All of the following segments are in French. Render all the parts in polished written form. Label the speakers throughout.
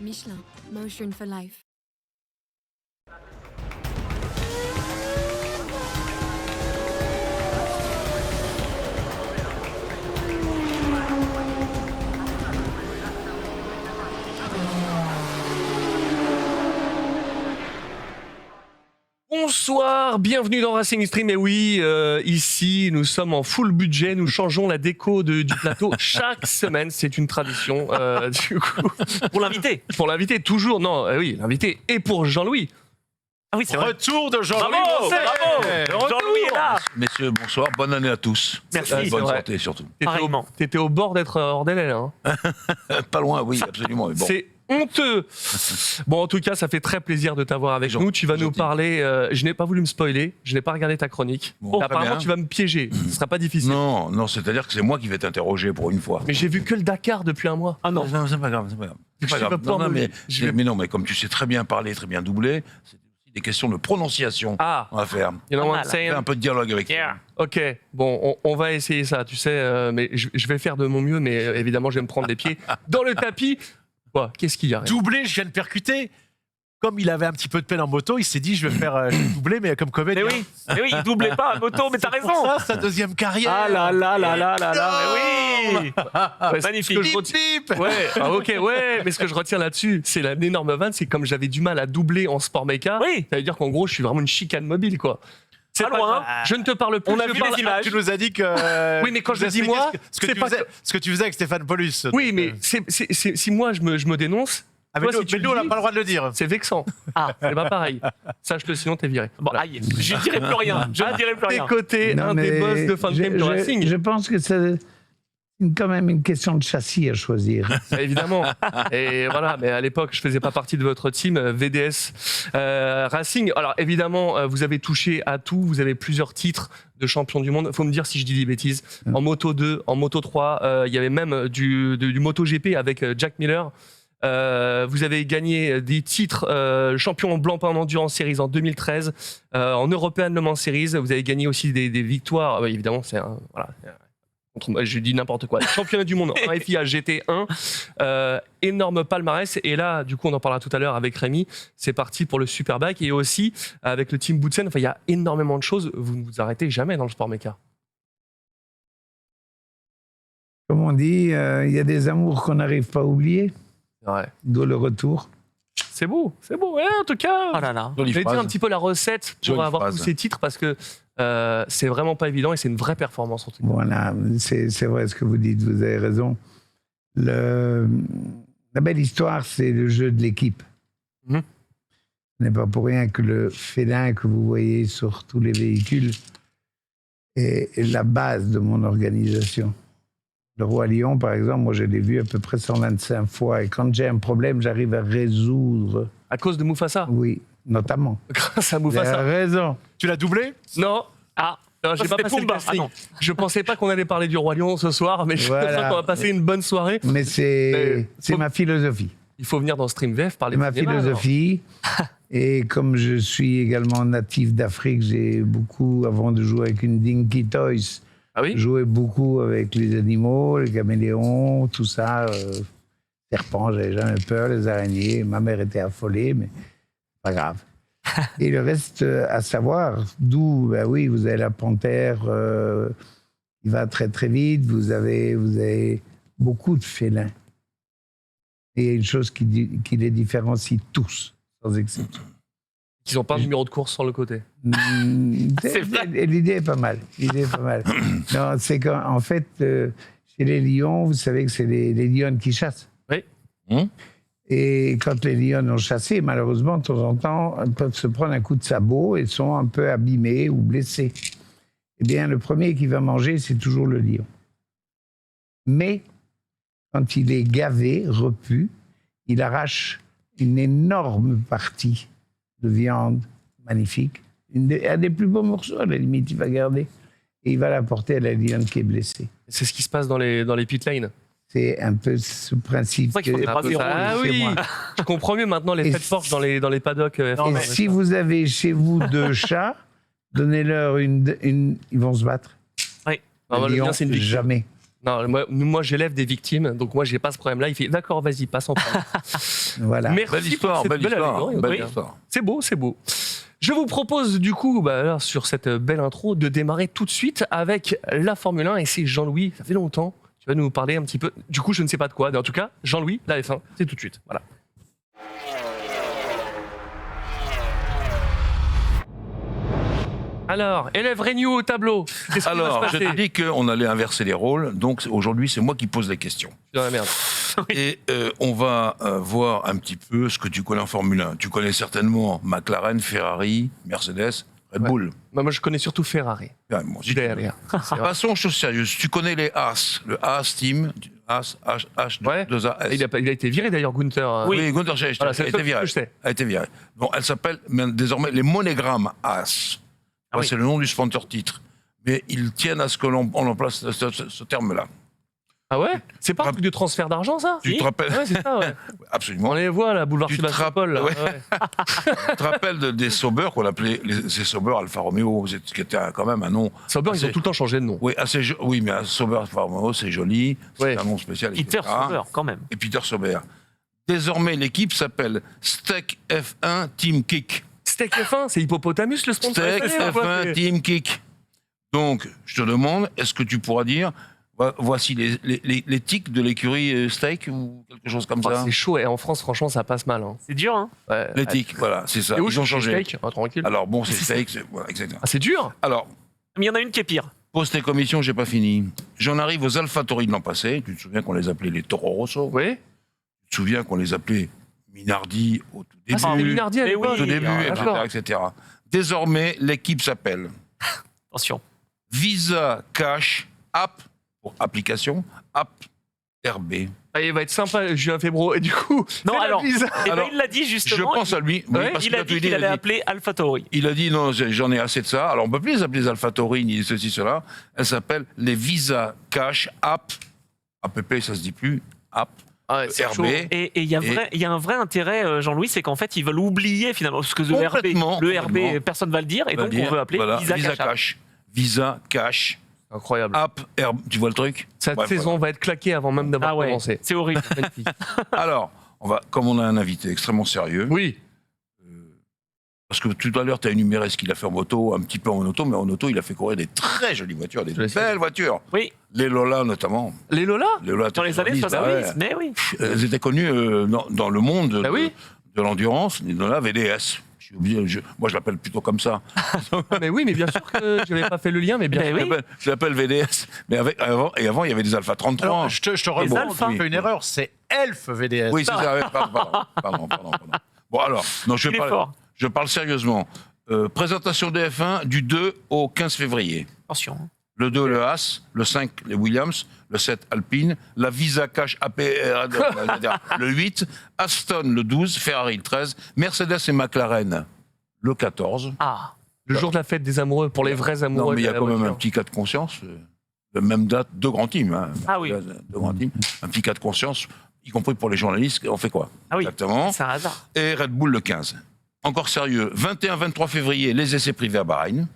Speaker 1: Michelin, motion for life.
Speaker 2: Bonsoir, bienvenue dans Racing Stream. Et oui, ici, nous sommes en full budget. Nous changeons la déco du plateau chaque semaine. C'est une tradition. Du coup,
Speaker 3: Pour l'invité.
Speaker 2: pour l'invité, toujours. Non, oui, l'invité. Et pour Jean-Louis.
Speaker 3: Ah oui, c'est vrai.
Speaker 4: Retour de Jean-Louis
Speaker 3: Bravo,
Speaker 4: Moncey.
Speaker 3: bravo. Jean-Louis est là.
Speaker 5: Messieurs, bonsoir, bonne année à tous.
Speaker 3: Merci.
Speaker 5: Et bonne
Speaker 2: vrai.
Speaker 5: santé surtout.
Speaker 3: Pareillement.
Speaker 2: T'étais au bord d'être hors délai, là. Hein.
Speaker 5: Pas loin, oui, absolument. Mais bon.
Speaker 2: C'est honteux. Bon, en tout cas, ça fait très plaisir de t'avoir avec nous. Tu vas nous
Speaker 5: gentil.
Speaker 2: parler. Je n'ai pas voulu me spoiler. Je n'ai pas regardé ta chronique.
Speaker 5: Bon, très
Speaker 2: Apparemment,
Speaker 5: bien.
Speaker 2: tu vas me piéger. Ce sera pas difficile.
Speaker 5: Non, non, c'est-à-dire que c'est moi qui vais t'interroger pour une fois.
Speaker 2: Mais j'ai vu que le Dakar depuis un mois.
Speaker 3: Ah non.
Speaker 5: Non, c'est pas grave, c'est pas grave. C'est
Speaker 2: Je
Speaker 5: pas
Speaker 2: vais
Speaker 5: grave.
Speaker 2: pouvoir
Speaker 5: Non,
Speaker 2: me-
Speaker 5: mais,
Speaker 2: je vais-
Speaker 5: mais non, mais comme tu sais très bien parler, très bien doubler, c'est aussi des questions de prononciation
Speaker 2: Ah,
Speaker 5: on va faire.
Speaker 2: you know
Speaker 3: Pas
Speaker 2: what I'm
Speaker 3: mal.
Speaker 2: saying?
Speaker 5: Faire un peu de dialogue avec toi.
Speaker 3: Yeah.
Speaker 2: Ok, bon, on va essayer ça, tu sais, mais je vais faire de mon mieux, mais évidemment, je vais me prendre les pieds dans le tapis. Quoi, qu'est-ce qu'il y a?
Speaker 4: Doublé, je viens de percuter. Comme il avait un petit peu de peine en moto, il s'est dit je vais faire je vais doubler, mais comme comédien.
Speaker 3: Mais oui, il doublait pas à moto, mais t'as
Speaker 4: C'est
Speaker 3: raison.
Speaker 4: pour ça, sa deuxième carrière.
Speaker 3: Ah là là là là là là, mais oui.
Speaker 2: Ouais,
Speaker 3: Magnifique.
Speaker 2: ce que je retiens- Ouais, ok, ouais, mais ce que je retiens là-dessus, c'est l'énorme vanne, c'est comme j'avais du mal à doubler en sport méca,
Speaker 3: Oui.
Speaker 2: ça veut dire qu'en gros, je suis vraiment une chicane mobile, quoi. C'est
Speaker 3: Pas
Speaker 2: pas
Speaker 3: loin.
Speaker 2: grave. Je ne te parle plus.
Speaker 3: On a
Speaker 2: je
Speaker 3: vu
Speaker 2: parle-
Speaker 3: les images.
Speaker 4: Tu nous as dit que.
Speaker 2: Oui, mais quand
Speaker 4: tu
Speaker 2: je
Speaker 4: nous as
Speaker 2: dis
Speaker 4: expliqué
Speaker 2: moi,
Speaker 4: ce que
Speaker 2: c'est
Speaker 4: tu
Speaker 2: pas
Speaker 4: faisais,
Speaker 2: que-
Speaker 4: ce que tu faisais avec Stéphane Paulus.
Speaker 2: Oui, mais si moi je me dénonce,
Speaker 4: Ah, mais
Speaker 2: toi,
Speaker 4: nous,
Speaker 2: si tu
Speaker 4: mais nous, on
Speaker 2: le
Speaker 4: n'a
Speaker 2: dis,
Speaker 4: pas le droit de le dire.
Speaker 2: c'est vexant.
Speaker 3: Ah.
Speaker 2: C'est pas pareil. Sache-le, sinon t'es viré.
Speaker 3: Bon, aïe, je dirai plus rien. Je ne dirai plus
Speaker 2: Tes
Speaker 3: rien.
Speaker 2: côtés,
Speaker 6: Non,
Speaker 2: un des
Speaker 6: mais
Speaker 2: boss de fin de game de Racing.
Speaker 6: Je pense que c'est quand même une question de châssis à choisir.
Speaker 2: Évidemment. Et voilà, mais à l'époque, je faisais pas partie de votre team VDS Racing. Alors évidemment, vous avez touché à tout. Vous avez plusieurs titres de champion du monde. Faut me dire si je dis des bêtises. En Moto 2, en Moto 3, il y avait même du MotoGP avec Jack Miller. Vous avez gagné des titres champion blanc en endurance series en 2013, en European Le Mans Series. Vous avez gagné aussi des victoires. Évidemment, c'est un voilà. Je dis n'importe quoi. Championnat du monde en FIA GT1, énorme palmarès. Et là, du coup, on en parlera tout à l'heure avec Rémi. C'est parti pour le Superbike et aussi avec le team Boutsen. Enfin, il y a énormément de choses. Vous ne vous arrêtez jamais dans le sport méca.
Speaker 6: Comme on dit, il y a des amours qu'on n'arrive pas à oublier,
Speaker 2: Ouais.
Speaker 6: d'où le retour.
Speaker 2: C'est beau, c'est beau. Ouais, en tout cas,
Speaker 3: Oh là là.
Speaker 2: je
Speaker 5: Jolie
Speaker 2: vais dire
Speaker 5: phrase.
Speaker 2: un petit peu la recette pour
Speaker 5: Jolie
Speaker 2: avoir
Speaker 5: phrase.
Speaker 2: tous ces titres parce que c'est vraiment pas évident et c'est une vraie performance en tout cas.
Speaker 6: Voilà, c'est vrai ce que vous dites, vous avez raison. La belle histoire, c'est le jeu de l'équipe.
Speaker 2: Mhm.
Speaker 6: Ce n'est pas pour rien que le félin que vous voyez sur tous les véhicules est la base de mon organisation. Le Roi Lion, par exemple, moi je l'ai vu à peu près 125 fois. Et quand j'ai un problème, j'arrive à résoudre.
Speaker 2: À cause de Mufasa,
Speaker 6: Oui, notamment.
Speaker 2: grâce à
Speaker 6: Vous avez
Speaker 2: Mufasa.
Speaker 6: raison.
Speaker 4: Tu l'as doublé?
Speaker 2: Non,
Speaker 3: Ah,
Speaker 2: non, j'ai
Speaker 3: ça,
Speaker 2: pas
Speaker 3: c'était
Speaker 2: passé le
Speaker 3: Pumba.
Speaker 2: casting.
Speaker 3: Ah non.
Speaker 2: Je pensais pas qu'on allait parler du Roi Lion ce soir, mais je
Speaker 6: Voilà.
Speaker 2: pense qu'on va passer une bonne soirée.
Speaker 6: Mais c'est
Speaker 2: faut-
Speaker 6: ma philosophie.
Speaker 2: Il faut venir dans Stream VF parler
Speaker 6: C'est ma
Speaker 2: de cinéma, alors.
Speaker 6: philosophie. Et comme je suis également natif d'Afrique, j'ai beaucoup, avant de jouer avec une Dinky Toys,
Speaker 2: Ah oui.
Speaker 6: joué beaucoup avec les animaux, les caméléons, tout ça. Serpents, j'avais jamais peur, les araignées. Ma mère était affolée, mais pas grave. Et le reste à savoir, d'où, ben oui, vous avez la panthère qui va très très vite, vous avez beaucoup de félins. Et il y a une chose qui les différencie tous, sans exception.
Speaker 2: Ils ont pas un numéro de course sur le côté.
Speaker 3: C'est vrai.
Speaker 6: L'idée est pas mal. L'idée est pas mal. Non, c'est qu'en fait, chez les lions, vous savez que c'est les lionnes qui chassent.
Speaker 2: Oui.
Speaker 6: Et quand les lionnes ont chassé, malheureusement, de temps en temps, elles peuvent se prendre un coup de sabot et sont un peu abîmées ou blessées. Eh bien, le premier qui va manger, c'est toujours le lion. Mais quand il est gavé, repu, il arrache une énorme partie de viande magnifique, un des plus beaux morceaux, à la limite, il va garder. Et il va l'apporter à la lionne qui est blessée.
Speaker 2: C'est ce qui se passe dans les pit lanes.
Speaker 6: C'est un peu ce principe.
Speaker 3: C'est vrai qu'ils font des
Speaker 2: Un peu
Speaker 3: braves
Speaker 2: ça. Ah
Speaker 6: chez
Speaker 2: oui.
Speaker 6: moi.
Speaker 2: Je comprends mieux maintenant les
Speaker 6: Et
Speaker 2: fêtes Porsche dans les paddocks.
Speaker 3: Non,
Speaker 6: Et
Speaker 3: mais-
Speaker 6: si vous avez chez vous 2 chats, donnez-leur une, ils vont se battre.
Speaker 2: Ah,
Speaker 6: Le
Speaker 2: le
Speaker 6: lion,
Speaker 2: lion, c'est une victime.
Speaker 6: jamais.
Speaker 2: Non, moi j'élève des victimes, donc moi j'ai pas ce problème-là. Il fait d'accord, vas-y, passe en premier.
Speaker 6: Voilà.
Speaker 2: Merci
Speaker 5: Belle histoire,
Speaker 2: pour cette
Speaker 5: belle histoire.
Speaker 2: allégorie.
Speaker 5: Belle
Speaker 2: Oui.
Speaker 5: histoire.
Speaker 2: C'est beau, c'est beau. Je vous propose du coup, alors, sur cette belle intro, de démarrer tout de suite avec la Formule 1. Et c'est Jean-Louis, ça fait longtemps, tu vas nous parler un petit peu. Du coup, je ne sais pas de quoi, mais en tout cas, Jean-Louis, la F1, c'est tout de suite. Voilà. Alors, élève Renew au tableau. Qu'est-ce qui va
Speaker 5: Alors,
Speaker 2: se
Speaker 5: je
Speaker 2: passer
Speaker 5: t'ai dit qu'on allait inverser les rôles, donc aujourd'hui, c'est moi qui pose les questions.
Speaker 2: Je suis dans la merde.
Speaker 5: Et on va voir un petit peu ce que tu connais en Formule 1. Tu connais certainement McLaren, Ferrari, Mercedes, Red
Speaker 2: Ouais.
Speaker 5: Bull.
Speaker 2: Moi, je connais surtout Ferrari.
Speaker 5: Ouais, moi aussi,
Speaker 2: Derrière. C'est vrai.
Speaker 5: Passons aux choses sérieuses. Tu connais les Haas, le Haas Team, Haas,
Speaker 2: Ouais.
Speaker 5: H2AS.
Speaker 2: Il a été viré d'ailleurs, Gunther.
Speaker 5: Oui, Gunther Steiner
Speaker 2: Voilà,
Speaker 5: a
Speaker 2: c'est
Speaker 5: été
Speaker 2: ce
Speaker 5: viré.
Speaker 2: que je sais.
Speaker 5: A été viré. Bon, elle s'appelle désormais les monogrammes Haas.
Speaker 3: Ah oui.
Speaker 5: C'est le nom du sponsor titre. Mais ils tiennent à ce que l'on emplace ce terme-là.
Speaker 2: Ah ouais? C'est pas un truc de transfert d'argent, ça?
Speaker 5: Tu te rappelles
Speaker 2: Ouais, c'est ça, ouais.
Speaker 5: Absolument.
Speaker 2: On les voit, là, boulevard
Speaker 5: Tu te
Speaker 2: Sébastopol. Là.
Speaker 5: rappelles-
Speaker 2: Ouais.
Speaker 5: Tu te rappelles des Sauber qu'on appelait ces Sauber Alfa Romeo, qui était quand même un nom.
Speaker 2: Sauber, ils
Speaker 5: assez-
Speaker 2: ont tout le temps changé de nom.
Speaker 5: Oui, oui, mais un Sauber Alfa Romeo, c'est joli.
Speaker 2: Ouais.
Speaker 5: C'est un nom spécial.
Speaker 3: Peter
Speaker 5: etc.
Speaker 3: Sauber, quand même.
Speaker 5: Et Peter Sauber. Désormais, l'équipe s'appelle Steak F1 Team Kick.
Speaker 2: Steak F1, c'est Hippopotamus le sponsor?
Speaker 5: Steak
Speaker 2: FF, quoi,
Speaker 5: F1
Speaker 2: c'est-
Speaker 5: Team Kick. Donc, je te demande, est-ce que tu pourras dire, voici les tics de l'écurie Steak ou quelque chose comme
Speaker 2: Oh,
Speaker 5: ça
Speaker 2: c'est chaud, et en France, franchement, ça passe mal. Hein.
Speaker 3: C'est dur, hein.
Speaker 2: Ouais.
Speaker 5: Les tics, voilà, c'est ça.
Speaker 2: Et où
Speaker 5: Ils ont changé.
Speaker 2: Steak Ah, tranquille.
Speaker 5: Alors, bon, c'est Steak, voilà, exactement.
Speaker 2: Ah, c'est dur?
Speaker 5: Alors,
Speaker 3: Mais il y en a une qui est pire.
Speaker 5: pose tes commissions, j'ai pas fini. J'en arrive aux AlphaTauri de l'an passé. Tu te souviens qu'on les appelait les Toro Rosso?
Speaker 2: Oui.
Speaker 5: Tu te souviens qu'on les appelait Minardi au tout début?
Speaker 2: Ah, c'était Minardi à
Speaker 3: Mais
Speaker 2: l'époque.
Speaker 3: oui.
Speaker 5: Au début,
Speaker 3: Ah,
Speaker 5: etc.,
Speaker 2: d'accord.
Speaker 5: etc. Désormais, l'équipe s'appelle
Speaker 3: Attention.
Speaker 5: Visa Cash App, pour application, App RB.
Speaker 2: Ah, il va être sympa, Julien Febro. Et du coup,
Speaker 3: Non,
Speaker 2: c'est la
Speaker 3: alors,
Speaker 2: bise.
Speaker 3: Eh ben,
Speaker 5: Alors,
Speaker 3: il l'a dit
Speaker 5: Je
Speaker 3: justement.
Speaker 5: pense à lui. Oui,
Speaker 2: Ouais,
Speaker 5: parce
Speaker 3: Il a
Speaker 5: tout
Speaker 3: dit qu'il allait appeler AlphaTauri.
Speaker 5: Il a dit non, j'en ai assez de ça. Alors on peut plus les appeler les AlphaTauri ni ceci, cela. Elles s'appellent les Visa Cash App. APP, ça se dit plus. App.
Speaker 2: Ah, ouais, c'est
Speaker 5: RB.
Speaker 2: chaud.
Speaker 3: Et il y a un vrai intérêt, Jean-Louis, c'est qu'en fait, ils veulent oublier finalement. Parce que
Speaker 5: Complètement,
Speaker 3: le RB,
Speaker 5: complètement.
Speaker 3: personne ne va le dire. Et
Speaker 5: On va
Speaker 3: donc,
Speaker 5: dire,
Speaker 3: on veut appeler
Speaker 5: voilà,
Speaker 3: Visa Cash App.
Speaker 5: Cash. Visa Cash
Speaker 2: Incroyable.
Speaker 5: App RB. Tu vois le truc?
Speaker 2: Cette
Speaker 5: Bref,
Speaker 2: saison va être claquée avant même d'avoir
Speaker 3: Ah ouais,
Speaker 2: commencé.
Speaker 3: c'est horrible.
Speaker 2: Magnifique.
Speaker 5: Alors, comme on a un invité extrêmement sérieux,
Speaker 2: Oui.
Speaker 5: parce que tout à l'heure, tu as énuméré ce qu'il a fait en moto, un petit peu en auto, mais en auto, il a fait courir des très jolies voitures, des
Speaker 2: Je le sais.
Speaker 5: belles voitures.
Speaker 3: Oui,
Speaker 5: Les Lola, notamment.
Speaker 2: Les Lola?
Speaker 5: Les Lola
Speaker 3: dans les années
Speaker 5: 70,
Speaker 3: 70.
Speaker 5: ouais.
Speaker 3: Mais oui.
Speaker 5: Elles étaient connues dans le monde
Speaker 2: Bah oui.
Speaker 5: de l'endurance, les Lola VDS. Je suis obligé, moi, je l'appelle plutôt comme ça.
Speaker 2: Ah, mais oui, mais bien sûr que je n'avais pas fait le lien, mais bien
Speaker 3: Mais
Speaker 2: sûr.
Speaker 3: oui.
Speaker 5: Je l'appelle VDS. Mais avant, il y avait des Alpha 33.
Speaker 4: Alors, je te remonte,
Speaker 3: Alpha.
Speaker 4: tu fais une erreur, c'est Elf VDS.
Speaker 5: Oui, c'est ça. Ouais, pardon. Bon, alors, non,
Speaker 3: Il est fort.
Speaker 5: je parle sérieusement. Présentation de F1 du 2 au 15 février.
Speaker 3: Attention.
Speaker 5: Le 2, le Haas. Le 5, les Williams. Le 7, Alpine. La Visa Cash APR. Le 8, Aston. Le 12, Ferrari. Le 13, Mercedes et McLaren. Le 14.
Speaker 3: Ah.
Speaker 2: Le jour de la fête des amoureux, pour les vrais amoureux.
Speaker 5: Non, mais il y a
Speaker 2: de la
Speaker 5: quand même un
Speaker 2: voiture.
Speaker 5: petit cas de conscience. La même date, deux grands teams. Hein.
Speaker 3: Ah oui.
Speaker 5: Deux grands teams. Un petit cas de conscience, y compris pour les journalistes. On fait quoi?
Speaker 3: Ah oui.
Speaker 5: Exactement.
Speaker 3: C'est un hasard.
Speaker 5: Et Red Bull le 15. Encore sérieux, 21-23 février, les essais privés à Bahreïn.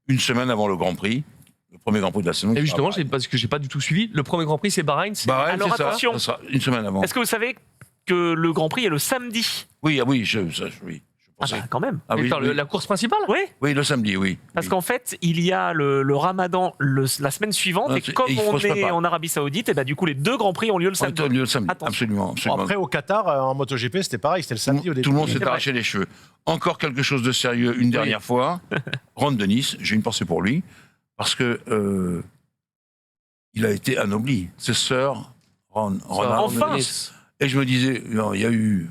Speaker 5: Une semaine avant le Grand Prix. Le premier Grand Prix de la saison.
Speaker 2: Et justement,
Speaker 5: à Bahreïn.
Speaker 2: parce que j'ai pas du tout suivi, le premier Grand Prix, c'est Bahreïn. c'est-
Speaker 5: Bahreïn,
Speaker 3: Alors,
Speaker 5: c'est ça.
Speaker 3: attention.
Speaker 5: Ça sera une semaine avant.
Speaker 3: Est-ce que vous savez que le Grand Prix est le samedi?
Speaker 5: Oui, oui, je pensais.
Speaker 3: Quand même.
Speaker 5: Ah
Speaker 2: Mais
Speaker 5: oui,
Speaker 2: attends,
Speaker 5: oui.
Speaker 2: la course principale?
Speaker 3: Oui.
Speaker 5: Oui, le samedi, oui.
Speaker 3: Parce
Speaker 5: Oui.
Speaker 3: qu'en fait, il y a le Ramadan la semaine suivante,
Speaker 5: Ah,
Speaker 3: et
Speaker 5: c'est-
Speaker 3: comme
Speaker 5: et il faut
Speaker 3: on
Speaker 5: se
Speaker 3: est
Speaker 5: préparer.
Speaker 3: en Arabie Saoudite, et bah, du coup, les deux grands prix ont lieu le
Speaker 5: On
Speaker 3: samedi.
Speaker 5: était au lieu le samedi.
Speaker 3: Attention.
Speaker 5: Absolument,
Speaker 4: Bon,
Speaker 5: absolument.
Speaker 4: après, au Qatar, en MotoGP, c'était pareil, c'était le samedi au début.
Speaker 5: Tout le monde s'est
Speaker 3: C'est
Speaker 5: arraché les cheveux. Encore quelque chose de sérieux, une dernière fois. Ron Dennis, j'ai une pensée pour lui, parce que il a été anobli. C'est Sir Ron
Speaker 3: Enfin.
Speaker 5: Dennis. Et je me disais, non, il y a eu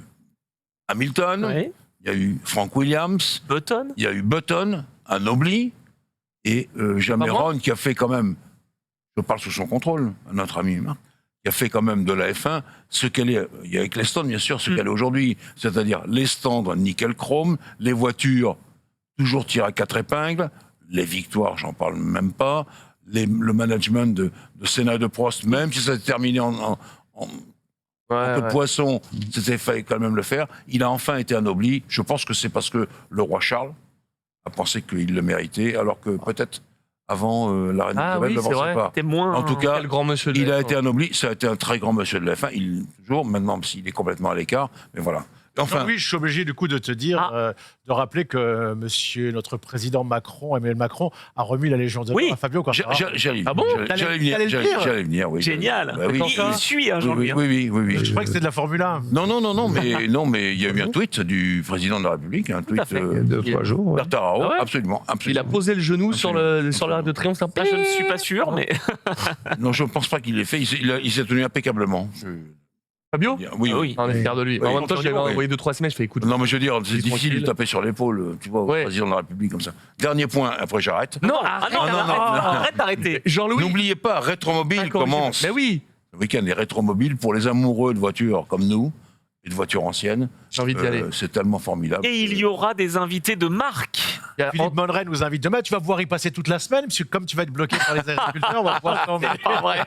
Speaker 5: Hamilton,
Speaker 3: Oui.
Speaker 5: il y a eu Frank Williams,
Speaker 3: Button.
Speaker 5: il y a eu Button, anobli, et jamais
Speaker 2: Pas moi.
Speaker 5: Ron qui a fait quand même, je parle sous son contrôle, notre ami Marc, qui a fait quand même de la F1 ce qu'elle est, il y a avec les stands bien sûr, ce qu'elle est aujourd'hui, c'est-à-dire les stands nickel chrome, les voitures toujours tirées à quatre épingles, les victoires, j'en parle même pas, le management de Senna et de Prost, même si ça s'est terminé en
Speaker 2: Ouais,
Speaker 5: peu de
Speaker 2: ouais.
Speaker 5: poisson, c'était fallait quand même le faire. Il a enfin été anobli. Je pense que c'est parce que le roi Charles a pensé qu'il le méritait, alors que peut-être avant la reine
Speaker 2: Ah
Speaker 5: Elisabeth,
Speaker 2: oui,
Speaker 5: ne
Speaker 2: c'est
Speaker 5: pensez
Speaker 2: vrai.
Speaker 5: pas.
Speaker 3: C'était moins.
Speaker 5: En tout cas,
Speaker 2: Quel grand monsieur de
Speaker 5: il
Speaker 2: la
Speaker 5: a
Speaker 2: F1.
Speaker 5: été anobli, ça a été un très grand monsieur de la F1, il toujours, maintenant, même s'il est complètement à l'écart, mais voilà. Enfin,
Speaker 4: Oui, je suis obligé du coup de te dire, de rappeler que monsieur, notre président Macron, Emmanuel Macron, a remis la Légion d'honneur
Speaker 3: Oui.
Speaker 4: à Fabio Quartararo.
Speaker 5: j'allais
Speaker 2: Ah bon
Speaker 5: j'allais
Speaker 4: T'allais le dire
Speaker 5: j'allais venir, oui.
Speaker 3: Génial.
Speaker 5: Bah oui,
Speaker 3: Il suit, hein,
Speaker 5: oui,
Speaker 3: Jean-Louis.
Speaker 5: oui.
Speaker 4: Je croyais que c'était de la Formule 1.
Speaker 5: Non, mais il y a eu un tweet du président de la République, un tweet
Speaker 3: à fait.
Speaker 6: Il y a 2-3 jours. ouais.
Speaker 5: Quartararo,
Speaker 2: Ah ouais
Speaker 5: absolument.
Speaker 2: Il a posé le genou sur l'arc de triomphe.
Speaker 3: Ça, je ne suis pas sûr, mais
Speaker 5: Non, je ne pense pas qu'il l'ait fait, il s'est tenu impeccablement.
Speaker 2: Fabio
Speaker 5: Oui,
Speaker 3: Ah oui.
Speaker 2: On est fiers de lui.
Speaker 5: Oui.
Speaker 2: En même temps, je lui avais
Speaker 5: Oui.
Speaker 2: envoyé 2-3 semaines. Je fais écoute.
Speaker 5: Non, mais je veux dire, c'est
Speaker 2: Il est
Speaker 5: difficile de
Speaker 2: tranquille.
Speaker 5: taper sur l'épaule, tu vois, au
Speaker 2: Ouais.
Speaker 5: président de la République comme ça. Dernier point, après j'arrête.
Speaker 2: Non,
Speaker 3: arrête d'arrêter.
Speaker 2: Jean-Louis.
Speaker 5: N'oubliez pas, Rétromobile commence
Speaker 2: Mais oui,
Speaker 5: le week-end des Rétromobiles pour les amoureux de voitures comme nous et de voitures anciennes.
Speaker 2: j'ai envie d'y aller.
Speaker 5: C'est tellement formidable.
Speaker 3: Et il y aura des invités de marque.
Speaker 2: Il y a-
Speaker 4: Philippe Monneray nous invite demain. Tu vas pouvoir y passer toute la semaine, parce que comme tu vas être bloqué par les agriculteurs, on va pouvoir t'emmener.
Speaker 3: Pas vrai.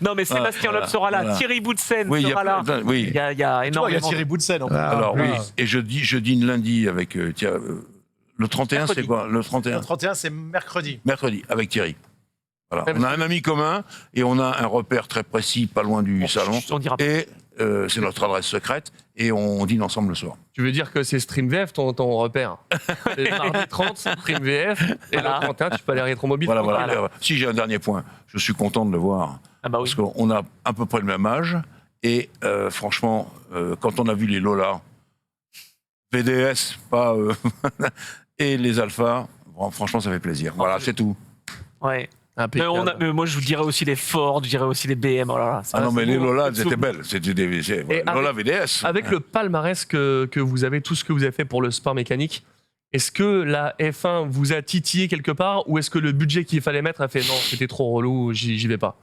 Speaker 3: Non, mais Sébastien
Speaker 5: voilà,
Speaker 3: Loeb sera là,
Speaker 5: voilà.
Speaker 3: Thierry Boutsen
Speaker 5: Oui, il y
Speaker 3: sera
Speaker 5: a
Speaker 3: là.
Speaker 5: plein- oui.
Speaker 3: Il y a
Speaker 4: Tu vois, il y
Speaker 3: énormément.
Speaker 4: a Thierry Boutsen en plus.
Speaker 6: Ah,
Speaker 5: Alors
Speaker 6: oui.
Speaker 5: oui, et je dîne lundi avec le 31,
Speaker 3: Mercredi.
Speaker 5: c'est quoi? Le 31
Speaker 4: Le 31, c'est mercredi.
Speaker 5: mercredi avec Thierry. Voilà.
Speaker 2: Ouais,
Speaker 5: On a un ami commun et on a un repère très précis, pas loin du salon.
Speaker 3: On dira pas.
Speaker 5: Et c'est notre adresse secrète et on dîne ensemble le soir.
Speaker 2: Tu veux dire que c'est Stream VF ton repère. C'est mardi 30, Stream VF, et
Speaker 3: Voilà.
Speaker 2: le 31, tu peux aller à Rétromobile.
Speaker 5: Voilà.
Speaker 3: Voilà.
Speaker 5: Si j'ai un dernier point, je suis content de le voir.
Speaker 3: Ah bah oui.
Speaker 5: Parce qu'on a à peu près le même âge. Et franchement, quand on a vu les Lola, VDS, pas, et les Alpha, franchement, ça fait plaisir. Voilà, c'est tout.
Speaker 3: Ouais.
Speaker 2: Impeccable.
Speaker 3: Mais moi, je vous dirais aussi les Ford, je dirais aussi les BM. Oh là là, ça,
Speaker 5: Ah non,
Speaker 3: c'est
Speaker 5: mais les
Speaker 3: beau.
Speaker 5: Lola, elles
Speaker 3: C'est
Speaker 5: étaient
Speaker 3: beau.
Speaker 5: belles. C'était
Speaker 2: Et
Speaker 5: Lola VDS.
Speaker 2: Avec le palmarès que vous avez, tout ce que vous avez fait pour le sport mécanique, est-ce que la F1 vous a titillé quelque part ou est-ce que le budget qu'il fallait mettre a fait non, c'était trop relou, j'y vais pas?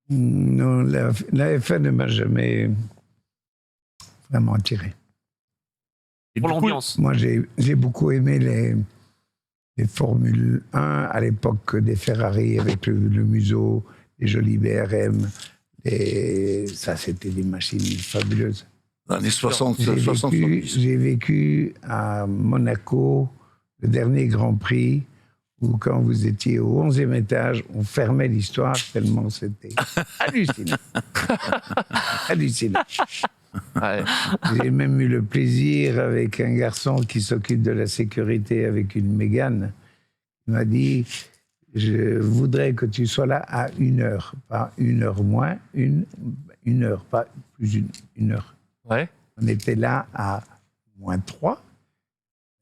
Speaker 6: Non, la F1 ne m'a jamais vraiment attiré.
Speaker 2: Et
Speaker 3: Pour
Speaker 2: du coup,
Speaker 3: l'ambiance.
Speaker 6: Moi, j'ai beaucoup aimé les Formule 1 à l'époque des Ferrari avec le museau, les jolis BRM. Ça, c'était des machines fabuleuses.
Speaker 5: Dans les années 60,
Speaker 6: J'ai
Speaker 5: 60,
Speaker 6: vécu,
Speaker 5: 70.
Speaker 6: j'ai vécu à Monaco le dernier Grand Prix où quand vous étiez au 11e étage, on fermait l'histoire tellement c'était hallucinant. Hallucinant.
Speaker 2: ouais.
Speaker 6: J'ai même eu le plaisir avec un garçon qui s'occupe de la sécurité avec une Mégane. Il m'a dit, je voudrais que tu sois là à 1 heure, pas 1 heure moins, une heure, pas plus une heure.
Speaker 2: Ouais.
Speaker 6: On était là à -3.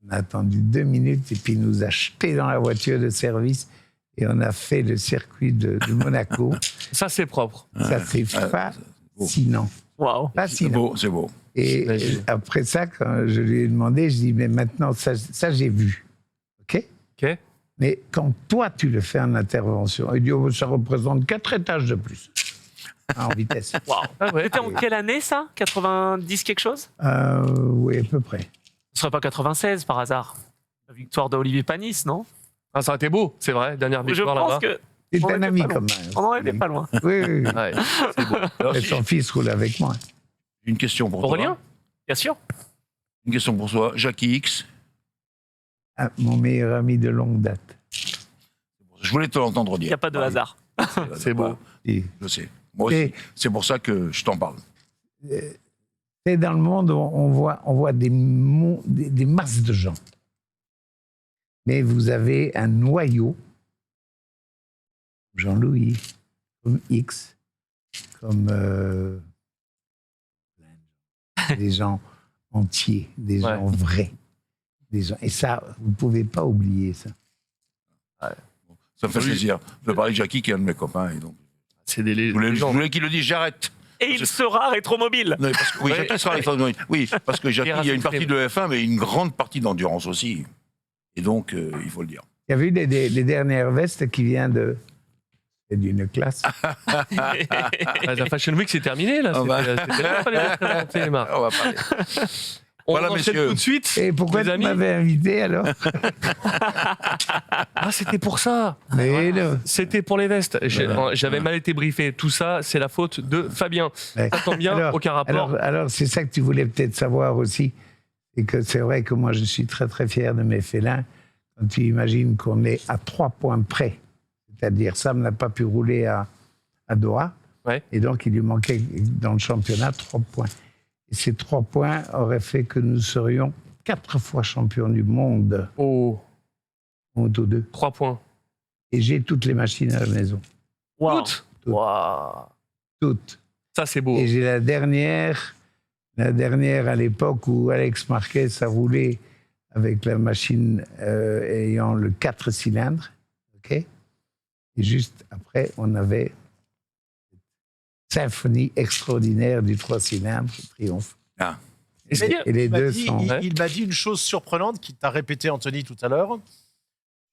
Speaker 6: On a attendu 2 minutes et puis il nous a jetés dans la voiture de service et on a fait le circuit de Monaco.
Speaker 2: Ça, c'est propre.
Speaker 6: Ça, c'est fascinant.
Speaker 3: Waouh.
Speaker 5: C'est
Speaker 6: Fascinant.
Speaker 5: beau, c'est beau.
Speaker 6: Et
Speaker 2: J'imagine.
Speaker 6: après ça, quand je lui ai demandé, je dis, mais maintenant, ça j'ai vu. OK?
Speaker 2: Ok.
Speaker 6: Mais quand toi, tu le fais en intervention, il dit, oh, ça représente 4 étages de plus en vitesse.
Speaker 3: Waouh.
Speaker 2: Ah ouais.
Speaker 3: C'était en quelle année ça 90 quelque chose?
Speaker 6: Oui, à peu près.
Speaker 3: Ce serait pas 96 par hasard? La victoire d'Olivier Panis, non?
Speaker 2: Ah, ça aurait été beau, c'est vrai. Dernière
Speaker 3: Je
Speaker 2: victoire
Speaker 3: pense
Speaker 2: là-bas.
Speaker 3: que
Speaker 6: C'est
Speaker 3: On
Speaker 6: un
Speaker 3: était
Speaker 6: ami
Speaker 3: pas loin.
Speaker 6: commun.
Speaker 3: on en était pas loin.
Speaker 6: Oui, oui, oui.
Speaker 2: Ouais, c'est beau.
Speaker 5: Alors,
Speaker 6: Et son fils roule avec moi.
Speaker 5: j'ai une question pour
Speaker 2: Aurélien
Speaker 5: toi.
Speaker 3: Bien sûr.
Speaker 5: Une question pour toi. Jackie X,
Speaker 6: Ah, mon meilleur ami de longue date.
Speaker 5: je voulais te l'entendre
Speaker 3: Il
Speaker 5: dire.
Speaker 3: n'y a pas de hasard.
Speaker 2: C'est beau.
Speaker 6: Et
Speaker 5: Je sais. Moi aussi.
Speaker 6: Et-
Speaker 5: C'est pour ça que je t'en parle.
Speaker 6: Et dans le monde, on voit des masses de gens. Mais vous avez un noyau, Jean-Louis, comme X, comme des gens entiers, des
Speaker 2: Ouais.
Speaker 6: gens vrais. Et ça, vous ne pouvez pas oublier ça.
Speaker 5: Ça me fait
Speaker 2: Oui.
Speaker 5: plaisir. Je vais parler de Jackie, qui est un de mes copains. Et donc,
Speaker 2: C'est des
Speaker 5: je voulais
Speaker 2: légendes.
Speaker 5: qu'il le dise, j'arrête.
Speaker 3: Et il sera rétromobile.
Speaker 5: Non, parce que, oui,
Speaker 2: Ouais.
Speaker 5: Jackie sera avec- oui, parce que Jackie, il y a une partie de F1, mais une grande partie d'endurance aussi. Et donc, il faut le dire.
Speaker 6: Il y a vu les dernières vestes qui viennent d'une classe.
Speaker 2: Ah, la Fashion Week, c'est terminé là.
Speaker 5: Ah bah.
Speaker 2: C'était là, fallait le présenter, Marc.
Speaker 5: On va parler.
Speaker 2: On
Speaker 5: Voilà,
Speaker 2: enchaîne
Speaker 5: messieurs.
Speaker 2: tout de suite.
Speaker 6: Et pourquoi
Speaker 2: les
Speaker 6: tu
Speaker 2: amis.
Speaker 6: m'avais invité alors?
Speaker 2: Ah, c'était pour ça.
Speaker 6: Mais non.
Speaker 2: C'était pour les vestes. J'avais mal été briefé. Tout ça, c'est la faute de Fabien.
Speaker 6: Ouais.
Speaker 2: Ça tombe bien, aucun rapport.
Speaker 6: Alors, c'est ça que tu voulais peut-être savoir aussi. Et que c'est vrai que moi, je suis très, très fier de mes félins. Quand tu imagines qu'on est à 3 points près, c'est-à-dire Sam n'a pas pu rouler à Doha,
Speaker 2: Ouais.
Speaker 6: et donc il lui manquait dans le championnat 3 points. Et ces 3 points auraient fait que nous serions 4 fois champions du monde
Speaker 2: Oh,
Speaker 6: en Moto 2.
Speaker 2: 3 points.
Speaker 6: Et j'ai toutes les machines à la maison.
Speaker 3: Wow.
Speaker 2: Toutes.
Speaker 3: Wow.
Speaker 6: Toutes.
Speaker 2: Ça, c'est beau.
Speaker 6: Et j'ai la dernière à l'époque où Alex Marquez a roulé avec la machine ayant le 4 cylindres. OK ? Et juste après, on avait cette symphonie extraordinaire du 3 cylindres, Triomphe.
Speaker 2: Est-ce
Speaker 4: Mais
Speaker 2: qu'il y a-
Speaker 6: Et les
Speaker 4: il m'a
Speaker 6: deux
Speaker 4: dit-
Speaker 6: sont...
Speaker 4: il m'a dit une chose surprenante qui t'a répété, Anthony, tout à l'heure.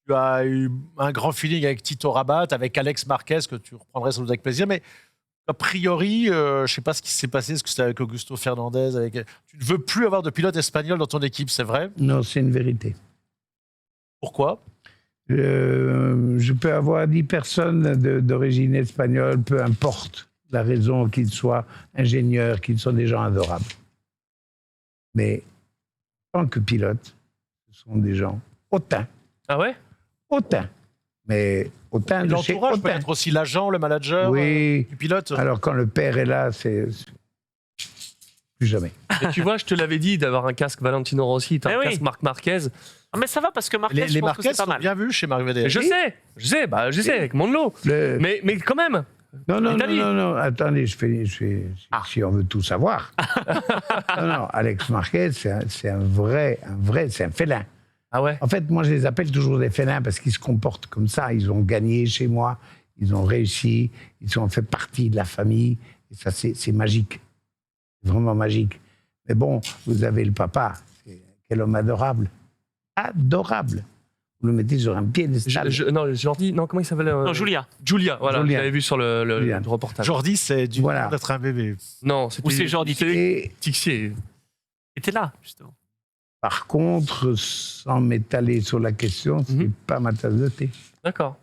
Speaker 4: Tu as eu un grand feeling avec Tito Rabat, avec Alex Marquez, que tu reprendrais sans doute avec plaisir. Mais a priori, je ne sais pas ce qui s'est passé, est-ce que c'était avec Augusto Fernandez Tu ne veux plus avoir de pilote espagnol dans ton équipe, c'est vrai?
Speaker 6: Non, c'est une vérité.
Speaker 4: Pourquoi?
Speaker 6: Je peux avoir 10 personnes d'origine espagnole, peu importe la raison, qu'ils soient ingénieurs, qu'ils soient des gens adorables. Mais en tant que pilote, ce sont des gens hautains.
Speaker 2: Ah ouais?
Speaker 6: Hautains. Mais hautains
Speaker 4: Et
Speaker 6: de chez
Speaker 4: l'entourage peut
Speaker 6: hautains.
Speaker 4: être aussi l'agent, le manager
Speaker 6: Oui.
Speaker 4: du pilote.
Speaker 6: Alors quand le père est là, c'est plus jamais.
Speaker 2: Et tu vois, je te l'avais dit d'avoir un casque Valentino Rossi, t'as
Speaker 3: Eh
Speaker 2: un
Speaker 3: oui.
Speaker 2: casque Marc Marquez.
Speaker 3: Ah, mais ça va parce que Marquez,
Speaker 4: Les
Speaker 3: je pense que
Speaker 4: Marquez
Speaker 3: c'est pas
Speaker 4: sont
Speaker 3: mal.
Speaker 4: bien vus chez Marc VDS.
Speaker 2: Je sais, avec mon lot.
Speaker 6: Le-
Speaker 2: Mais quand même.
Speaker 6: Non,
Speaker 2: Italie.
Speaker 6: non, attendez, si on veut tout savoir. non, Alex Marquez, c'est un vrai, c'est un félin.
Speaker 2: Ah ouais?
Speaker 6: En fait, moi, je les appelle toujours des félins parce qu'ils se comportent comme ça. Ils ont gagné chez moi, ils ont réussi, ils ont fait partie de la famille. Et ça, c'est magique. C'est vraiment magique. Mais bon, vous avez le papa. Quel homme adorable. Adorable. Vous le mettez sur un piédestal.
Speaker 2: Non, Jordi, non, comment il s'appelle?
Speaker 3: Non, Julia.
Speaker 2: Julia, voilà,
Speaker 6: Julia.
Speaker 2: j'avais vu sur le
Speaker 6: Julia.
Speaker 2: reportage.
Speaker 4: Jordi, c'est du
Speaker 6: Voilà.
Speaker 4: d'être un bébé.
Speaker 2: Non, c'était.
Speaker 3: Ou c'est Jordi
Speaker 6: Et
Speaker 2: Tixier.
Speaker 3: Il était là, justement.
Speaker 6: par contre, sans m'étaler sur la question, c'est
Speaker 2: Mhm.
Speaker 6: pas ma tasse de thé.
Speaker 2: D'accord.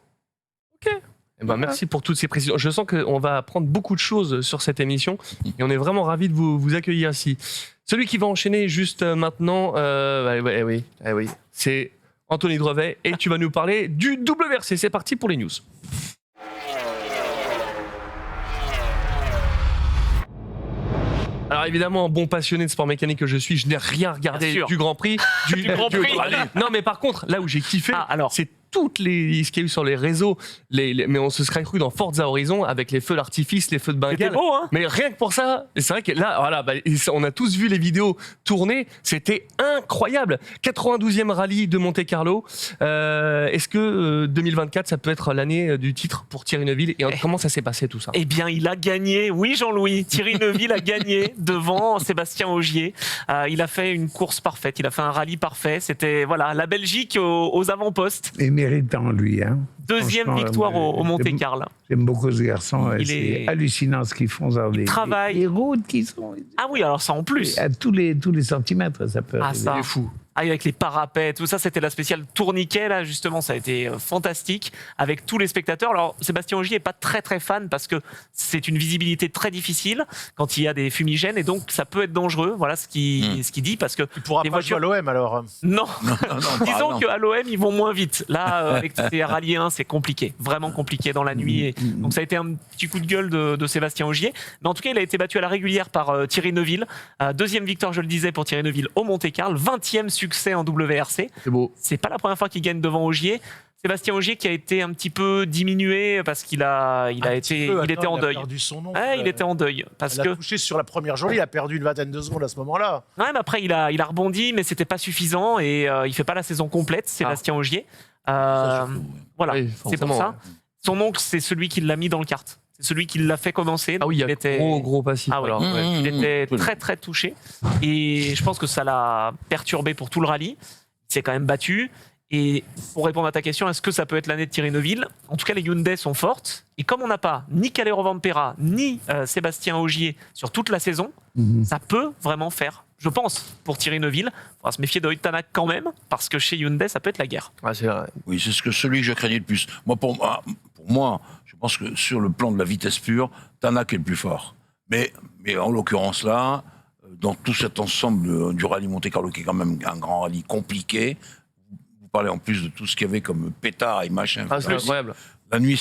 Speaker 2: Ok. Eh ben, merci pour toutes ces précisions. Je sens qu'on va apprendre beaucoup de choses sur cette émission et on est vraiment ravis de vous accueillir ici. Celui qui va enchaîner juste maintenant, oui, c'est Anthony Drevet et tu vas nous parler du WRC. C'est parti pour les news. Alors évidemment, bon passionné de sport mécanique que je suis, je n'ai rien
Speaker 3: Bien
Speaker 2: regardé
Speaker 3: sûr.
Speaker 2: du Grand Prix.
Speaker 3: Du Grand Prix.
Speaker 2: Allez. Non mais par contre, là où j'ai kiffé,
Speaker 3: Ah, alors.
Speaker 2: c'est toutes ce qu'il y a eu sur les réseaux, mais on se serait cru dans Forza Horizon avec les feux d'artifice, les feux de
Speaker 3: C'était
Speaker 2: Bengale.
Speaker 3: beau, hein?
Speaker 2: Mais rien que pour ça, c'est vrai que là, voilà, on a tous vu les vidéos tourner, c'était incroyable. 92e rallye de Monte-Carlo. Est-ce que 2024, ça peut être l'année du titre pour Thierry Neuville? Et comment ça s'est passé tout ça?
Speaker 3: Eh bien, il a gagné. Oui, Jean-Louis. Thierry Neuville a gagné devant Sébastien Ogier. Il a fait une course parfaite. Il a fait un rallye parfait. C'était voilà la Belgique aux avant-postes.
Speaker 6: Et méritant, lui. Hein.
Speaker 3: Deuxième
Speaker 6: Franchement,
Speaker 3: victoire au Monte-Carlo.
Speaker 6: J'aime beaucoup ce garçon.
Speaker 3: Il
Speaker 6: C'est
Speaker 3: est-
Speaker 6: hallucinant ce qu'ils font. Ça, les
Speaker 3: travaille.
Speaker 6: Les routes qui sont
Speaker 3: Ah oui, alors ça en plus.
Speaker 6: à tous les centimètres, ça peut
Speaker 3: Ah,
Speaker 6: arriver.
Speaker 3: ça.
Speaker 2: C'est fou.
Speaker 3: Ah, avec les parapets, tout ça, c'était la spéciale tourniquet, là, justement, ça a été fantastique, avec tous les spectateurs. Alors, Sébastien Ogier n'est pas très très fan, parce que c'est une visibilité très difficile quand il y a des fumigènes, et donc ça peut être dangereux, voilà ce qu'il dit, parce que...
Speaker 4: Tu pourras
Speaker 3: Les
Speaker 4: pas
Speaker 3: voitures-
Speaker 4: jouer à l'OM alors.
Speaker 3: Non,
Speaker 5: Non,
Speaker 3: disons
Speaker 5: non.
Speaker 3: qu'à l'OM, ils vont moins vite. Là, avec ces rallyes 1, c'est compliqué, vraiment compliqué dans la nuit. Et donc ça a été un petit coup de gueule de Sébastien Ogier. Mais en tout cas, il a été battu à la régulière par Thierry Neuville. Deuxième victoire, je le disais, pour Thierry Neuville au Monte-Carlo. 20e succès en WRC.
Speaker 2: C'est beau.
Speaker 3: C'est pas la première fois qu'il gagne devant Ogier. Sébastien Ogier qui a été un petit peu diminué parce qu'il il était en deuil.
Speaker 4: Il a perdu son nom.
Speaker 3: Ouais, il était en deuil parce
Speaker 4: Il a
Speaker 3: que
Speaker 4: touché sur la première journée, il a perdu une vingtaine de secondes à ce moment-là.
Speaker 3: ouais, mais après il a rebondi, mais c'était pas suffisant et il fait pas la saison complète, Sébastien Ogier.
Speaker 5: Ça, surtout, ouais.
Speaker 3: Voilà,
Speaker 2: Oui,
Speaker 3: c'est pour
Speaker 2: forcément,
Speaker 3: ça.
Speaker 2: ouais.
Speaker 3: Son oncle, c'est celui qui l'a mis dans le kart. C'est celui qui l'a fait commencer.
Speaker 2: Ah oui, il y a
Speaker 3: était...
Speaker 2: gros passif.
Speaker 3: Ah ouais.
Speaker 2: alors, ouais.
Speaker 3: Il était
Speaker 5: Absolument.
Speaker 3: très très touché et je pense que ça l'a perturbé pour tout le rallye. Il s'est quand même battu. Et pour répondre à ta question, est-ce que ça peut être l'année de Thierry Neuville? En tout cas, les Hyundai sont fortes. Et comme on n'a pas ni Calero Vampera, ni Sébastien Ogier sur toute la saison, ça peut vraiment faire, je pense, pour Thierry Neuville. Il faudra se méfier de Oitanak quand même, parce que chez Hyundai, ça peut être la guerre.
Speaker 2: Ah, c'est vrai.
Speaker 5: Oui, c'est celui que je craignais le plus. Pour moi, je pense que sur le plan de la vitesse pure, Tanak est le plus fort. Mais en l'occurrence là, dans tout cet ensemble du rallye Monte-Carlo, qui est quand même un grand rallye compliqué, vous parlez en plus de tout ce qu'il y avait comme pétard et machin.
Speaker 2: Ah, c'est incroyable.
Speaker 5: La nuit,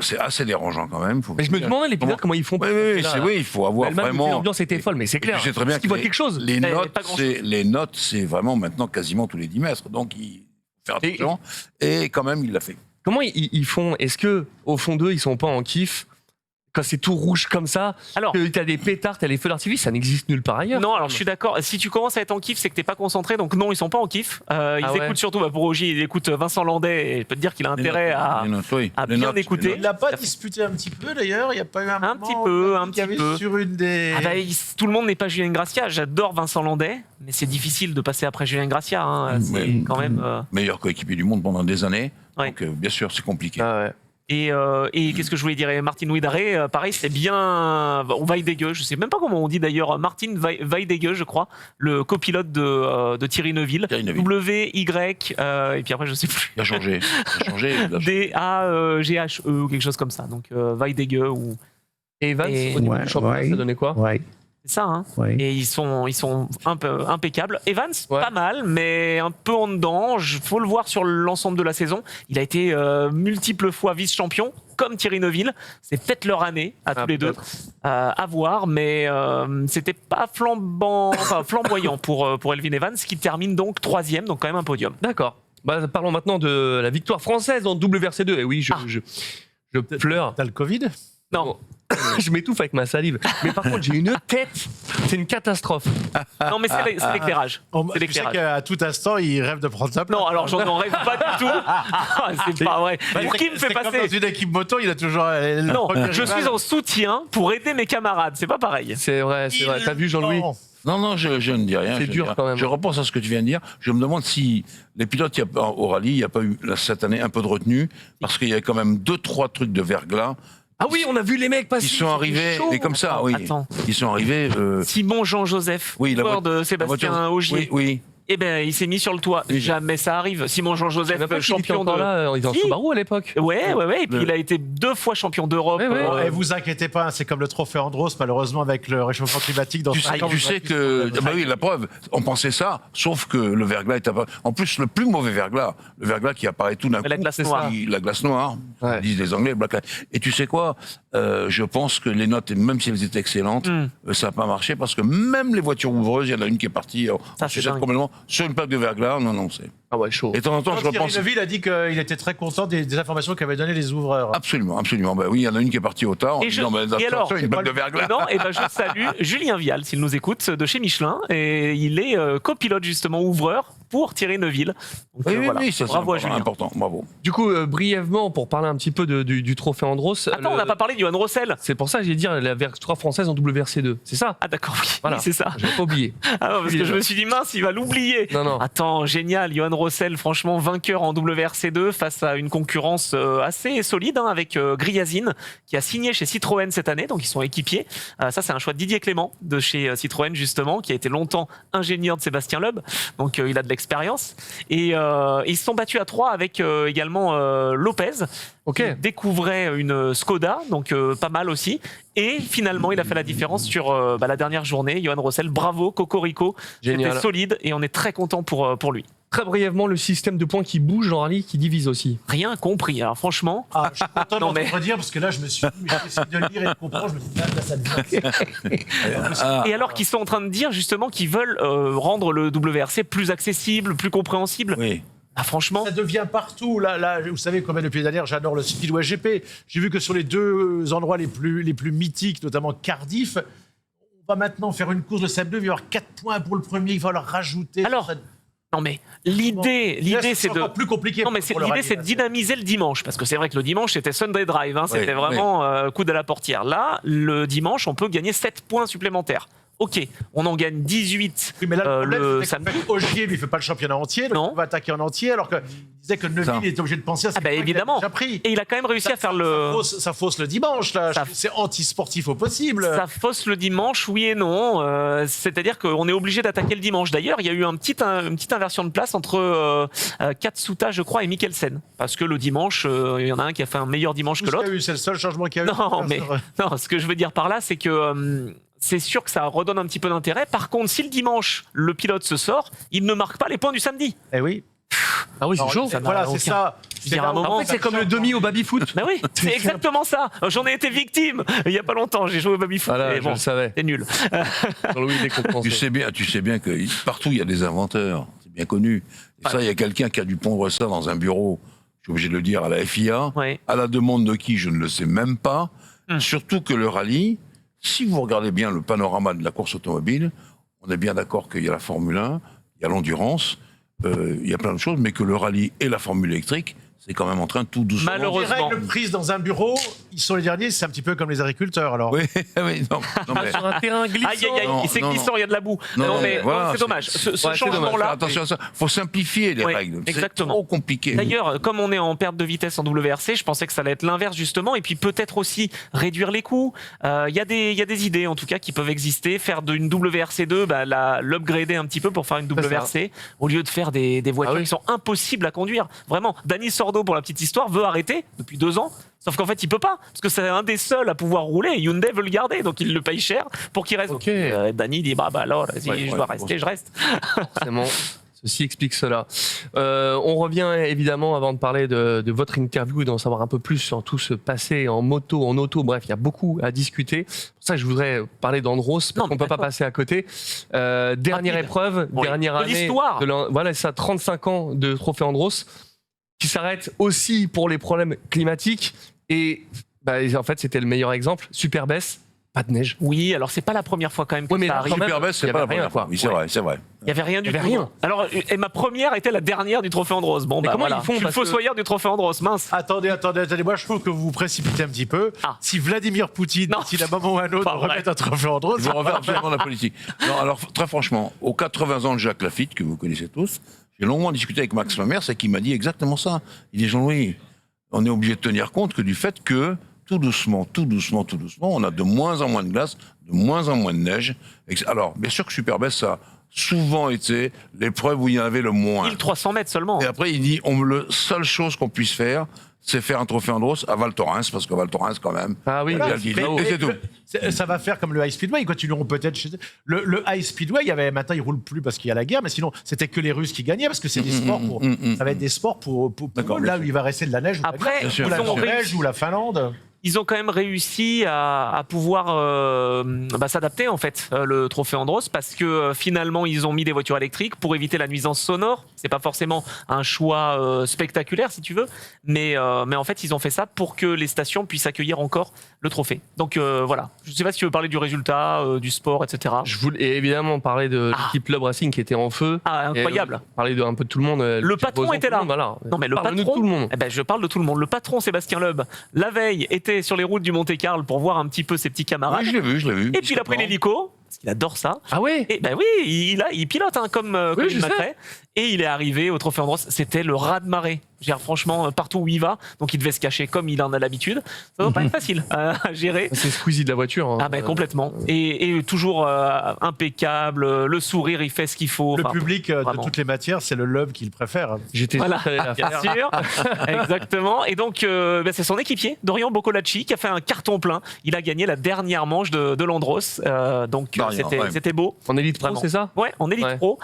Speaker 5: c'est assez dérangeant quand même.
Speaker 2: Mais je me demandais les pilotes comment ils font.
Speaker 5: Oui, il faut avoir vraiment.
Speaker 2: L'ambiance était folle, mais c'est clair.
Speaker 5: Tu sais très bien
Speaker 2: qu'ils voient quelque chose.
Speaker 5: Les notes, c'est vraiment maintenant quasiment tous les 10 mètres. Donc, il faut faire attention. Et quand même, il l'a fait.
Speaker 2: Comment ils font? Est-ce que au fond d'eux, ils sont pas en kiff quand c'est tout rouge comme ça?
Speaker 3: Alors,
Speaker 2: que t'as des pétards, t'as les feux d'artifice, ça n'existe nulle part ailleurs.
Speaker 3: non, alors je suis d'accord. Si tu commences à être en kiff, c'est que t'es pas concentré. Donc non, ils sont pas en kiff. Ils écoutent surtout, pour Ogier, il écoute Vincent Landais et je peux te dire qu'il a intérêt à bien écouter.
Speaker 4: Il l'a pas disputé un petit peu d'ailleurs. Il y a pas eu un moment
Speaker 3: un petit peu.
Speaker 4: sur une des.
Speaker 3: Tout le monde n'est pas Julien Gracia. J'adore Vincent Landais, mais c'est difficile de passer après Julien Gracia. Hein. C'est quand même
Speaker 5: meilleur coéquipier du monde pendant des années.
Speaker 3: Ouais.
Speaker 5: Donc bien sûr, c'est compliqué.
Speaker 2: Ah ouais.
Speaker 3: Et qu'est-ce que je voulais dire? Et Martin Ouidaré, pareil, c'est bien. Weidegger, je sais même pas comment on dit d'ailleurs. Martin Weidegger, je crois, le copilote de Thierry Neuville. W-Y, et puis après, je sais plus.
Speaker 5: Il a changé.
Speaker 3: D-A-G-H-E ou quelque chose comme ça. Donc Weidegger ou.
Speaker 2: Et Evans, au niveau du championnat, ça donnait quoi?
Speaker 6: Ouais.
Speaker 3: C'est ça, hein.
Speaker 6: Ouais.
Speaker 3: Et ils sont un peu impeccables. Evans, pas mal, mais un peu en dedans. Faut le voir sur l'ensemble de la saison. Il a été multiples fois vice-champion, comme Thierry Neuville. C'est peut-être leur année à tous les deux. À voir, mais c'était pas flamboyant pour Elfyn Evans, qui termine donc 3e, donc quand même un podium.
Speaker 2: D'accord. Bah, parlons maintenant de la victoire française en WRC2. Et oui, je pleure.
Speaker 4: T'as le Covid?
Speaker 3: Non.
Speaker 2: Je m'étouffe avec ma salive. Mais par contre, j'ai une tête. C'est une catastrophe.
Speaker 3: Non, mais c'est l'éclairage.
Speaker 4: Tu sais qu'à tout instant, il rêve de prendre sa place.
Speaker 3: Non, alors j'en rêve pas du tout. C'est pas vrai. Pour qui me fait passer?
Speaker 4: Dans une équipe moto, il a toujours.
Speaker 3: Non, je suis en soutien pour aider mes camarades. C'est pas pareil.
Speaker 2: C'est vrai, c'est vrai. T'as vu Jean-Louis?
Speaker 5: Non, je ne dis rien.
Speaker 2: C'est dur quand même.
Speaker 5: Je repense à ce que tu viens de dire. Je me demande si les pilotes au rallye, il n'y a pas eu cette année un peu de retenue, parce qu'il y avait quand même 2-3 trucs de verglas.
Speaker 2: Ah oui, on a vu les mecs passer.
Speaker 5: Ils sont arrivés, et comme ça, oui.
Speaker 3: Attends.
Speaker 5: Ils sont arrivés.
Speaker 3: Simon Jean-Joseph, joueur de Sébastien Ogier.
Speaker 5: Oui.
Speaker 3: Eh ben, il s'est mis sur le toit. Jamais ça arrive. Simon Jean-Joseph, champion de.
Speaker 2: Là, il était en Subaru à l'époque.
Speaker 3: Ouais. Et puis il a été 2 fois champion d'Europe.
Speaker 4: Et vous inquiétez pas, c'est comme le trophée Andros, malheureusement, avec le réchauffement climatique. Dans
Speaker 5: tu sais que. Bah oui, la preuve. On pensait ça, sauf que le verglas est apparu. En plus, le plus mauvais verglas, le verglas qui apparaît tout d'un coup.
Speaker 3: La glace noire.
Speaker 5: La glace noire, disent les Anglais. Et tu sais quoi? Je pense que les notes, même si elles étaient excellentes, ça n'a pas marché parce que même les voitures ouvreuses, il y en a une qui est partie complètement sur une plaque de verglas. Non, c'est.
Speaker 2: Ah ouais, chaud.
Speaker 5: Et de temps en temps, je repense.
Speaker 4: Thierry Neuville a dit qu'il était très content des informations qu'avaient données les ouvreurs.
Speaker 5: Absolument. Ben oui, il y en a une qui est partie au tard en disant une plaque de verglas.
Speaker 3: Non, et ben je salue Julien Vial, s'il nous écoute, de chez Michelin, et il est copilote justement ouvreur pour Thierry Neuville. Donc,
Speaker 5: oui, c'est
Speaker 3: bravo à Julien.
Speaker 5: Important, bravo.
Speaker 2: Du coup, brièvement, pour parler un petit peu du trophée Andros.
Speaker 3: Attends, on n'a pas parlé de Johan Rossel.
Speaker 2: C'est pour ça que j'ai dit la victoire française en WRC2. C'est ça?
Speaker 3: Ah d'accord, oui.
Speaker 2: Voilà.
Speaker 3: Oui, c'est ça.
Speaker 2: Je l'ai pas oublié.
Speaker 3: Ah non, parce que je me suis dit, mince, il va l'oublier.
Speaker 2: Non.
Speaker 3: Attends, génial. Johan Rossel, franchement, vainqueur en WRC2 face à une concurrence assez solide, hein, avec Griazine, qui a signé chez Citroën cette année, donc ils sont équipiers. Ça, c'est un choix de Didier Clément, de chez Citroën, justement, qui a été longtemps ingénieur de Sébastien Loeb. Donc il a de l'expérience. Et ils se sont battus à 3 avec également Lopez, qui découvrait une Skoda, donc pas mal aussi. Et finalement, il a fait la différence sur la dernière journée. Johan Rossel, bravo, Cocorico. C'était solide et on est très content pour lui.
Speaker 2: Très brièvement, le système de points qui bouge en rallye, qui divise aussi.
Speaker 3: Rien compris, alors franchement.
Speaker 4: Je suis content d'entendre dire, parce que là, je me suis dit, j'essaie de lire et de comprendre, je me dis, là, ça devient.
Speaker 3: Et alors qu'ils sont en train de dire justement qu'ils veulent rendre le WRC plus accessible, plus compréhensible.
Speaker 5: Oui.
Speaker 3: Ah, franchement.
Speaker 4: Ça devient partout. Là, vous savez combien depuis les dernières, j'adore le Speedway GP. J'ai vu que sur les 2 endroits les plus mythiques, notamment Cardiff, on va maintenant faire une course de Seb 2, il va y avoir 4 points pour le premier, il va leur rajouter.
Speaker 3: Alors, non mais l'idée c'est de
Speaker 4: plus compliqué.
Speaker 3: Non mais l'idée c'est de dynamiser le dimanche, parce que c'est vrai que le dimanche c'était Sunday Drive, hein, c'était vraiment coude à la portière. Là, le dimanche, on peut gagner 7 points supplémentaires. Ok, on en gagne 18
Speaker 4: oui, mais là,
Speaker 3: le samedi.
Speaker 4: Ogier, lui, il fait pas le championnat entier, donc on va attaquer en entier, alors qu'il disait que Neuville était obligé de penser à ce
Speaker 3: évidemment.
Speaker 4: Déjà pris.
Speaker 3: Et il a quand même réussi à faire
Speaker 4: ça fausse le dimanche, là. C'est anti-sportif au possible.
Speaker 3: Ça fausse le dimanche, oui et non. C'est-à-dire qu'on est obligé d'attaquer le dimanche. D'ailleurs, il y a eu une petite inversion de place entre Katsuta, je crois, et Mikkelsen. Parce que le dimanche, il y en a un qui a fait un meilleur dimanche que l'autre.
Speaker 4: C'est le seul changement qu'il y a eu.
Speaker 3: Non, ce que je veux dire par là, c'est que c'est sûr que ça redonne un petit peu d'intérêt. Par contre, si le dimanche, le pilote se sort, il ne marque pas les points du samedi.
Speaker 4: Eh oui.
Speaker 2: Ah oui, c'est
Speaker 4: Alors,
Speaker 2: chaud.
Speaker 3: ça n'a
Speaker 4: Voilà,
Speaker 3: aucun-
Speaker 4: c'est ça.
Speaker 3: Je veux dire, à un
Speaker 4: là où-
Speaker 3: moment,
Speaker 2: En fait, c'est comme le demi au baby-foot.
Speaker 3: Bah oui, c'est exactement ça. J'en ai été victime il y a pas longtemps. J'ai joué au baby-foot.
Speaker 2: Voilà,
Speaker 3: et
Speaker 2: je
Speaker 3: bon,
Speaker 2: le savais.
Speaker 3: c'est nul.
Speaker 2: Jean-Louis décompensé.
Speaker 5: Tu sais bien que partout il y a des inventeurs, c'est bien connu. Et ça, il y a quelqu'un qui a dû pondre ça dans un bureau, je suis obligé de le dire, à la FIA,
Speaker 3: Ouais.
Speaker 5: à la demande de qui, je ne le sais même pas. Surtout que le rallye, si vous regardez bien le panorama de la course automobile, on est bien d'accord qu'il y a la Formule 1, il y a l'endurance, il y a plein de choses, mais que le rallye et la Formule électrique, c'est quand même en train tout doucement.
Speaker 3: Malheureusement.
Speaker 4: Les règles prises dans un bureau, ils sont les derniers, c'est un petit peu comme les agriculteurs. Alors.
Speaker 5: Oui, oui, non, mais...
Speaker 2: Sur un terrain glissant.
Speaker 3: Aïe, aïe, aïe,
Speaker 5: Non,
Speaker 3: et c'est
Speaker 5: non,
Speaker 3: glissant, il y a de la boue.
Speaker 5: Non,
Speaker 3: Non, mais
Speaker 5: voilà,
Speaker 3: c'est dommage. Ce
Speaker 2: ouais, c'est dommage.
Speaker 3: changement-là.
Speaker 5: Attention à ça, faut simplifier les
Speaker 3: Oui,
Speaker 5: règles.
Speaker 3: exactement.
Speaker 5: C'est trop compliqué.
Speaker 3: D'ailleurs, comme on est en perte de vitesse en WRC, je pensais que ça allait être l'inverse justement, et puis peut-être aussi réduire les coûts. Il y a des idées en tout cas qui peuvent exister. Faire d'une WRC2, l'upgrader un petit peu pour faire une WRC, au lieu de faire des voitures
Speaker 2: Ah oui.
Speaker 3: qui sont impossibles à conduire. Vraiment, Danny Sordo, pour la petite histoire, veut arrêter depuis 2 ans. Sauf qu'en fait, il peut pas, parce que c'est un des seuls à pouvoir rouler. Et Hyundai veut le garder, donc il le paye cher pour qu'il reste.
Speaker 2: Ok.
Speaker 3: Danny dit alors, si
Speaker 5: Ouais,
Speaker 3: je
Speaker 5: ouais,
Speaker 3: dois rester, je reste.
Speaker 2: Forcément. Ceci explique cela. On revient évidemment, avant de parler de votre interview et d'en savoir un peu plus sur tout ce passé en moto, en auto. Bref, il y a beaucoup à discuter. C'est pour ça que je voudrais parler d'Andros, parce
Speaker 3: Non,
Speaker 2: qu'on ne
Speaker 3: mais
Speaker 2: peut pas
Speaker 3: d'accord.
Speaker 2: passer à côté. Dernière
Speaker 3: Rapide.
Speaker 2: épreuve,
Speaker 3: Oui.
Speaker 2: dernière
Speaker 3: De
Speaker 2: année.
Speaker 3: l'histoire.
Speaker 2: Voilà, ça, 35 ans de trophée Andros, qui s'arrête aussi pour les problèmes climatiques. Et en fait, c'était le meilleur exemple. Super baisse, pas de neige.
Speaker 3: Oui, alors c'est pas la première fois quand même que
Speaker 2: Oui, mais
Speaker 3: ça
Speaker 2: là,
Speaker 3: arrive.
Speaker 2: quand même,
Speaker 5: Super Best,
Speaker 2: il y
Speaker 5: c'est pas
Speaker 2: avait
Speaker 5: la première
Speaker 2: rien,
Speaker 5: fois.
Speaker 2: quoi.
Speaker 5: Oui, c'est
Speaker 3: Ouais.
Speaker 5: vrai, c'est vrai.
Speaker 3: Il n'y avait rien du
Speaker 2: Il y
Speaker 3: tout.
Speaker 2: avait rien.
Speaker 3: Alors, et ma première était la dernière du trophée Andros. Bon,
Speaker 2: Mais
Speaker 3: bah
Speaker 2: comment
Speaker 3: voilà.
Speaker 2: ils font,
Speaker 3: Je suis le
Speaker 2: parce que-
Speaker 3: fossoyeur du trophée Andros, mince.
Speaker 4: Attendez, moi je trouve que vous vous précipitez un petit peu.
Speaker 3: Ah.
Speaker 4: Si Vladimir Poutine,
Speaker 3: Non.
Speaker 4: si d'un moment ou un autre,
Speaker 3: Pas vrai.
Speaker 4: remet un trophée en drone,
Speaker 5: Je vous reviens absolument de la politique. Non, alors, très franchement, aux 80 ans de Jacques Lafitte, que vous connaissez tous, j'ai longuement discuté avec Max Mamers et qui m'a dit exactement ça. Il dit, Jean-Louis, on est obligé de tenir compte que du fait que, tout doucement, on a de moins en moins de glace, de moins en moins de neige. Alors, bien sûr que Superbest, ça a souvent été l'épreuve où il y en avait le moins.
Speaker 3: 1300 mètres seulement.
Speaker 5: Et après, il dit, la seule chose qu'on puisse faire, c'est faire un trophée Andros à Val Thorens, parce que Val Thorens, quand même.
Speaker 2: Ah oui,
Speaker 5: il a dit, et c'est tout.
Speaker 4: ça va faire comme le High Speedway. Ils continueront peut-être chez le High Speedway. Maintenant, il roule plus parce qu'il y a la guerre, mais sinon, c'était que les Russes qui gagnaient parce que c'est des sports pour. Ça va être des sports pour
Speaker 5: D'accord,
Speaker 4: eux, là
Speaker 5: bien
Speaker 4: où il va rester de la neige. Ou
Speaker 3: Après,
Speaker 5: Bien sûr,
Speaker 4: ou la
Speaker 5: bien sûr.
Speaker 4: Norvège ou la Finlande.
Speaker 3: Ils ont quand même réussi à pouvoir s'adapter en fait le trophée Andros parce que finalement ils ont mis des voitures électriques pour éviter la nuisance sonore. C'est pas forcément un choix spectaculaire si tu veux, mais en fait ils ont fait ça pour que les stations puissent accueillir encore le trophée. Donc voilà. Je sais pas si tu veux parler du résultat, du sport, etc.
Speaker 2: Je voulais évidemment parler de l'équipe Club Racing qui était en feu.
Speaker 3: Ah, incroyable.
Speaker 2: Et, parler un peu de tout le monde.
Speaker 3: Le patron était là.
Speaker 2: Voilà.
Speaker 3: Non mais le
Speaker 2: Parle-nous de
Speaker 3: patron,
Speaker 2: tout le monde.
Speaker 3: eh ben, je parle de tout le monde. Le patron Sébastien Loeb, la veille, était sur les routes du Monte-Carlo pour voir un petit peu ses petits camarades.
Speaker 5: Oui, je l'ai vu.
Speaker 3: Et puis il a pris l'hélico, parce qu'il adore ça.
Speaker 2: Ah ouais.
Speaker 3: Et ben oui, il pilote comme
Speaker 2: Oui,
Speaker 3: il
Speaker 2: je sais.
Speaker 3: Macrae. Et il est arrivé au Trophée Andros. C'était le raz-de-marée. Je veux dire, franchement, partout où il va, donc il devait se cacher comme il en a l'habitude. Ça doit pas être facile à gérer.
Speaker 2: C'est Squeezie de la voiture. Hein.
Speaker 3: Ah ben complètement. Et toujours impeccable. Le sourire, il fait ce qu'il faut.
Speaker 4: Le
Speaker 3: Enfin,
Speaker 4: public de
Speaker 3: vraiment.
Speaker 4: toutes les matières, c'est le Loeb qui le préfère.
Speaker 2: J'étais
Speaker 3: Voilà,
Speaker 2: sûr que t'allais la
Speaker 3: bien
Speaker 2: faire.
Speaker 3: sûr, exactement. Et donc, c'est son équipier, Dorian Boccolacci, qui a fait un carton plein. Il a gagné la dernière manche de l'Andros. Donc,
Speaker 5: Dorian, ouais.
Speaker 3: c'était beau.
Speaker 2: En élite pro,
Speaker 3: Vraiment.
Speaker 2: c'est ça?
Speaker 3: Ouais, en élite
Speaker 2: Ouais.
Speaker 3: pro.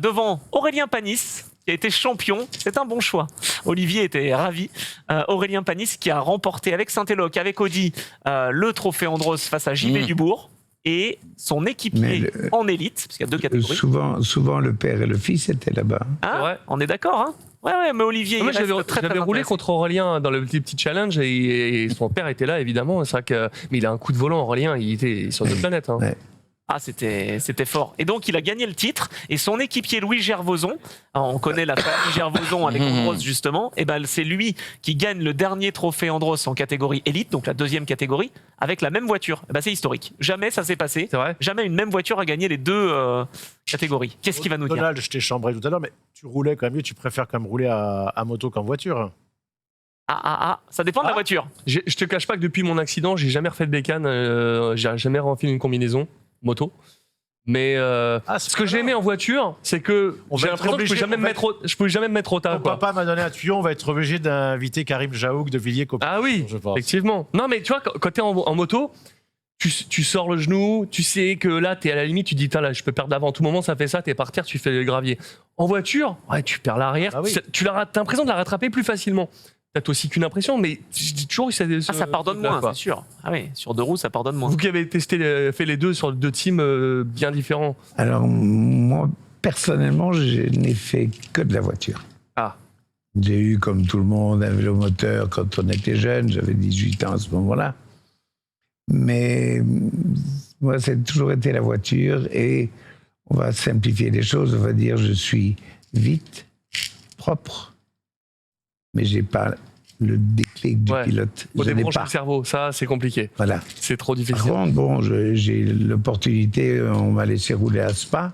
Speaker 3: Devant Aurélien Panis, qui a été champion. C'est un bon choix. Olivier était ravi. Aurélien Panis, qui a remporté avec Saint-Éloque, avec Audi, le trophée Andros face à JB Dubourg. Et son équipier
Speaker 6: Mais
Speaker 3: en élite, parce qu'il y a 2 catégories.
Speaker 6: Souvent, le père et le fils étaient là-bas.
Speaker 3: Hein,
Speaker 2: Ouais.
Speaker 3: on est d'accord, hein? Ouais, mais Olivier,
Speaker 2: Moi,
Speaker 3: il reste très,
Speaker 2: j'avais
Speaker 3: très
Speaker 2: roulé
Speaker 3: intéressé.
Speaker 2: contre Aurélien dans le petit challenge et son père était là, évidemment. C'est vrai que, mais il a un coup de volant, Aurélien. Il était sur notre planète. Hein.
Speaker 6: Ouais.
Speaker 3: Ah, c'était fort. Et donc, il a gagné le titre. Et son équipier Louis Gervoson, on connaît la famille Gervoson avec Andros justement, et ben c'est lui qui gagne le dernier trophée Andros en catégorie élite, donc la 2e catégorie, avec la même voiture. Eh ben, c'est historique. Jamais ça s'est passé.
Speaker 2: C'est vrai.
Speaker 3: Jamais une même voiture a gagné les 2 catégories. Qu'est-ce qu'il va nous dire?
Speaker 4: Donald, je t'ai chambré tout à l'heure, mais tu roulais quand même mieux. Tu préfères quand même rouler à moto qu'en voiture.
Speaker 3: Ça dépend de la
Speaker 4: Ah.
Speaker 3: voiture.
Speaker 2: Je te cache pas que depuis mon accident, j'ai jamais refait de bécane. J'ai jamais renfilé une combinaison moto. Mais ce que j'ai aimé en voiture, c'est que
Speaker 4: On va
Speaker 2: j'ai
Speaker 4: être
Speaker 2: l'impression que je
Speaker 4: obligé,
Speaker 2: pouvais jamais me mettre au tas.
Speaker 4: Mon
Speaker 2: quoi.
Speaker 4: papa m'a donné un tuyau, on va être obligé d'inviter Karim Jaouk de Villiers-Copé.
Speaker 2: Ah oui,
Speaker 4: je pense.
Speaker 2: effectivement. Non, mais tu vois, quand tu es en moto, tu sors le genou, tu sais que là, t'es à la limite, tu dis, là, je peux perdre l'avant. À tout moment, ça fait ça, t'es par terre, tu fais le gravier. En voiture, ouais, tu perds l'arrière.
Speaker 4: Ah oui.
Speaker 2: T'as l'impression de la rattraper plus facilement. T'as aussi qu'une impression, mais j'ai toujours eu
Speaker 3: Ça pardonne moins, c'est sûr. Ah oui, sur 2 roues, ça pardonne moins.
Speaker 2: Vous qui avez fait les deux sur 2 teams bien différents.
Speaker 6: Alors, moi, personnellement, je n'ai fait que de la voiture.
Speaker 2: Ah.
Speaker 6: J'ai eu, comme tout le monde, un vélomoteur quand on était jeune. J'avais 18 ans à ce moment-là. Mais moi, ça a toujours été la voiture. Et on va simplifier les choses. On va dire, je suis vite, propre, mais je n'ai pas le déclic du pilote.
Speaker 2: Faut
Speaker 6: Je n'ai
Speaker 2: débrancher
Speaker 6: pas.
Speaker 2: le cerveau, ça, c'est compliqué.
Speaker 6: Voilà.
Speaker 2: C'est trop
Speaker 6: Par
Speaker 2: difficile.
Speaker 6: contre, bon, j'ai l'opportunité, on m'a laissé rouler à Spa.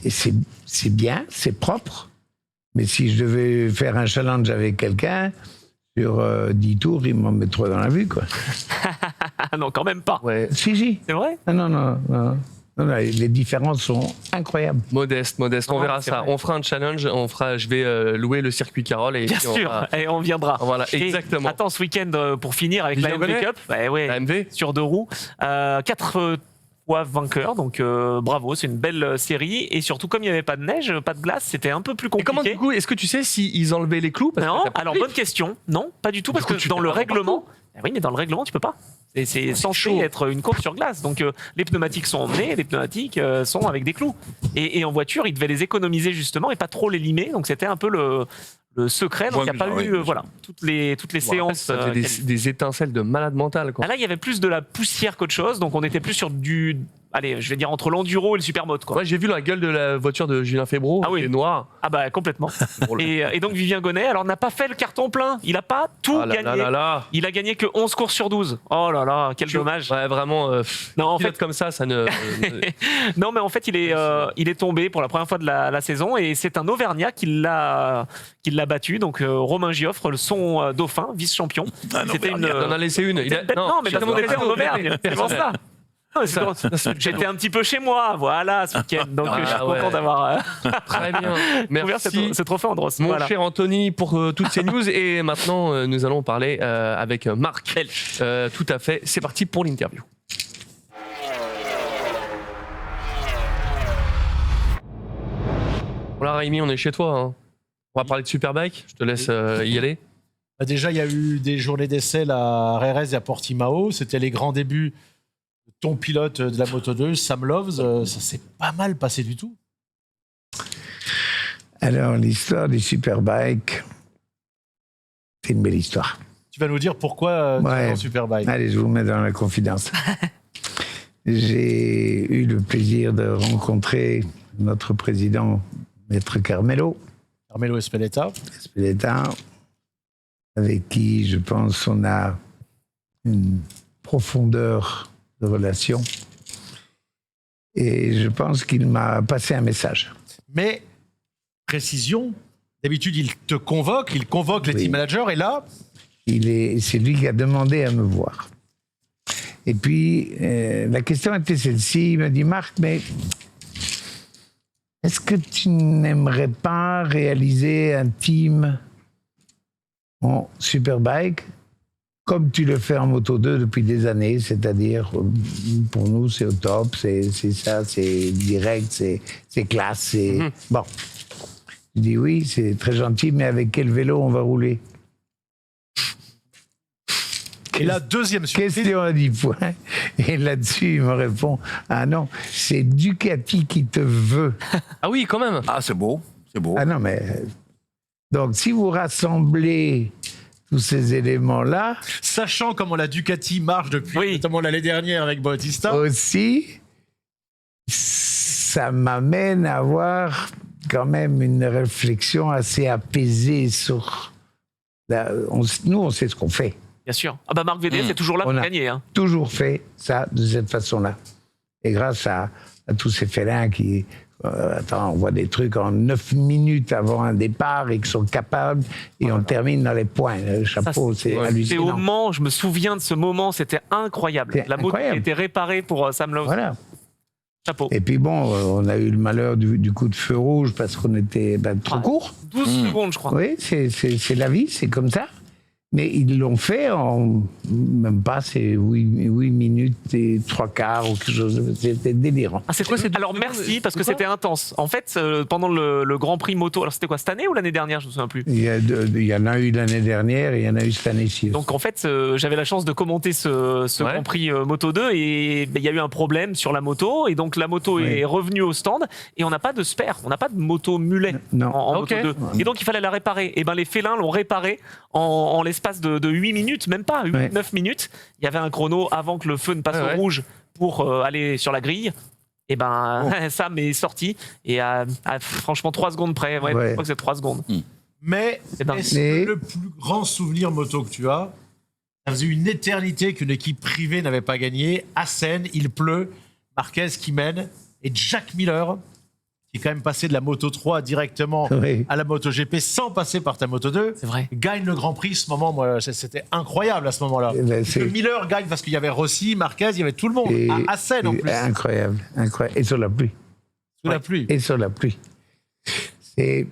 Speaker 6: Et c'est bien, c'est propre. Mais si je devais faire un challenge avec quelqu'un, sur 10 tours, il m'en met 3 dans la vue, quoi.
Speaker 3: Ah non, quand même pas.
Speaker 2: Ouais.
Speaker 6: Si.
Speaker 3: C'est vrai?
Speaker 6: Ah, non, les différences sont incroyables.
Speaker 2: Modeste. On
Speaker 3: Non,
Speaker 2: verra
Speaker 3: c'est
Speaker 2: ça.
Speaker 3: vrai.
Speaker 2: On fera un challenge. Je vais louer le circuit Carole. Et
Speaker 3: Bien
Speaker 2: puis on
Speaker 3: sûr,
Speaker 2: va-
Speaker 3: et on viendra.
Speaker 2: Voilà,
Speaker 3: Et
Speaker 2: exactement.
Speaker 3: attends, ce week-end, pour finir avec la
Speaker 2: Vivian
Speaker 3: MV
Speaker 2: Gonnet
Speaker 3: Cup, bah ouais,
Speaker 2: La MV.
Speaker 3: sur 2 roues, 4 fois vainqueur, donc bravo, c'est une belle série. Et surtout, comme il n'y avait pas de neige, pas de glace, c'était un peu plus
Speaker 2: Et comment,
Speaker 3: compliqué.
Speaker 2: du coup, est-ce que tu sais s'ils enlevaient les clous? Parce que
Speaker 3: Non,
Speaker 2: t'as pas
Speaker 3: alors
Speaker 2: de
Speaker 3: bonne question. Non, pas du tout, parce
Speaker 2: coup,
Speaker 3: que
Speaker 2: tu
Speaker 3: dans
Speaker 2: fais
Speaker 3: le
Speaker 2: pas
Speaker 3: règlement, ah oui, mais dans le règlement, tu peux pas. C'est censé
Speaker 2: chaud.
Speaker 3: être une course sur glace. Donc les pneumatiques sont emmenés, les pneumatiques sont avec des clous. Et en voiture, ils devaient les économiser justement et pas trop les limer. Donc c'était un peu le secret. Donc il n'y a pas
Speaker 5: amusant,
Speaker 3: eu
Speaker 5: oui.
Speaker 3: voilà, toutes les
Speaker 2: Je me rappelle,
Speaker 3: séances.
Speaker 2: ça faisait des étincelles de malade mental, quoi.
Speaker 3: Ah, là, il y avait plus de la poussière qu'autre chose. Donc on était plus sur du. Allez, je vais dire entre l'enduro et le supermode, quoi.
Speaker 2: Moi, j'ai vu la gueule de la voiture de Julien Febro.
Speaker 3: Ah oui.
Speaker 2: Elle est noire.
Speaker 3: Ah bah complètement.
Speaker 2: Drôle.
Speaker 3: Et donc Vivien Gonnet, alors n'a pas fait le carton plein. Il a pas tout
Speaker 2: Ah là
Speaker 3: gagné.
Speaker 2: là.
Speaker 3: Il a gagné que 11 courses sur 12. Oh là là, quel dommage.
Speaker 2: Ouais, vraiment.
Speaker 3: Non, en
Speaker 2: Pilote
Speaker 3: fait,
Speaker 2: comme ça ne.
Speaker 3: non, mais en fait, il est tombé pour la première fois de la saison et c'est un Auvergnat qui l'a battu. Donc Romain Gioffre, son dauphin, vice-champion. C'était une.
Speaker 2: Il en a laissé une.
Speaker 3: Non, mais parce qu'on était en Auvergne. C'est pour ça. Non, mais
Speaker 2: Ça,
Speaker 3: j'étais un petit peu chez moi, voilà, ce week-end. Donc
Speaker 2: Ah,
Speaker 3: je suis
Speaker 2: ouais.
Speaker 3: content d'avoir
Speaker 2: Très bien.
Speaker 3: ouvert
Speaker 2: Merci.
Speaker 3: ce trophée Andros.
Speaker 2: Mon
Speaker 3: Voilà.
Speaker 2: cher Anthony, pour toutes ces news. Et maintenant, nous allons parler avec Marc Elch. Tout à fait. C'est parti pour l'interview. Voilà, Rémi, on est chez toi. Hein. On va parler de Superbike. Je te laisse y aller.
Speaker 4: Bah, déjà, il y a eu des journées d'essai à Jerez et à Portimao. C'était les grands débuts de ton pilote de la Moto 2, Sam Loves. Ça s'est pas mal passé du tout.
Speaker 6: Alors, l'histoire du Superbike, c'est une belle histoire.
Speaker 4: Tu vas nous dire pourquoi tu
Speaker 6: Ouais.
Speaker 4: es en Superbike.
Speaker 6: Allez, je vous mets dans la confidence. J'ai eu le plaisir de rencontrer notre président, Maître Carmelo
Speaker 4: Carmelo Espeleta.
Speaker 6: Espeleta, avec qui, je pense, on a une profondeur de relation. Et je pense qu'il m'a passé un message.
Speaker 4: Mais, précision, d'habitude, il te convoque, il convoque les
Speaker 6: Oui.
Speaker 4: team managers, et là,
Speaker 6: C'est lui qui a demandé à me voir. Et puis, la question était celle-ci. Il m'a dit, Marc, mais est-ce que tu n'aimerais pas réaliser un team en Superbike comme tu le fais en Moto 2 depuis des années, c'est-à-dire, pour nous, c'est au top, c'est ça, c'est direct, c'est classe, c'est... Bon. Je dis oui, c'est très gentil, mais avec quel vélo on va rouler?
Speaker 4: et la deuxième surprise,
Speaker 6: Question à 10 points. Et là-dessus, il me répond, ah non, c'est Ducati qui te veut.
Speaker 2: Ah oui, quand même.
Speaker 5: Ah, c'est beau, c'est beau.
Speaker 6: Ah non, mais... Donc, si vous rassemblez tous ces éléments-là,
Speaker 4: sachant comment la Ducati marche depuis
Speaker 3: Oui.
Speaker 4: notamment l'année dernière avec Bautista,
Speaker 6: aussi, ça m'amène à avoir quand même une réflexion assez apaisée sur... nous, on sait ce qu'on fait.
Speaker 3: Bien sûr. Ah bah Marc VDS est toujours là pour
Speaker 6: On a-
Speaker 3: gagner. Hein.
Speaker 6: Toujours fait ça de cette façon-là. Et grâce à tous ces félins qui... on voit des trucs en 9 minutes avant un départ et qui sont capables, et on termine dans les points. Le chapeau,
Speaker 3: Ça,
Speaker 6: c'est
Speaker 3: C'est au
Speaker 6: hallucinant.
Speaker 3: Mans, je me souviens de ce moment, c'était incroyable.
Speaker 6: C'est
Speaker 3: La moto qui a
Speaker 6: incroyable.
Speaker 3: été réparée pour Sam Lowe.
Speaker 6: Voilà.
Speaker 3: Chapeau.
Speaker 6: Et puis bon, on a eu le malheur du coup de feu rouge parce qu'on était trop
Speaker 3: Ah.
Speaker 6: court.
Speaker 3: 12 secondes, je crois.
Speaker 6: Oui, c'est la vie, c'est comme ça. Mais ils l'ont fait en même pas, c'est 8 minutes et 3 quarts ou quelque chose. C'était délirant.
Speaker 3: Ah, c'est quoi, alors merci, parce que c'était intense. En fait, pendant le Grand Prix moto, alors c'était quoi, cette année ou l'année dernière, je me souviens plus.
Speaker 6: Il y en a eu l'année dernière et il y en a eu cette année-ci.
Speaker 3: Donc en fait, j'avais la chance de commenter ce
Speaker 2: Ouais.
Speaker 3: Grand Prix Moto 2 et il y a eu un problème sur la moto et donc la moto
Speaker 6: Oui.
Speaker 3: est revenue au stand et on n'a pas de spare, on n'a pas de moto mulet
Speaker 6: Non.
Speaker 3: en
Speaker 2: Ok.
Speaker 3: Moto 2. Et donc il fallait la réparer. Et ben les félins l'ont réparée en l'espace de 8 minutes, même pas 8-9
Speaker 6: Ouais.
Speaker 3: minutes. Il y avait un chrono avant que le feu ne passe
Speaker 2: Ouais, ouais.
Speaker 3: au rouge pour aller sur la grille. Et ben Sam est sorti et à franchement 3 secondes près. Ouais,
Speaker 6: Ouais.
Speaker 3: je crois que c'est 3 secondes.
Speaker 4: Mais
Speaker 3: C'est dingue.
Speaker 4: est-ce
Speaker 6: Mais-
Speaker 4: que le plus grand souvenir moto que tu as, ça faisait une éternité qu'une équipe privée n'avait pas gagné. Assen, il pleut, Marquez qui mène, et Jack Miller, qui est quand même passé de la Moto 3 directement
Speaker 6: Oui.
Speaker 4: à la Moto GP sans passer par ta Moto 2,
Speaker 3: C'est vrai.
Speaker 4: gagne le Grand Prix. Ce moment, moi, c'était incroyable à ce moment-là.
Speaker 6: Eh ben,
Speaker 4: Que
Speaker 6: c'est-
Speaker 4: Miller gagne parce qu'il y avait Rossi, Marquez, il y avait tout le monde.
Speaker 6: Et-
Speaker 4: À Assen en plus,
Speaker 6: Incroyable, incroyable. Et sur la pluie.
Speaker 4: sous la pluie.
Speaker 6: Et sur la pluie. C'est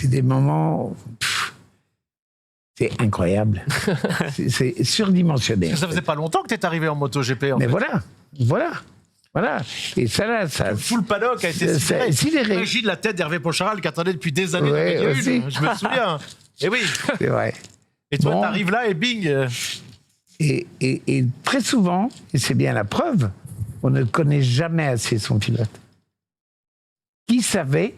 Speaker 6: des moments. C'est incroyable. C'est surdimensionné.
Speaker 4: Parce que ça faisait pas longtemps que tu es arrivé en Moto GP. En
Speaker 6: Mais
Speaker 4: fait.
Speaker 6: voilà. Et ça, là, ça.
Speaker 4: Tout le paddock a été
Speaker 6: C'est sidéré.
Speaker 4: Imagine la tête d'Hervé Poncharal qui attendait depuis des années
Speaker 6: Ouais,
Speaker 4: d'en gagner
Speaker 6: aussi.
Speaker 4: une. Je me souviens. Et oui.
Speaker 6: C'est vrai.
Speaker 4: Et toi,
Speaker 6: Bon.
Speaker 4: t'arrives là et bing.
Speaker 6: Et très souvent, et c'est bien la preuve, on ne connaît jamais assez son pilote. Qui savait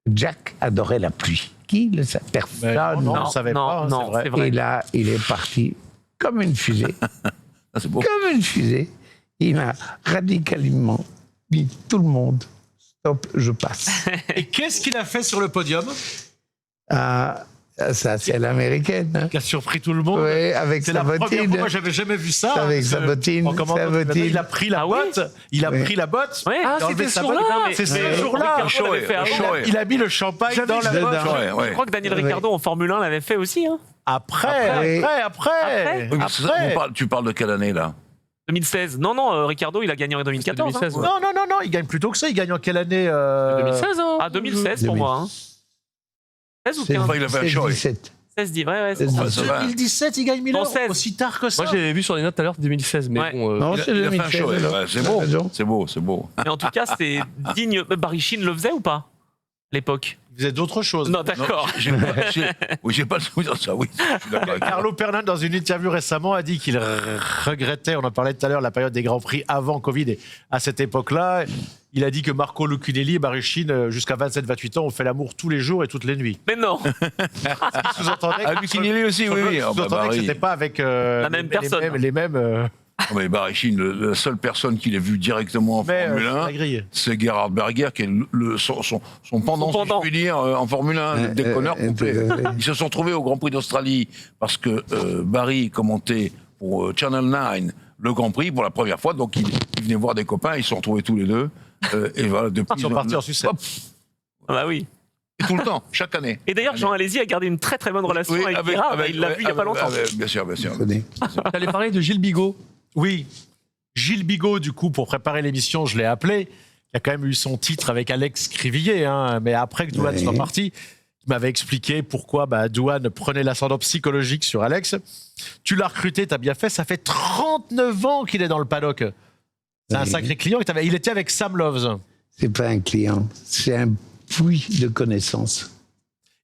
Speaker 6: que Jack adorait la pluie? Qui le savait? Personne.
Speaker 4: non, on savait pas,
Speaker 3: non,
Speaker 4: c'est vrai.
Speaker 6: Et là, il est parti comme une fusée.
Speaker 5: Ah, c'est beau.
Speaker 6: Comme une fusée. Il a radicalement dit tout le monde, stop, je passe.
Speaker 4: Et qu'est-ce qu'il a fait sur le podium
Speaker 6: Ah, ça, c'est l'américaine. Hein.
Speaker 4: qui a surpris tout le monde?
Speaker 6: Oui, avec
Speaker 4: C'est
Speaker 6: sa
Speaker 4: la première
Speaker 6: bottine.
Speaker 4: fois, moi j'avais jamais vu ça.
Speaker 6: Avec
Speaker 4: parce
Speaker 6: sa
Speaker 4: que
Speaker 6: bottine,
Speaker 4: en commentant,
Speaker 6: sa bottine.
Speaker 4: il a pris la
Speaker 3: Ah oui
Speaker 4: botte. Il a
Speaker 6: Oui.
Speaker 4: pris la botte.
Speaker 3: Ouais.
Speaker 4: il a
Speaker 3: Ah,
Speaker 4: enlevé
Speaker 2: c'était
Speaker 4: sa
Speaker 2: ce
Speaker 4: botte.
Speaker 2: jour-là.
Speaker 4: C'est ce
Speaker 6: Ouais.
Speaker 4: jour-là.
Speaker 3: Ricardo l'avait fait.
Speaker 4: Il a mis le champagne dans la botte.
Speaker 5: Ouais.
Speaker 3: Je crois que Daniel
Speaker 6: Ouais.
Speaker 3: Ricciardo en Formule 1 l'avait fait aussi. Hein.
Speaker 4: Après.
Speaker 3: Après.
Speaker 5: Oui, mais c'est ça, tu parles de quelle année, là?
Speaker 3: 2016. Non, Ricciardo, il a gagné en 2014.
Speaker 2: 2016,
Speaker 3: hein.
Speaker 2: ouais.
Speaker 4: Non, il gagne plutôt que ça. Il gagne en quelle année
Speaker 2: 2016, hein.
Speaker 3: Ah, 2016 pour moi. Hein. 16 ou 15
Speaker 5: Enfin, il a fait un show.
Speaker 6: 17.
Speaker 3: 16, dit. Ouais, c'est
Speaker 6: 16,
Speaker 3: ça.
Speaker 5: ça va.
Speaker 4: 2017, il gagne Miller.
Speaker 3: Non, 16.
Speaker 4: Aussi tard que ça.
Speaker 2: Moi, j'avais vu sur les notes tout à l'heure 2016, mais
Speaker 3: Ouais.
Speaker 2: bon.
Speaker 6: Non, c'est
Speaker 5: Il a fait un
Speaker 6: 2016.
Speaker 5: show.
Speaker 6: alors.
Speaker 5: Ouais, c'est
Speaker 6: T'as
Speaker 5: beau.
Speaker 6: raison.
Speaker 5: C'est beau.
Speaker 3: Mais en tout cas, c'est digne. Barichine le faisait ou pas à l'époque?
Speaker 4: Il faisait d'autres choses.
Speaker 3: Non,
Speaker 5: Non,
Speaker 3: d'accord.
Speaker 5: j'ai pas le souvenir de ça, oui. Je suis d'accord avec toi.
Speaker 4: Carlo Pernand, dans une interview récemment, a dit qu'il regrettait, on en parlait tout à l'heure, la période des Grands Prix avant Covid. Et à cette époque-là, il a dit que Marco Lucchinelli et Baruchine, jusqu'à 27-28 ans, ont fait l'amour tous les jours et toutes les nuits.
Speaker 3: Mais non.
Speaker 4: Il sous-entendait
Speaker 5: Ah, Lucchinelli aussi, oui. Ah, bah,
Speaker 4: sous-entendait que
Speaker 5: Barry.
Speaker 4: c'était pas avec
Speaker 3: La même personne.
Speaker 4: les mêmes
Speaker 5: Ah, mais Barichine, la seule personne qu'il ait vu directement en
Speaker 4: mais
Speaker 5: Formule 1,
Speaker 4: la grille.
Speaker 5: c'est Gerhard Berger, qui est son pendant,
Speaker 3: Son
Speaker 5: si
Speaker 3: pendant.
Speaker 5: je puis dire, en Formule 1, le déconneur complet.
Speaker 6: tout à fait.
Speaker 5: Ils se sont trouvés au Grand Prix d'Australie parce que Barry commentait pour Channel 9 le Grand Prix pour la première fois, donc il venait voir des copains, ils se sont retrouvés tous les deux. Et voilà, depuis
Speaker 4: Ils sont partis en sucette.
Speaker 5: Hop,
Speaker 3: Ah bah oui.
Speaker 5: et tout le temps, chaque année.
Speaker 3: Et d'ailleurs, Jean Alési a gardé une très très bonne relation
Speaker 5: Oui,
Speaker 3: avec Gerhard. Il l'a vu il y a pas longtemps.
Speaker 5: Bien sûr.
Speaker 6: Je connais.
Speaker 2: T'allais parler de Gilles Bigot.
Speaker 4: Oui. Gilles Bigot, du coup, pour préparer l'émission, je l'ai appelé. Il a quand même eu son titre avec Alex Crivillier, hein, mais après que Douane
Speaker 6: Oui.
Speaker 4: soit parti, il m'avait expliqué pourquoi Douane prenait l'ascendant psychologique sur Alex. Tu l'as recruté, t'as bien fait. Ça fait 39 ans qu'il est dans le paddock. C'est un
Speaker 6: Oui.
Speaker 4: sacré client. Il était avec Sam Loves.
Speaker 6: C'est pas un client, c'est un puits de connaissances.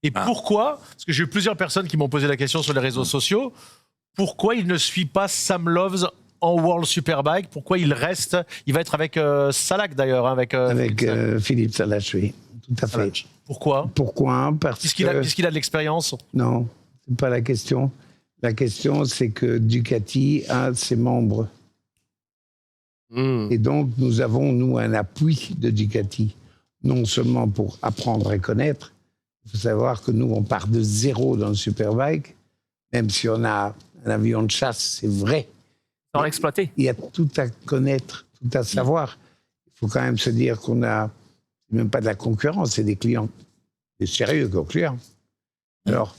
Speaker 4: Et pourquoi, parce que j'ai eu plusieurs personnes qui m'ont posé la question sur les réseaux sociaux, pourquoi il ne suit pas Sam Loves en World Superbike? Pourquoi il reste? Il va être avec Salak d'ailleurs, hein, avec
Speaker 6: Avec Philippe Salache, oui, tout à fait.
Speaker 4: Salak. Pourquoi?
Speaker 6: Pourquoi? Parce
Speaker 4: Puisqu'il
Speaker 6: que...
Speaker 4: a de l'expérience.
Speaker 6: Non, c'est pas la question. La question, c'est que Ducati a ses membres. Et donc, nous avons, nous, un appui de Ducati, non seulement pour apprendre à connaître. Il faut savoir que nous, on part de zéro dans le Superbike, même si on a un avion de chasse, c'est vrai.
Speaker 3: Sans l'exploiter.
Speaker 6: Il y a tout à connaître, tout à savoir. Il faut quand même se dire qu'on a, c'est même pas de la concurrence, c'est des clients. Des sérieux concurrents. Alors,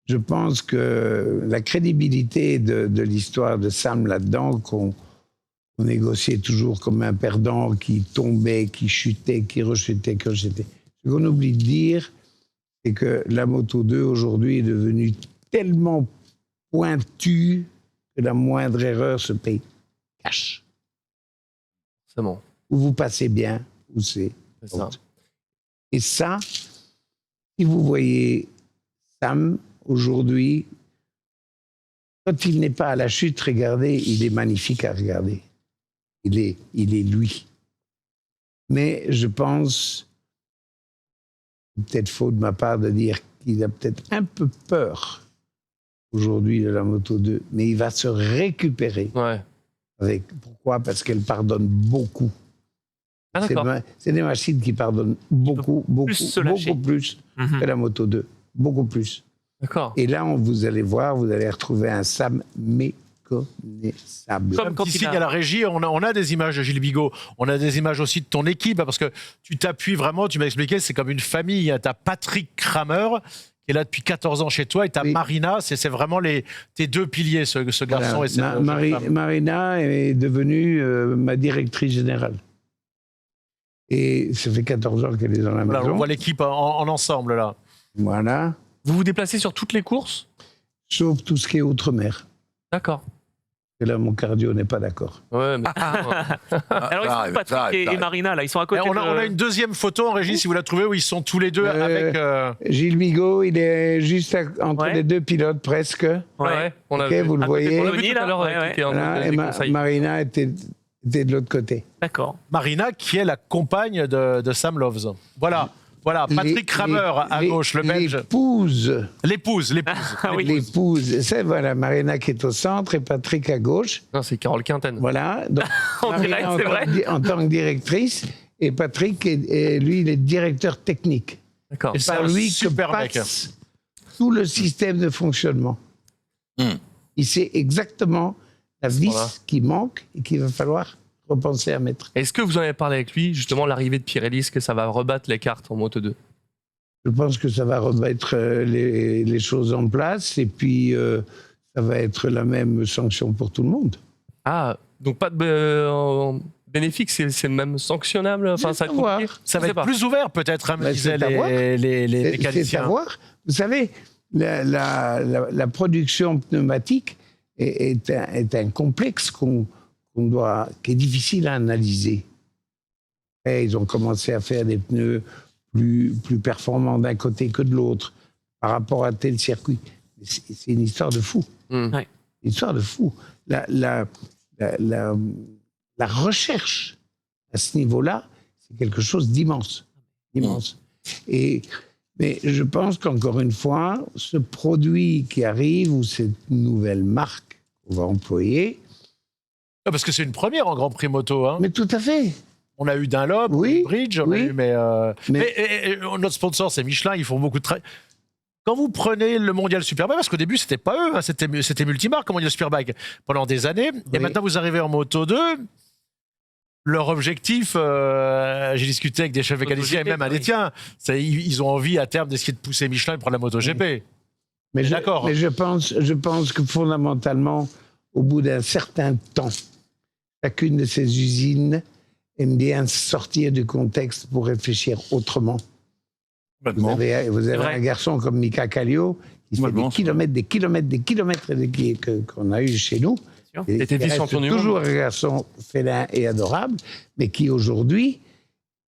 Speaker 6: je pense que la crédibilité de l'histoire de Sam là-dedans, qu'on négociait toujours comme un perdant qui tombait, qui chutait, qui rechutait, qui rechutait. Ce qu'on oublie de dire, c'est que la Moto 2 aujourd'hui est devenue tellement pointu que la moindre erreur se paye cash.
Speaker 2: C'est bon.
Speaker 6: Où vous passez bien, où c'est.
Speaker 2: C'est ça.
Speaker 6: Et ça, si vous voyez Sam aujourd'hui, quand il n'est pas à la chute, regardez, il est magnifique à regarder. Il est lui. Mais je pense, peut-être faux de ma part de dire qu'il a peut-être un peu peur aujourd'hui de la Moto 2, mais il va se récupérer.
Speaker 2: Ouais.
Speaker 6: Pourquoi ? Parce qu'elle pardonne beaucoup.
Speaker 2: Ah, d'accord.
Speaker 6: C'est des machines qui pardonnent beaucoup plus
Speaker 3: Mhm.
Speaker 6: que la Moto 2. Beaucoup plus.
Speaker 2: D'accord.
Speaker 6: Et là, vous allez voir, vous allez retrouver un Sam méconnaissable.
Speaker 3: Comme
Speaker 4: Un
Speaker 3: quand
Speaker 4: petit
Speaker 3: il
Speaker 4: signe
Speaker 3: a-
Speaker 4: à la régie, on a des images de Gilles Bigot, on a des images aussi de ton équipe, parce que tu t'appuies vraiment, tu m'as expliqué, c'est comme une famille. Tu as Patrick Kramer, qui est là depuis 14 ans chez toi, et tu as
Speaker 6: Oui.
Speaker 4: Marina, c'est vraiment tes deux piliers, ce garçon
Speaker 6: Voilà.
Speaker 4: et cette jeune femme.
Speaker 6: Marina est devenue ma directrice générale. Et ça fait 14 ans qu'elle est dans la
Speaker 4: Voilà,
Speaker 6: maison.
Speaker 4: on voit l'équipe en ensemble, là.
Speaker 6: Voilà.
Speaker 2: Vous vous déplacez sur toutes les courses?
Speaker 6: Sauf tout ce qui est outre-mer.
Speaker 2: D'accord.
Speaker 6: Et là, mon cardio n'est pas d'accord.
Speaker 2: Ouais, mais...
Speaker 3: Alors, ils sont Patrick et Marina, là, ils sont à
Speaker 4: Et
Speaker 3: côté.
Speaker 4: on a une deuxième photo en régie, si vous la trouvez, où ils sont tous les deux avec...
Speaker 6: Gilles Bigot, il est juste entre
Speaker 3: Ouais.
Speaker 6: les deux pilotes, presque.
Speaker 2: Ouais, on a
Speaker 6: Ok,
Speaker 2: vu.
Speaker 6: vous le
Speaker 3: À côté
Speaker 6: voyez.
Speaker 2: On l'a vu
Speaker 3: Tony,
Speaker 2: tout
Speaker 3: là,
Speaker 2: à l'heure,
Speaker 3: ouais,
Speaker 2: qui était en
Speaker 6: Voilà,
Speaker 2: train de
Speaker 6: et
Speaker 2: donner des conseils.
Speaker 6: Marina était de l'autre côté.
Speaker 3: D'accord.
Speaker 4: Marina, qui est la compagne de Sam Loves. Voilà, Patrick Kramer à gauche, le Belge.
Speaker 6: L'épouse.
Speaker 4: L'épouse.
Speaker 3: Ah oui.
Speaker 6: L'épouse. C'est voilà, Marina qui est au centre et Patrick à gauche.
Speaker 2: Non, c'est Carole Quinten.
Speaker 6: Voilà. Donc,
Speaker 3: En direct, c'est vrai.
Speaker 6: en tant que directrice. Et Patrick, lui, il est directeur technique.
Speaker 2: D'accord.
Speaker 4: Et c'est
Speaker 6: Par
Speaker 4: un
Speaker 6: lui que
Speaker 4: super mec.
Speaker 6: passe tout le système de fonctionnement. Il sait exactement la vis
Speaker 2: Voilà.
Speaker 6: qui manque et qu'il va falloir repenser à mettre.
Speaker 2: Est-ce que vous en avez parlé avec lui, justement, l'arrivée de Pirelli, est-ce que ça va rebattre les cartes en Moto 2?
Speaker 6: Je pense que ça va remettre les choses en place et puis ça va être la même sanction pour tout le monde.
Speaker 2: Ah, donc pas de bénéfice, c'est même sanctionnable. Enfin, ça va être
Speaker 6: savoir.
Speaker 2: compliqué.
Speaker 4: Ça
Speaker 2: Je
Speaker 4: va
Speaker 2: sais
Speaker 4: être
Speaker 2: pas.
Speaker 4: plus ouvert, peut-être, hein, me
Speaker 6: Ben,
Speaker 4: disaient
Speaker 6: c'est à voir.
Speaker 4: les
Speaker 6: C'est
Speaker 4: mécaniciens.
Speaker 6: à voir. Vous savez, la production pneumatique est un complexe qui est difficile à analyser. Et ils ont commencé à faire des pneus plus performants d'un côté que de l'autre par rapport à tel circuit. C'est une histoire de fou.
Speaker 3: Ouais.
Speaker 6: Une histoire de fou. La recherche à ce niveau-là, c'est quelque chose d'immense. Immense. Mais je pense qu'encore une fois, ce produit qui arrive ou cette nouvelle marque qu'on va employer,
Speaker 4: Ah, parce que c'est une première en Grand Prix moto. Hein.
Speaker 6: mais tout à fait.
Speaker 4: On a eu Dunlop,
Speaker 6: Oui,
Speaker 4: Bridge, on a
Speaker 6: oui.
Speaker 4: eu, mais notre sponsor, c'est Michelin, ils font beaucoup de travail. Quand vous prenez le Mondial Superbike, parce qu'au début, c'était pas eux, hein, c'était Multimarque, le Mondial Superbike, pendant des années. Et
Speaker 6: Oui.
Speaker 4: maintenant, vous arrivez en Moto 2. Leur objectif, j'ai discuté avec des chefs mécaniciens et même un des tiens, ils ont envie à terme d'essayer de pousser Michelin et de prendre la MotoGP.
Speaker 6: Mais
Speaker 4: D'accord.
Speaker 6: je pense que fondamentalement, au bout d'un certain temps, chacune de ces usines aime bien sortir du contexte pour réfléchir autrement. Vous avez
Speaker 3: vrai.
Speaker 6: un garçon comme Mika Kallio qui fait
Speaker 5: Complètement,
Speaker 6: des kilomètres qu'on a eu chez nous.
Speaker 3: sûr.
Speaker 6: Et
Speaker 2: T'étais
Speaker 6: qui reste
Speaker 2: vice-champion du
Speaker 6: toujours
Speaker 2: monde.
Speaker 6: un garçon félin et adorable, mais qui aujourd'hui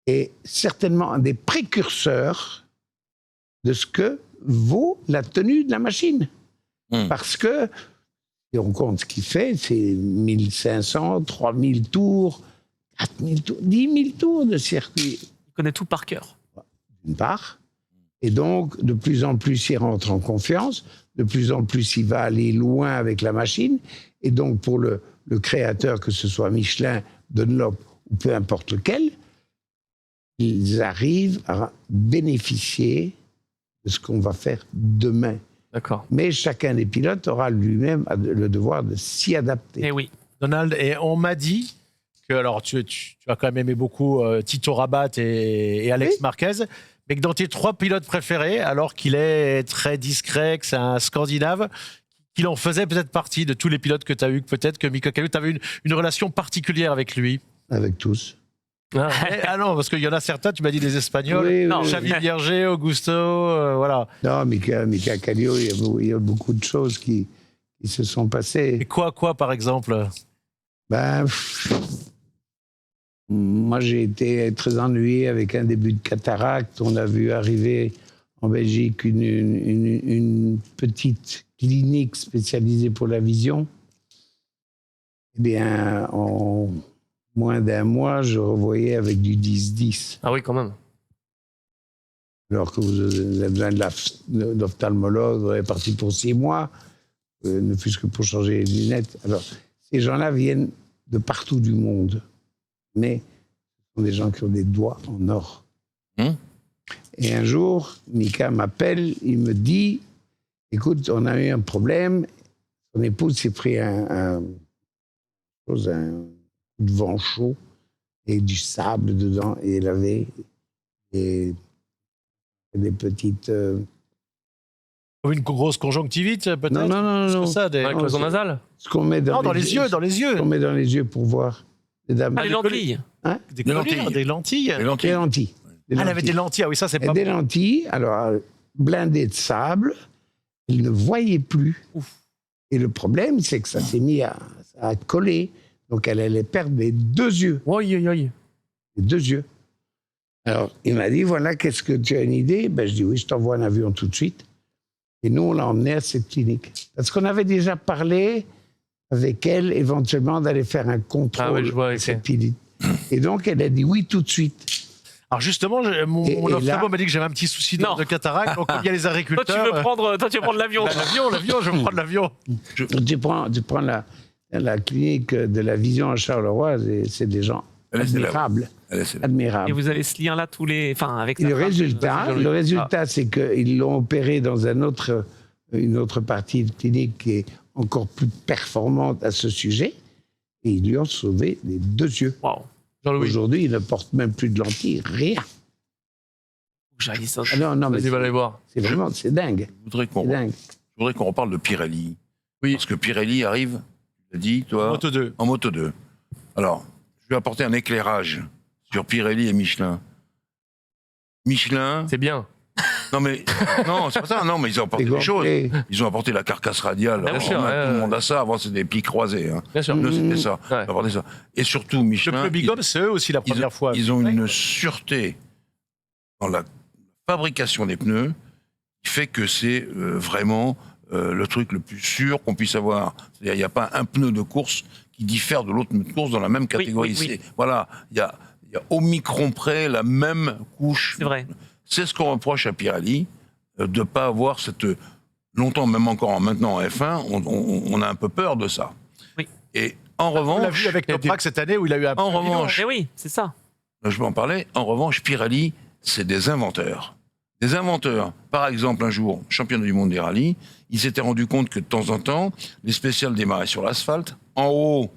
Speaker 6: est certainement un des précurseurs de ce que vaut la tenue de la machine. Parce que, si on compte ce qu'il fait, c'est 1500, 3000 tours, 4000 tours, 10 000 tours de circuit,
Speaker 3: Il connaît tout par cœur.
Speaker 6: d'une part. Et donc, de plus en plus, il rentre en confiance, de plus en plus, il va aller loin avec la machine. Et donc, pour le créateur, que ce soit Michelin, Dunlop ou peu importe lequel, ils arrivent à bénéficier de ce qu'on va faire demain.
Speaker 2: D'accord.
Speaker 6: Mais chacun des pilotes aura lui-même le devoir de s'y adapter.
Speaker 3: Eh oui.
Speaker 4: Donald, et on m'a dit que, alors tu as quand même aimé beaucoup Tito Rabat et Alex
Speaker 6: Oui.
Speaker 4: Marquez, mais que dans tes trois pilotes préférés, alors qu'il est très discret, que c'est un Scandinave, qu'il en faisait peut-être partie de tous les pilotes que tu as eu, que peut-être que Mika Kallio, tu avais une relation particulière avec lui.
Speaker 6: Avec tous.
Speaker 2: Ah,
Speaker 4: Ah non, parce qu'il y en a certains, tu m'as dit des Espagnols,
Speaker 6: Oui,
Speaker 3: non,
Speaker 6: oui.
Speaker 4: Xavi Vierger, Augusto, voilà.
Speaker 6: Non, Mika Kallio, il y a beaucoup de choses qui qui se sont passés.
Speaker 4: Et quoi, par exemple?
Speaker 6: Ben, moi, j'ai été très ennuyé avec un début de cataracte. On a vu arriver en Belgique une petite clinique spécialisée pour la vision. Eh bien, en moins d'un mois, je revoyais avec du 10-10.
Speaker 2: Ah oui, quand même.
Speaker 6: Alors que vous avez besoin d'ophtalmologue, vous êtes parti pour 6 mois, ne fût-ce que pour changer les lunettes. Alors, ces gens-là viennent de partout du monde, mais ce sont des gens qui ont des doigts en or. Et un jour, Mika m'appelle, il me dit, écoute, on a eu un problème, son épouse s'est pris un coup de vent chaud et du sable dedans, et elle avait des petites...
Speaker 4: Une grosse conjonctivite, peut-être?
Speaker 6: Non.
Speaker 4: Ça,
Speaker 2: Avec cloison nasale.
Speaker 6: Ce qu'on met
Speaker 4: Non, dans les yeux.
Speaker 6: Ce qu'on met dans les yeux pour voir. Les dames.
Speaker 3: Ah, les lentilles.
Speaker 4: Des
Speaker 5: lentilles.
Speaker 4: lentilles. Des lentilles.
Speaker 5: Les
Speaker 6: Des
Speaker 5: lentilles.
Speaker 6: lentilles.
Speaker 4: Ah, elle avait des lentilles. Ah oui, ça, c'est
Speaker 6: Et
Speaker 4: pas
Speaker 6: des
Speaker 4: bon.
Speaker 6: lentilles, alors blindées de sable, elle ne voyait plus. Et le problème, c'est que ça s'est mis à coller. Donc elle allait perdre les 2 yeux.
Speaker 2: Oui.
Speaker 6: Les 2 yeux. Alors, il m'a dit, voilà, qu'est-ce que tu as une idée? Ben, je dis, oui, je t'envoie un avion tout de suite. Et nous, on l'a emmenée à cette clinique. Parce qu'on avait déjà parlé avec elle, éventuellement, d'aller faire un contrôle
Speaker 2: Ah oui, je vois,
Speaker 6: de
Speaker 2: ok.
Speaker 6: cette clinique. Et donc, elle a dit oui tout de suite.
Speaker 4: Alors justement, mon
Speaker 6: Et
Speaker 4: ophtalmo
Speaker 6: là-
Speaker 4: m'a dit que j'avais un petit souci
Speaker 3: Non.
Speaker 4: de cataracte. Donc, comme il y a les
Speaker 3: Toi,
Speaker 4: agriculteurs...
Speaker 3: tu veux prendre l'avion.
Speaker 4: bah, l'avion, je veux prendre l'avion.
Speaker 6: Tu prends la clinique de la vision à Charleroi, c'est des gens
Speaker 5: Elle est célèbre.
Speaker 6: admirables.
Speaker 5: Elle est célèbre.
Speaker 3: Et
Speaker 6: Admirables.
Speaker 3: vous avez ce lien-là avec
Speaker 6: Et
Speaker 3: sa
Speaker 6: le
Speaker 3: femme.
Speaker 6: résultat, c'est qu'ils l'ont opéré dans une autre partie de clinique qui est encore plus performante à ce sujet. Et ils lui ont sauvé les 2 yeux.
Speaker 3: Waouh.
Speaker 2: Jean-Louis.
Speaker 6: Aujourd'hui, il ne porte même plus de lentilles, rien.
Speaker 3: J'allais ça.
Speaker 6: Ah non, mais
Speaker 2: Vas-y, va aller voir.
Speaker 6: c'est dingue.
Speaker 5: Je voudrais
Speaker 6: C'est dingue.
Speaker 5: qu'on reparle de Pirelli.
Speaker 2: Oui.
Speaker 5: Parce que Pirelli arrive, tu l'as dit, toi,
Speaker 4: Moto 2.
Speaker 5: en Moto 2. Alors, je vais apporter un éclairage sur Pirelli et Michelin. Michelin...
Speaker 2: C'est bien.
Speaker 5: Non, mais c'est pas ça. Non, mais ils ont apporté
Speaker 6: C'est
Speaker 5: des choses.
Speaker 6: gonflé.
Speaker 5: Ils ont apporté la carcasse radiale.
Speaker 2: Bien
Speaker 5: Avant,
Speaker 2: sûr,
Speaker 5: tout
Speaker 2: ouais,
Speaker 5: le monde a ça. Avant, c'était des plis croisés. Hein.
Speaker 2: Bien sûr.
Speaker 5: Nous, c'était ça.
Speaker 2: Ouais.
Speaker 5: Ils ont apporté ça. Et surtout,
Speaker 4: Le
Speaker 5: Michelin...
Speaker 4: pneu Bigum, c'est eux aussi la première fois.
Speaker 5: Ils ont une sûreté dans la fabrication des pneus qui fait que c'est vraiment le truc le plus sûr qu'on puisse avoir. C'est-à-dire, il n'y a pas un pneu de course qui diffère de l'autre pneu de course dans la même catégorie.
Speaker 3: oui.
Speaker 5: Voilà, il y a au micron près la même couche.
Speaker 3: C'est vrai.
Speaker 5: C'est ce qu'on reproche à Pirelli, de ne pas avoir cette... Longtemps, même encore maintenant en F1, on a un peu peur de ça.
Speaker 3: Oui.
Speaker 5: Et en
Speaker 4: On l'a
Speaker 5: revanche...
Speaker 4: vu avec Toprak cette année où il a eu un...
Speaker 5: En revanche,
Speaker 3: Mais oui, c'est ça.
Speaker 5: je vais en parler. En revanche, Pirelli, c'est des inventeurs. Des inventeurs. Par exemple, un jour, championnat du monde des rallyes, ils s'étaient rendus compte que de temps en temps, les spéciales démarraient sur l'asphalte. En haut,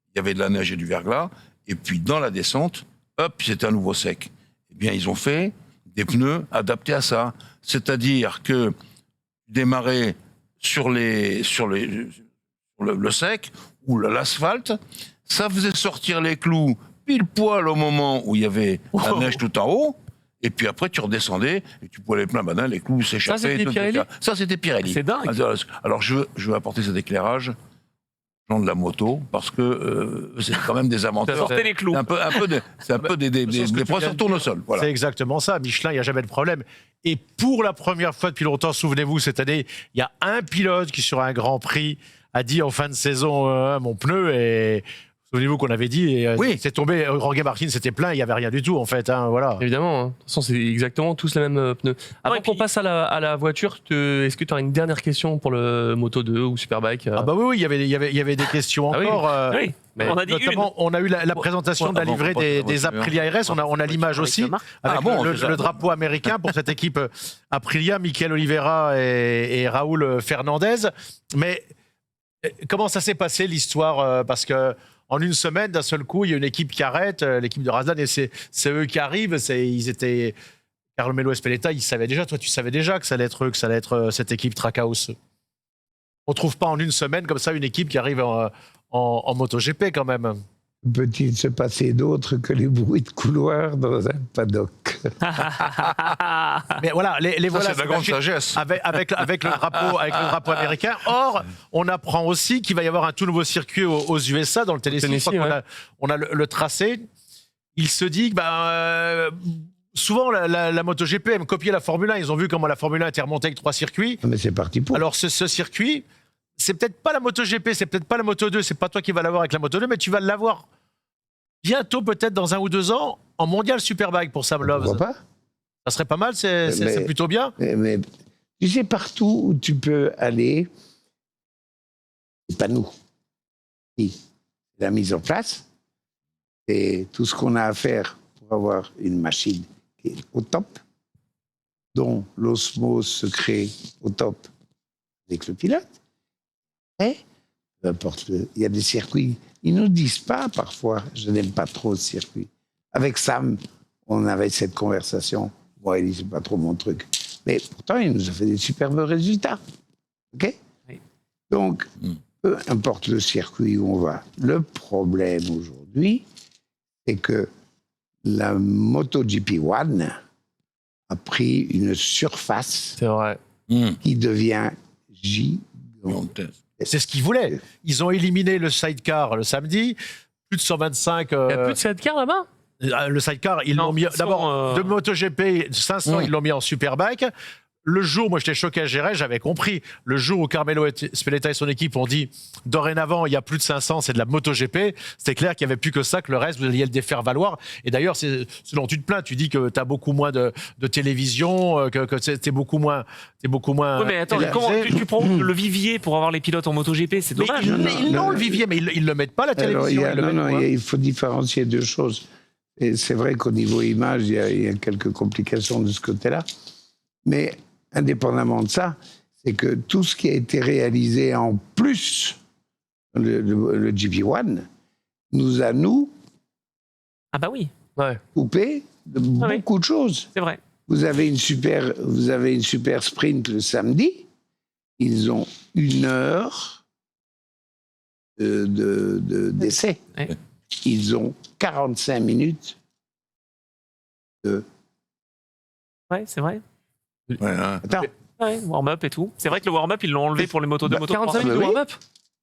Speaker 5: il y avait de la neige et du verglas. Et puis, dans la descente, hop, c'était à nouveau sec. Eh bien, ils ont fait des pneus adaptés à ça. C'est-à-dire que démarrer sur le sec ou l'asphalte, ça faisait sortir les clous pile poil au moment où il y avait la neige tout en haut. Et puis après, tu redescendais et tu pouvais les plein badin, les clous s'échappaient.
Speaker 2: Ça, c'était Pirelli ?
Speaker 5: Ça, c'était Pirelli.
Speaker 3: C'est dingue.
Speaker 5: Alors, je veux apporter cet éclairage, gens de la moto, parce que c'est quand même des inventeurs.
Speaker 3: Sortez les clous.
Speaker 5: C'est un peu des
Speaker 4: Sur ce que tu viens
Speaker 5: professeurs
Speaker 4: de
Speaker 5: tournesol. Voilà.
Speaker 4: C'est exactement ça. Michelin, il n'y a jamais de problème. Et pour la première fois depuis longtemps, souvenez-vous, cette année, il y a un pilote qui, sur un Grand Prix, a dit en fin de saison, mon pneu est... Souvenez-vous qu'on avait dit, et,
Speaker 5: Oui.
Speaker 4: c'est tombé, Jorge Martin s'était plaint, il n'y avait rien du tout, en fait. Hein, voilà.
Speaker 2: Évidemment. Hein. De toute façon, c'est exactement tous les mêmes pneus. Avant
Speaker 3: et
Speaker 2: qu'on
Speaker 3: puis-
Speaker 2: passe à la voiture, est-ce que tu as une dernière question pour le Moto 2 ou Superbike
Speaker 4: Ah bah oui, il y avait des questions
Speaker 2: Ah oui.
Speaker 4: encore.
Speaker 3: Oui,
Speaker 2: mais
Speaker 3: on a dit
Speaker 4: Notamment, on a eu la présentation de la
Speaker 5: avant,
Speaker 4: livrée
Speaker 5: faut pas
Speaker 4: des
Speaker 5: que ça
Speaker 4: Aprilia RS. On a l'image aussi avec
Speaker 5: Ah bon,
Speaker 4: le
Speaker 5: c'est ça.
Speaker 4: drapeau américain pour cette équipe Aprilia, Michael Oliveira et Raúl Fernandez. Mais comment ça s'est passé l'histoire? Parce que en une semaine, d'un seul coup, il y a une équipe qui arrête, l'équipe de Razdan, et c'est eux qui arrivent. Ils étaient Carlo Melo Espeleta, ils savaient déjà. Toi, tu savais déjà que ça allait être eux, que ça allait être cette équipe Trackhouse. On trouve pas en une semaine comme ça une équipe qui arrive en MotoGP quand même.
Speaker 6: Peut-il se passer d'autre que les bruits de couloir dans un paddock?
Speaker 4: Mais voilà, les
Speaker 5: Ça,
Speaker 4: voilà.
Speaker 5: c'est de la grande
Speaker 4: Chine
Speaker 5: sagesse.
Speaker 4: avec le drapeau américain. Or, on apprend aussi qu'il va y avoir un tout nouveau circuit aux USA, dans le Tennessee.
Speaker 2: Tennessee,
Speaker 4: Je crois
Speaker 2: ouais.
Speaker 4: on a le tracé. Il se dit que souvent, la MotoGP aime copier la Formule 1. Ils ont vu comment la Formule 1 était remontée avec 3 circuits.
Speaker 6: Mais c'est parti pour.
Speaker 4: Alors, ce circuit, c'est peut-être pas la MotoGP, c'est peut-être pas la Moto 2, c'est pas toi qui vas l'avoir avec la Moto 2, mais tu vas l'avoir bientôt, peut-être dans 1 ou 2 ans, en Mondial Superbike pour Sam Loves.
Speaker 6: Pourquoi pas?
Speaker 4: Ça serait pas mal, c'est
Speaker 6: Mais-
Speaker 4: plutôt bien.
Speaker 6: Mais tu sais, partout où tu peux aller, c'est pas nous. Si. La mise en place, c'est tout ce qu'on a à faire pour avoir une machine qui est au top, dont l'osmose se crée au top avec le pilote. Et, peu importe, il y a des circuits, ils ne nous disent pas parfois, je n'aime pas trop ce circuit. Avec Sam, on avait cette conversation. Moi, il dit, c'est pas trop mon truc. Mais pourtant, il nous a fait des superbes résultats. OK?
Speaker 3: Oui.
Speaker 6: Donc, peu importe le circuit où on va. Le problème aujourd'hui, c'est que la MotoGP One a pris une surface
Speaker 2: C'est vrai.
Speaker 6: qui devient gigantesque.
Speaker 4: C'est ce qu'ils voulaient. Ils ont éliminé le sidecar le samedi. Plus de 125.
Speaker 2: Il n'y a plus de sidecar là-bas?
Speaker 4: Le sidecar, ils
Speaker 3: Non,
Speaker 4: l'ont mis.
Speaker 3: ils sont,
Speaker 4: D'abord, de MotoGP 500, ils l'ont mis en Superbike. Le jour, moi j'étais choqué à Jerez, j'avais compris. Le jour où Carmelo Speletta et son équipe ont dit dorénavant, il n'y a plus de 500, c'est de la MotoGP, c'était clair qu'il n'y avait plus que ça, que le reste, vous alliez le défaire valoir. Et d'ailleurs, c'est ce dont tu te plains. Tu dis que tu as beaucoup moins de télévision, que tu es beaucoup moins.
Speaker 3: Oui, mais attends,
Speaker 4: télévisé.
Speaker 3: comment tu prends le vivier pour avoir les pilotes en MotoGP? C'est
Speaker 4: Mais
Speaker 3: dommage.
Speaker 4: ils l'ont le vivier, mais ils le mettent pas la
Speaker 6: Alors,
Speaker 4: télévision. ils le mettent où, hein.
Speaker 6: il faut différencier 2 choses. Et c'est vrai qu'au niveau image, il y a quelques complications de ce côté-là. Mais indépendamment de ça, c'est que tout ce qui a été réalisé en plus, le GP1, nous a,
Speaker 3: Ah bah oui,
Speaker 2: Ouais.
Speaker 6: coupé de
Speaker 3: Ah oui.
Speaker 6: beaucoup de choses.
Speaker 3: c'est vrai.
Speaker 6: Vous avez une super sprint le samedi. Ils ont 1 heure d'essai.
Speaker 3: Ouais.
Speaker 6: Ils ont 45 minutes de...
Speaker 3: Ouais, c'est vrai.
Speaker 5: Ouais, hein.
Speaker 6: Attends,
Speaker 3: Ouais, warm-up et tout. C'est vrai que le warm-up, ils l'ont enlevé pour les motos 2, motos 3.
Speaker 2: 45 minutes de
Speaker 6: oui.
Speaker 2: warm-up?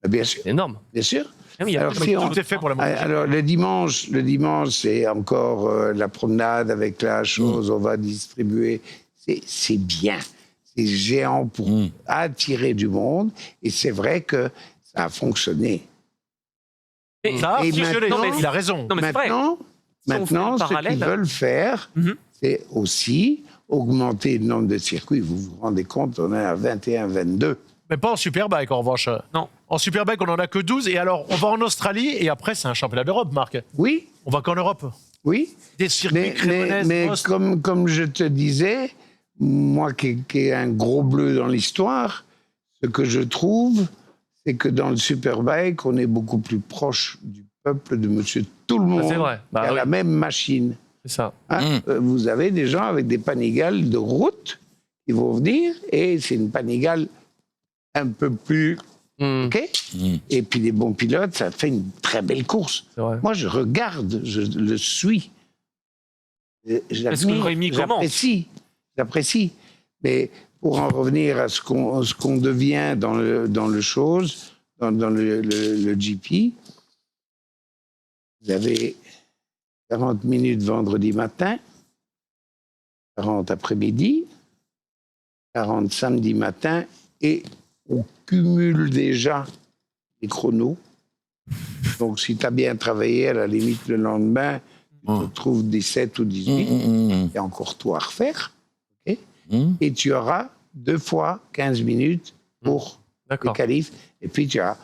Speaker 6: bien sûr,
Speaker 2: Énorme.
Speaker 6: bien sûr.
Speaker 3: Ah oui, il y a
Speaker 6: Alors,
Speaker 3: plus de
Speaker 6: si
Speaker 3: motos
Speaker 6: on-
Speaker 3: de
Speaker 4: Tout est fait pour la MotoGP.
Speaker 6: Alors le dimanche, c'est encore la promenade avec la chose, on va distribuer. C'est bien, c'est géant pour attirer du monde, et c'est vrai que ça a fonctionné.
Speaker 3: Mais-
Speaker 4: Ça a
Speaker 6: Et
Speaker 4: fonctionné.
Speaker 6: maintenant-
Speaker 4: Il a raison.
Speaker 3: Non, mais c'est vrai.
Speaker 6: Maintenant,
Speaker 3: Si on fait un
Speaker 6: ce
Speaker 3: parallèle-
Speaker 6: qu'ils veulent faire,
Speaker 3: Mhm.
Speaker 6: c'est aussi augmenter le nombre de circuits. Vous vous rendez compte, on est à 21, 22.
Speaker 4: Mais pas en Superbike, en revanche.
Speaker 3: Non.
Speaker 4: En Superbike, on en a que 12. Et alors, on va en Australie, et après, c'est un championnat d'Europe, Marc.
Speaker 6: Oui,
Speaker 4: On va qu'en Europe.
Speaker 6: oui.
Speaker 4: Des circuits Cremonese,
Speaker 6: Mais
Speaker 4: Most.
Speaker 6: comme je te disais, moi qui ai un gros bleu dans l'histoire, ce que je trouve, c'est que dans le Superbike, on est beaucoup plus proche du peuple, de monsieur tout le monde,
Speaker 2: c'est vrai. Bah
Speaker 6: qui a
Speaker 2: oui.
Speaker 6: la même machine.
Speaker 2: C'est ça.
Speaker 6: Hein. Vous avez des gens avec des panigales de route qui vont venir, et c'est une panigale un peu plus... OK. Et puis les bons pilotes, ça fait une très belle course.
Speaker 2: C'est vrai.
Speaker 6: Moi, je regarde, je le suis.
Speaker 3: Parce que Rémi commente.
Speaker 6: J'apprécie. Mais pour en revenir à ce qu'on devient dans le chose, dans le GP, vous avez 40 minutes vendredi matin, 40 après-midi, 40 samedi matin, et on cumule déjà les chronos. Donc, si tu as bien travaillé, à la limite, le lendemain, tu te trouves 17 ou 18. Il y a encore tout à refaire. OK. Et tu auras 2 fois 15 minutes pour les
Speaker 2: D'accord.
Speaker 6: qualifs. Et puis, tu as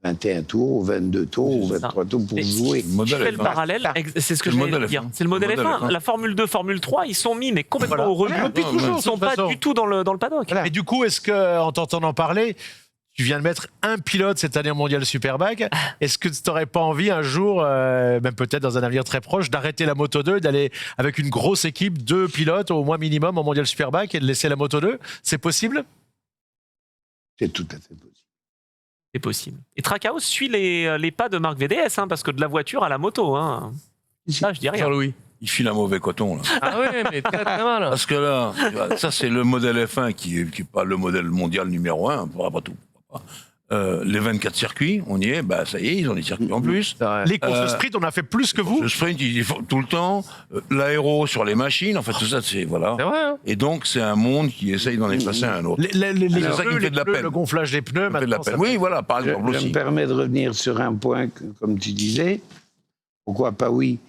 Speaker 6: 21 tours, ou 22 tours, ou
Speaker 3: C'est ça.
Speaker 6: 23 tours pour
Speaker 3: Mais
Speaker 6: jouer.
Speaker 5: Le modèle
Speaker 3: Je fais
Speaker 5: est
Speaker 3: le
Speaker 5: fin.
Speaker 3: parallèle, c'est ce que
Speaker 5: C'est le
Speaker 3: je
Speaker 5: modèle
Speaker 3: voulais dire.
Speaker 5: F1.
Speaker 3: C'est le modèle
Speaker 5: Le modèle
Speaker 3: F1.
Speaker 5: F1.
Speaker 3: La Formule 2, Formule 3, ils sont mis, mais complètement
Speaker 4: Voilà.
Speaker 3: au rebut.
Speaker 4: Depuis toujours,
Speaker 3: Ils
Speaker 4: de
Speaker 3: sont
Speaker 4: toute
Speaker 3: pas
Speaker 4: façon.
Speaker 3: du tout dans le paddock.
Speaker 6: Voilà.
Speaker 4: Et du coup, est-ce que, en t'entendant parler, tu viens de mettre un pilote cette année au Mondial Superbike. Est-ce que tu n'aurais pas envie un jour, même peut-être dans un avenir très proche, d'arrêter la Moto 2, d'aller avec une grosse équipe, 2 pilotes au moins minimum au Mondial Superbike et de laisser la Moto 2? C'est possible?
Speaker 6: C'est tout à fait possible.
Speaker 3: C'est possible. Et Trackhouse suit les pas de Marc VDS, hein, parce que de la voiture à la moto. Hein. Ça, je dis rien.
Speaker 2: Jean-Louis.
Speaker 5: il file un mauvais coton, là.
Speaker 2: Ah ouais, mais très très mal.
Speaker 5: Parce que là, tu vois, ça, c'est le modèle F1 qui est pas le modèle mondial numéro 1, pas tout. Les 24 circuits, on y est, bah ça y est, ils ont des circuits en plus.
Speaker 2: C'est vrai.
Speaker 4: Les courses sprint, on a fait plus que vous.
Speaker 5: Le sprint, ils font tout le temps. L'aéro sur les machines, en fait, tout ça, c'est. Voilà.
Speaker 2: C'est vrai, hein.
Speaker 5: Et donc, c'est un monde qui essaye d'en effacer un autre.
Speaker 4: Les
Speaker 5: Alors, ça qui me fait de la peine.
Speaker 4: le gonflage des pneus,
Speaker 5: Ça fait de la
Speaker 4: maintenant,
Speaker 5: peine.
Speaker 4: ça-
Speaker 5: Oui, voilà, par
Speaker 6: Je
Speaker 5: exemple
Speaker 6: me
Speaker 5: aussi.
Speaker 6: permets de revenir sur un point, comme tu disais. Pourquoi pas oui,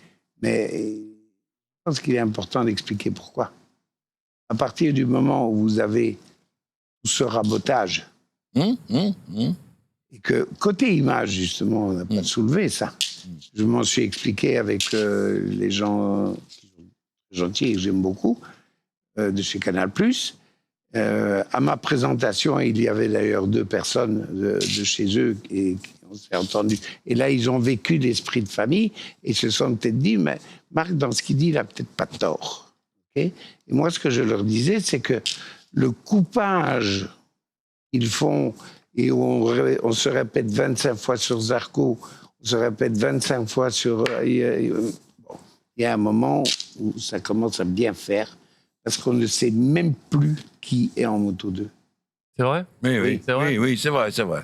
Speaker 6: mais je pense qu'il est important d'expliquer pourquoi. À partir du moment où vous avez tout ce rabotage, et que côté image, justement, on n'a pas soulevé ça. Je m'en suis expliqué avec les gens gentils et que j'aime beaucoup, de chez Canal+. À ma présentation, il y avait d'ailleurs 2 personnes de chez eux et on s'est entendu. Et là, ils ont vécu l'esprit de famille et se sont peut-être dit, mais Marc, dans ce qu'il dit, il n'a peut-être pas tort. Ok. Et moi, ce que je leur disais, c'est que le coupage qu'ils font, et on se répète 25 fois sur Zarco, on se répète 25 fois sur... bon, il y a un moment où ça commence à bien faire, parce qu'on ne sait même plus qui est en Moto 2.
Speaker 2: C'est vrai.
Speaker 5: Oui, oui,
Speaker 2: C'est vrai.
Speaker 5: oui, c'est vrai, c'est vrai.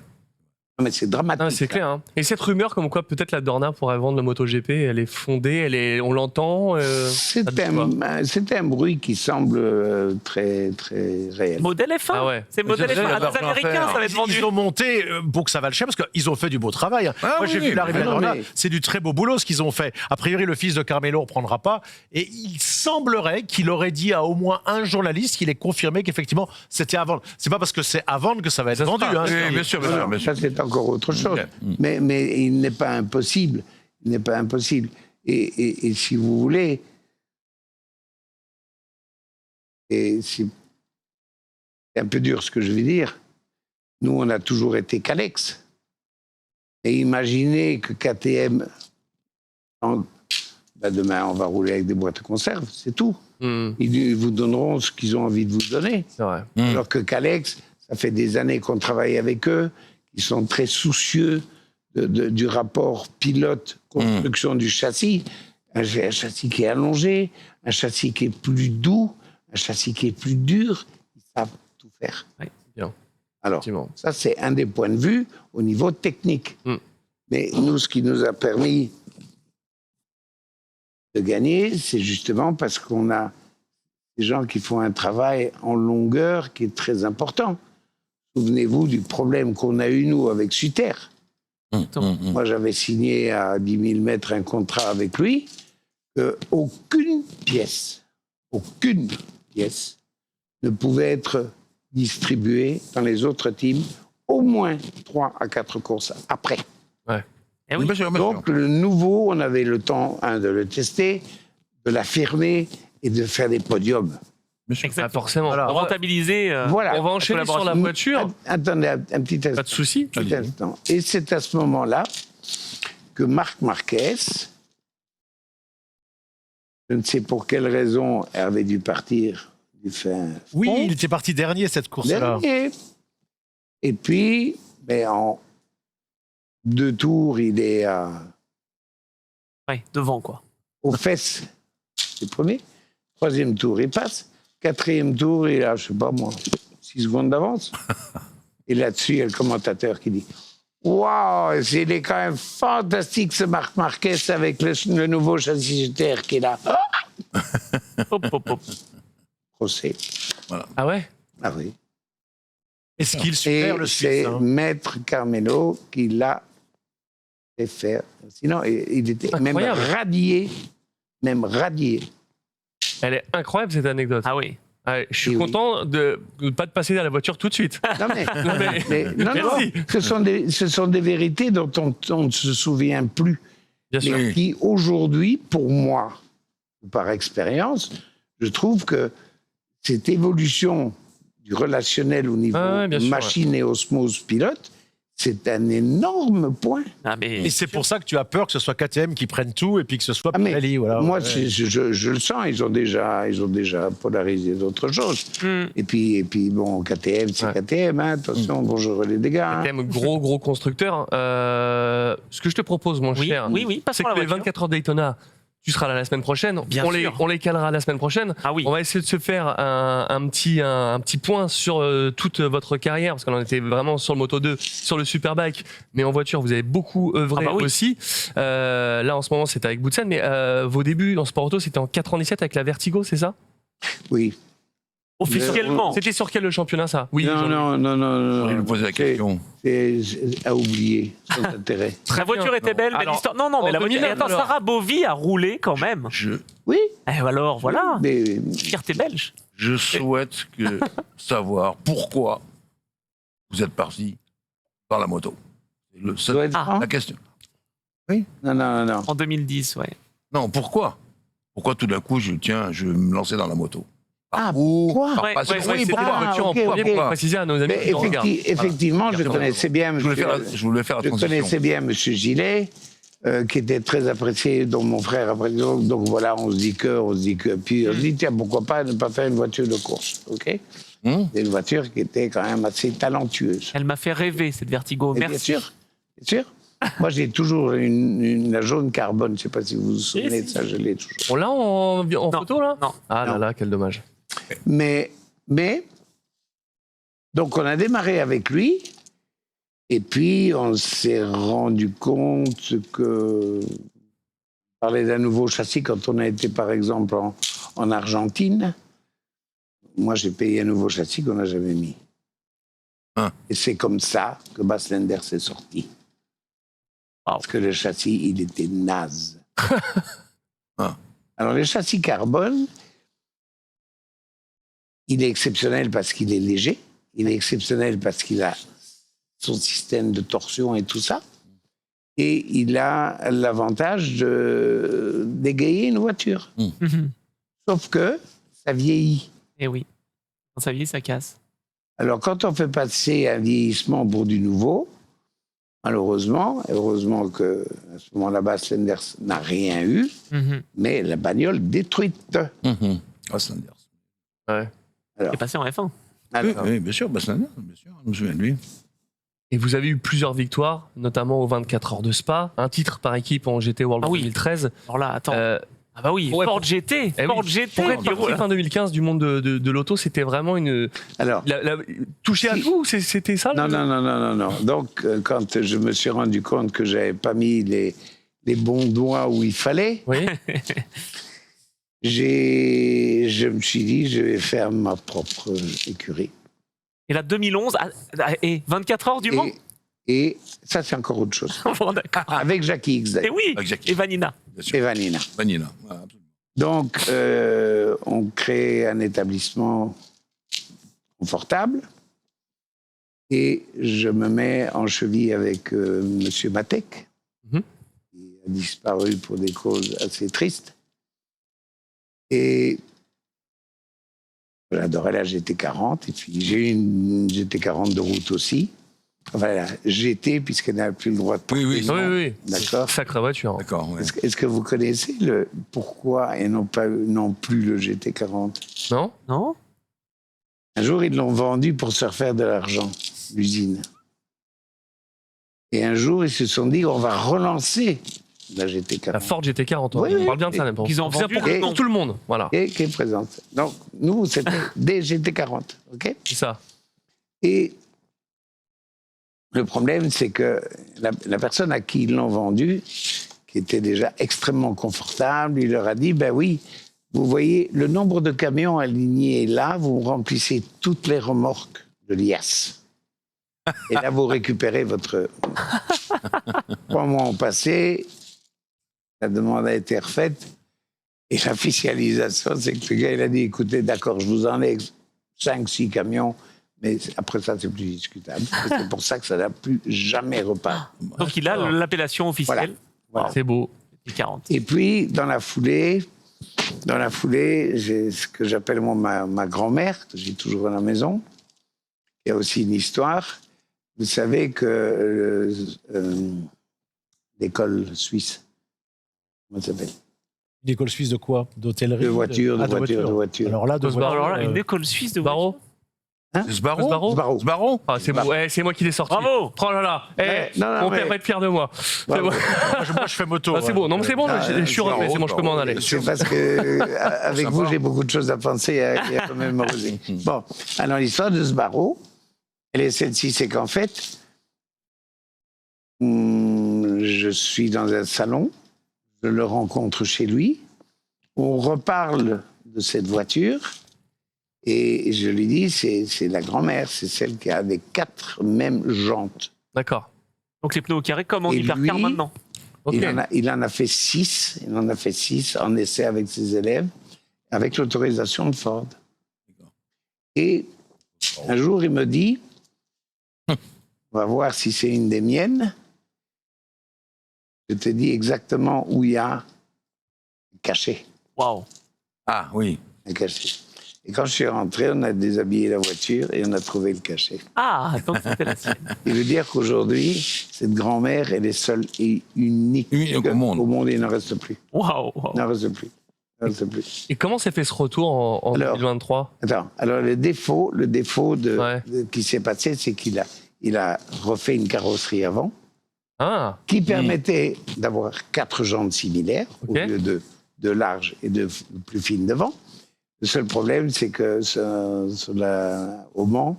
Speaker 6: Non, mais c'est dramatique.
Speaker 2: Ah, c'est
Speaker 6: ça.
Speaker 2: clair. Hein. Et cette rumeur, comme quoi peut-être la Dorna pourrait vendre le MotoGP, elle est fondée, on l'entend.
Speaker 6: C'est
Speaker 2: ça dit quoi
Speaker 6: un bruit qui semble très, très réel.
Speaker 3: Modèle F1.
Speaker 2: Ah ouais.
Speaker 3: C'est modèle
Speaker 5: Mais c'est
Speaker 3: F1.
Speaker 5: ça,
Speaker 3: À
Speaker 5: il y a
Speaker 3: des
Speaker 5: de l'argent à
Speaker 3: Américains,
Speaker 5: faire.
Speaker 3: ça va être vendu.
Speaker 4: Ils ont monté pour que ça vaille cher parce qu'ils ont fait du beau travail.
Speaker 5: Ah
Speaker 4: Moi, j'ai
Speaker 5: oui,
Speaker 4: vu l'arrivée
Speaker 6: mais
Speaker 4: de la
Speaker 6: non,
Speaker 4: Dorna.
Speaker 6: mais-
Speaker 4: C'est du très beau boulot ce qu'ils ont fait. A priori, le fils de Carmelo ne reprendra pas. Et il semblerait qu'il aurait dit à au moins un journaliste qu'il ait confirmé qu'effectivement, c'était à vendre. C'est pas parce que c'est à vendre que ça va être
Speaker 2: Ça se
Speaker 4: vendu.
Speaker 2: fera.
Speaker 4: hein.
Speaker 5: Oui, bien sûr, bien sûr, bien sûr.
Speaker 6: Ça, c'est encore autre chose.
Speaker 5: Ok.
Speaker 6: Mais il n'est pas impossible. Il n'est pas impossible. Et si vous voulez, et c'est un peu dur ce que je vais dire, nous, on a toujours été Calex. Et imaginez que KTM, demain, on va rouler avec des boîtes de conserve, c'est tout. Ils vous donneront ce qu'ils ont envie de vous donner.
Speaker 2: C'est vrai.
Speaker 6: Alors que Calex, ça fait des années qu'on travaille avec eux, ils sont très soucieux du rapport pilote-construction du châssis. Un châssis qui est allongé, un châssis qui est plus doux, un châssis qui est plus dur, ils savent tout faire.
Speaker 3: Oui,
Speaker 2: bien.
Speaker 6: Alors,
Speaker 2: Effectivement.
Speaker 6: ça, c'est un des points de vue au niveau technique. Mais nous, ce qui nous a permis de gagner, c'est justement parce qu'on a des gens qui font un travail en longueur qui est très important. Souvenez-vous du problème qu'on a eu, nous, avec Suter. Moi, j'avais signé à 10 000 mètres un contrat avec lui, aucune pièce ne pouvait être distribuée dans les autres teams au moins 3 à 4 courses après.
Speaker 3: Eh oui.
Speaker 5: Bien sûr, bien sûr.
Speaker 6: Donc, le nouveau, on avait le temps, de le tester, de l'affirmer et de faire des podiums.
Speaker 2: Ah,
Speaker 3: Exactement.
Speaker 2: forcément.
Speaker 4: Voilà.
Speaker 2: On va-
Speaker 3: Rentabiliser.
Speaker 6: Voilà.
Speaker 2: On va enchaîner sur la voiture.
Speaker 6: Attendez un petit instant.
Speaker 2: Pas de souci.
Speaker 6: Petit instant. Et c'est à ce moment-là que Marc Marquez, je ne sais pour quelle raison, avait dû partir du fin
Speaker 4: Oui,
Speaker 6: fond,
Speaker 4: il était parti dernier cette course-là.
Speaker 6: dernier. Et puis, en 2 tours, il est
Speaker 3: Ouais, devant, quoi.
Speaker 6: aux fesses du premier. 3e tour, il passe. 4e tour, il a, je sais pas moi, 6 secondes d'avance. Et là-dessus, il y a le commentateur qui dit waouh, il est quand même fantastique ce Marc Marquez avec le nouveau châssis GTR qu'il a.
Speaker 3: Hop, hop, hop.
Speaker 6: Procès.
Speaker 2: Ah ouais.
Speaker 6: Ah oui.
Speaker 4: Est-ce qu'il
Speaker 6: Et
Speaker 4: super le
Speaker 6: c'est
Speaker 4: Suisse hein.
Speaker 6: Maître Carmelo qui l'a fait faire. Sinon, il était
Speaker 2: Incroyable.
Speaker 6: même radié.
Speaker 2: Elle est incroyable cette anecdote.
Speaker 3: Ah oui.
Speaker 2: Ouais, je suis
Speaker 6: Et oui.
Speaker 2: content de ne pas te passer à la voiture tout de suite.
Speaker 6: Non, mais,
Speaker 2: mais-
Speaker 6: non,
Speaker 2: Merci.
Speaker 6: ce sont des vérités dont on ne se souvient plus.
Speaker 2: Bien sûr.
Speaker 6: Mais qui, aujourd'hui, pour moi, par expérience, je trouve que cette évolution du relationnel au niveau
Speaker 2: Ah ouais, bien sûr,
Speaker 6: machine et osmose pilote, c'est un énorme point.
Speaker 3: Ah, mais
Speaker 4: Et c'est pour ça que tu as peur que ce soit KTM qui prenne tout et puis que ce soit
Speaker 6: Ah, mais
Speaker 4: Pirelli. Voilà.
Speaker 6: moi,
Speaker 4: Ouais.
Speaker 6: je le sens, ils ont déjà polarisé d'autres choses.
Speaker 3: Hmm.
Speaker 6: Et puis, bon, KTM, c'est
Speaker 2: Ouais.
Speaker 6: KTM, hein, attention, bonjour les dégâts.
Speaker 2: Quand
Speaker 6: hein.
Speaker 2: même gros constructeur. Ce que je te propose, mon
Speaker 3: Oui,
Speaker 2: cher,
Speaker 3: oui,
Speaker 2: c'est
Speaker 3: passons
Speaker 2: que
Speaker 3: à la
Speaker 2: les
Speaker 3: voiture.
Speaker 2: 24 heures Daytona, tu seras là la semaine prochaine.
Speaker 3: Bien sûr.
Speaker 2: On les calera la semaine prochaine.
Speaker 3: Ah oui.
Speaker 2: On va essayer de se faire un petit point sur toute votre carrière, parce qu'on en était vraiment sur le Moto 2, sur le Superbike, mais en voiture, vous avez beaucoup œuvré
Speaker 3: Ah bah oui.
Speaker 2: aussi. Là, en ce moment, c'est avec Boutsen, mais vos débuts en sport auto, c'était en 97 avec la Vertigo, c'est ça?
Speaker 6: Oui.
Speaker 3: Officiellement.
Speaker 2: C'était sur quel championnat, ça? Oui,
Speaker 6: non,
Speaker 5: Je vais lui poser la question.
Speaker 6: C'est à oublier, sans intérêt.
Speaker 3: La voiture était belle, mais
Speaker 2: Alors,
Speaker 3: l'histoire. Non, mais
Speaker 2: en
Speaker 3: la voiture.
Speaker 2: 2009,
Speaker 3: Attends,
Speaker 2: alors.
Speaker 3: Sarah Bovy a roulé quand même.
Speaker 6: Oui.
Speaker 3: Eh, alors, voilà.
Speaker 6: Mais,
Speaker 3: Fierté belge.
Speaker 5: Je souhaite savoir pourquoi vous êtes parti dans la moto. C'est le seul-
Speaker 6: doit être
Speaker 3: Ah.
Speaker 6: franc.
Speaker 5: la question.
Speaker 6: Non.
Speaker 3: En 2010, ouais.
Speaker 5: Non, pourquoi? Pourquoi tout d'un coup, je vais me lancer dans la moto?
Speaker 6: Ah,
Speaker 5: Où?
Speaker 6: pourquoi
Speaker 5: Par
Speaker 3: Ouais,
Speaker 5: passion.
Speaker 3: ouais,
Speaker 5: Oui,
Speaker 2: c'était
Speaker 5: pourquoi?
Speaker 2: la voiture en
Speaker 6: ok,
Speaker 2: premier
Speaker 6: ok.
Speaker 2: pour préciser à nos amis
Speaker 6: Mais
Speaker 2: qui nous regardent.
Speaker 6: effectivement, je
Speaker 5: Voilà.
Speaker 6: connaissais bien
Speaker 5: Je voulais faire la
Speaker 6: je
Speaker 5: transition.
Speaker 6: connaissais bien Monsieur Gillet, qui était très apprécié, dont mon frère apprécié. Donc voilà, on se dit que. Puis on se dit, tiens, pourquoi pas ne pas faire une voiture de course, ok? C'est une voiture qui était quand même assez talentueuse.
Speaker 3: Elle m'a fait rêver, cette Vertigo.
Speaker 6: Et
Speaker 3: Merci.
Speaker 6: Bien sûr. Moi, j'ai toujours la jaune carbone. Je ne sais pas si vous vous souvenez de ça, je l'ai toujours.
Speaker 2: On l'a en photo, là?
Speaker 3: Non.
Speaker 2: Ah là
Speaker 6: Non.
Speaker 2: là, quel dommage.
Speaker 6: Mais, donc on a démarré avec lui, et puis on s'est rendu compte que on parlait d'un nouveau châssis quand on a été par exemple en Argentine. Moi j'ai payé un nouveau châssis qu'on n'a jamais mis.
Speaker 5: Ah.
Speaker 6: Et c'est comme ça que Basslender s'est sorti. Parce que le châssis, il était naze.
Speaker 5: Ah.
Speaker 6: Alors le châssis carbone, il est exceptionnel parce qu'il est léger, il est exceptionnel parce qu'il a son système de torsion et tout ça, et il a l'avantage d'égayer une voiture.
Speaker 3: Mhm.
Speaker 6: Sauf que ça vieillit.
Speaker 3: Eh oui. Quand ça vieillit, ça casse.
Speaker 6: Alors quand on fait passer un vieillissement pour du nouveau, malheureusement, heureusement que à ce moment-là, Basslender n'a rien eu,
Speaker 3: Mhm.
Speaker 6: mais la bagnole détruite.
Speaker 5: Ah, Sanders.
Speaker 2: Ouais.
Speaker 3: Il est passé en F1.
Speaker 5: Oui,
Speaker 6: Alors,
Speaker 5: oui, bien sûr, Sanders, bien sûr, je me souviens de lui.
Speaker 2: Et vous avez eu plusieurs victoires, notamment aux 24 heures de Spa, un titre par équipe en GT World
Speaker 3: Ah oui.
Speaker 2: 2013.
Speaker 3: Alors là, attends.
Speaker 2: Euh,
Speaker 3: Ah bah oui,
Speaker 2: ouais,
Speaker 3: Ford GT.
Speaker 2: eh oui,
Speaker 3: Ford GT.
Speaker 2: pour être
Speaker 3: qui
Speaker 2: parti
Speaker 3: roule.
Speaker 2: fin 2015 du monde de l'auto, c'était vraiment une.
Speaker 6: alors
Speaker 2: Toucher à
Speaker 6: Si.
Speaker 2: tout, c'était ça?
Speaker 6: Non. Donc, quand je me suis rendu compte que j'avais pas mis les bons doigts où il fallait,
Speaker 2: Oui.
Speaker 6: je me suis dit, je vais faire ma propre écurie.
Speaker 3: Et là, 2011, et 24 heures du Mans.
Speaker 6: Et ça, c'est encore autre chose.
Speaker 3: Bon, d'accord.
Speaker 6: Avec Jackie X,
Speaker 3: Et
Speaker 6: d'ailleurs,
Speaker 3: oui,
Speaker 5: Avec Jackie.
Speaker 3: et Vanina.
Speaker 5: Bien sûr.
Speaker 6: et Vanina.
Speaker 5: Vanilla. Voilà, absolument.
Speaker 6: Donc, on crée un établissement confortable et je me mets en cheville avec Monsieur Matek,
Speaker 2: Mhm.
Speaker 6: qui a disparu pour des causes assez tristes. Et j'adorais la GT40 et puis j'ai eu une GT40 de route aussi. Enfin, la GT, puisqu'elle n'a plus le droit de porter
Speaker 5: Oui,
Speaker 6: le nom.
Speaker 2: Oui.
Speaker 6: D'accord.
Speaker 2: Sacrée voiture.
Speaker 5: D'accord, ouais.
Speaker 6: Est-ce que vous connaissez le pourquoi et non plus le GT40?
Speaker 2: Non?
Speaker 3: Non?
Speaker 6: Un jour, ils l'ont vendu pour se refaire de l'argent, l'usine. Et un jour, ils se sont dit, on va relancer la GT40.
Speaker 2: La Ford GT40.
Speaker 6: Oui,
Speaker 2: on
Speaker 6: oui.
Speaker 2: parle bien de ça, n'importe.
Speaker 3: Ils ont vendu
Speaker 2: pour
Speaker 6: le nom.
Speaker 2: tout le monde. Voilà.
Speaker 6: Et qui est présente. Donc, nous, c'était des GT40. OK?
Speaker 2: C'est ça.
Speaker 6: Et le problème, c'est que la personne à qui ils l'ont vendu, qui était déjà extrêmement confortable, il leur a dit, ben oui, vous voyez, le nombre de camions alignés est là, vous remplissez toutes les remorques de l'IAS. Et là, vous récupérez votre... 3 mois ont passé, la demande a été refaite, et la fiscalisation, c'est que le gars, il a dit, écoutez, d'accord, je vous enlève 5-6 camions, mais après ça, c'est plus discutable. Et c'est pour ça que ça n'a plus jamais reparti.
Speaker 3: Donc il a l'appellation officielle.
Speaker 6: Voilà.
Speaker 2: C'est beau.
Speaker 3: GT40.
Speaker 6: Et puis, dans la foulée, j'ai ce que j'appelle moi ma grand-mère, que j'ai toujours à la maison. Il y a aussi une histoire. Vous savez que l'école suisse, comment ça s'appelle?
Speaker 4: Une école suisse de quoi? D'hôtellerie?
Speaker 6: De voiture,
Speaker 4: Ah,
Speaker 6: de voiture.
Speaker 4: Alors là, de
Speaker 2: Cosbar,
Speaker 4: voiture,
Speaker 3: Alors là, une école suisse de
Speaker 2: Barreau?
Speaker 5: C'est Sbarro.
Speaker 2: Sbarro.
Speaker 5: Sbarro.
Speaker 2: Ah, c'est ouais, c'est moi qui l'ai sorti.
Speaker 3: Bravo.
Speaker 2: Oh là là.
Speaker 6: non,
Speaker 2: Mon
Speaker 6: mais-
Speaker 2: père va être fier de moi. C'est
Speaker 6: Bravo.
Speaker 2: bon.
Speaker 4: Moi, je fais moto.
Speaker 2: Ah, c'est bon. Non, mais c'est bon. Je suis
Speaker 5: Sbarro,
Speaker 2: refait. C'est bon, je peux m'en aller.
Speaker 6: C'est parce que avec
Speaker 5: Sympa.
Speaker 6: vous, j'ai beaucoup de choses à penser et à commémorer. Bon, alors l'histoire de Sbarro, elle est celle-ci, c'est qu'en fait, je suis dans un salon, je le rencontre chez lui, on reparle de cette voiture et je lui dis, c'est la grand-mère, c'est celle qui a les 4 mêmes jantes.
Speaker 2: D'accord.
Speaker 3: Donc les pneus au carré comme en
Speaker 6: Et
Speaker 3: hypercar
Speaker 6: lui-
Speaker 3: maintenant.
Speaker 2: Ok.
Speaker 6: Il en a fait 6, il en a fait 6 en essai avec ses élèves, avec l'autorisation de Ford. Et un jour, il me dit, on va voir si c'est une des miennes. Je te dis exactement où il y a un cachet.
Speaker 3: Waouh.
Speaker 5: Ah oui.
Speaker 6: Un cachet. Et quand je suis rentré, on a déshabillé la voiture et on a trouvé le cachet.
Speaker 3: Ah, donc c'était la sienne.
Speaker 6: Il veut dire qu'aujourd'hui, cette grand-mère, elle est seule et unique
Speaker 5: Unique au monde.
Speaker 6: Au monde, il n'en reste plus.
Speaker 3: Waouh. Waouh.
Speaker 6: Il n'en reste plus. Il n'en reste plus.
Speaker 2: Et comment s'est fait ce retour en
Speaker 6: Alors,
Speaker 2: 2023?
Speaker 6: Attends, alors le défaut
Speaker 2: Ouais.
Speaker 6: qui s'est passé, c'est qu'il a refait une carrosserie avant
Speaker 2: Ah,
Speaker 6: qui permettait d'avoir 4 jantes similaires
Speaker 2: Ok.
Speaker 6: au lieu de larges et de plus fines devant. Le seul problème, c'est que au Mans,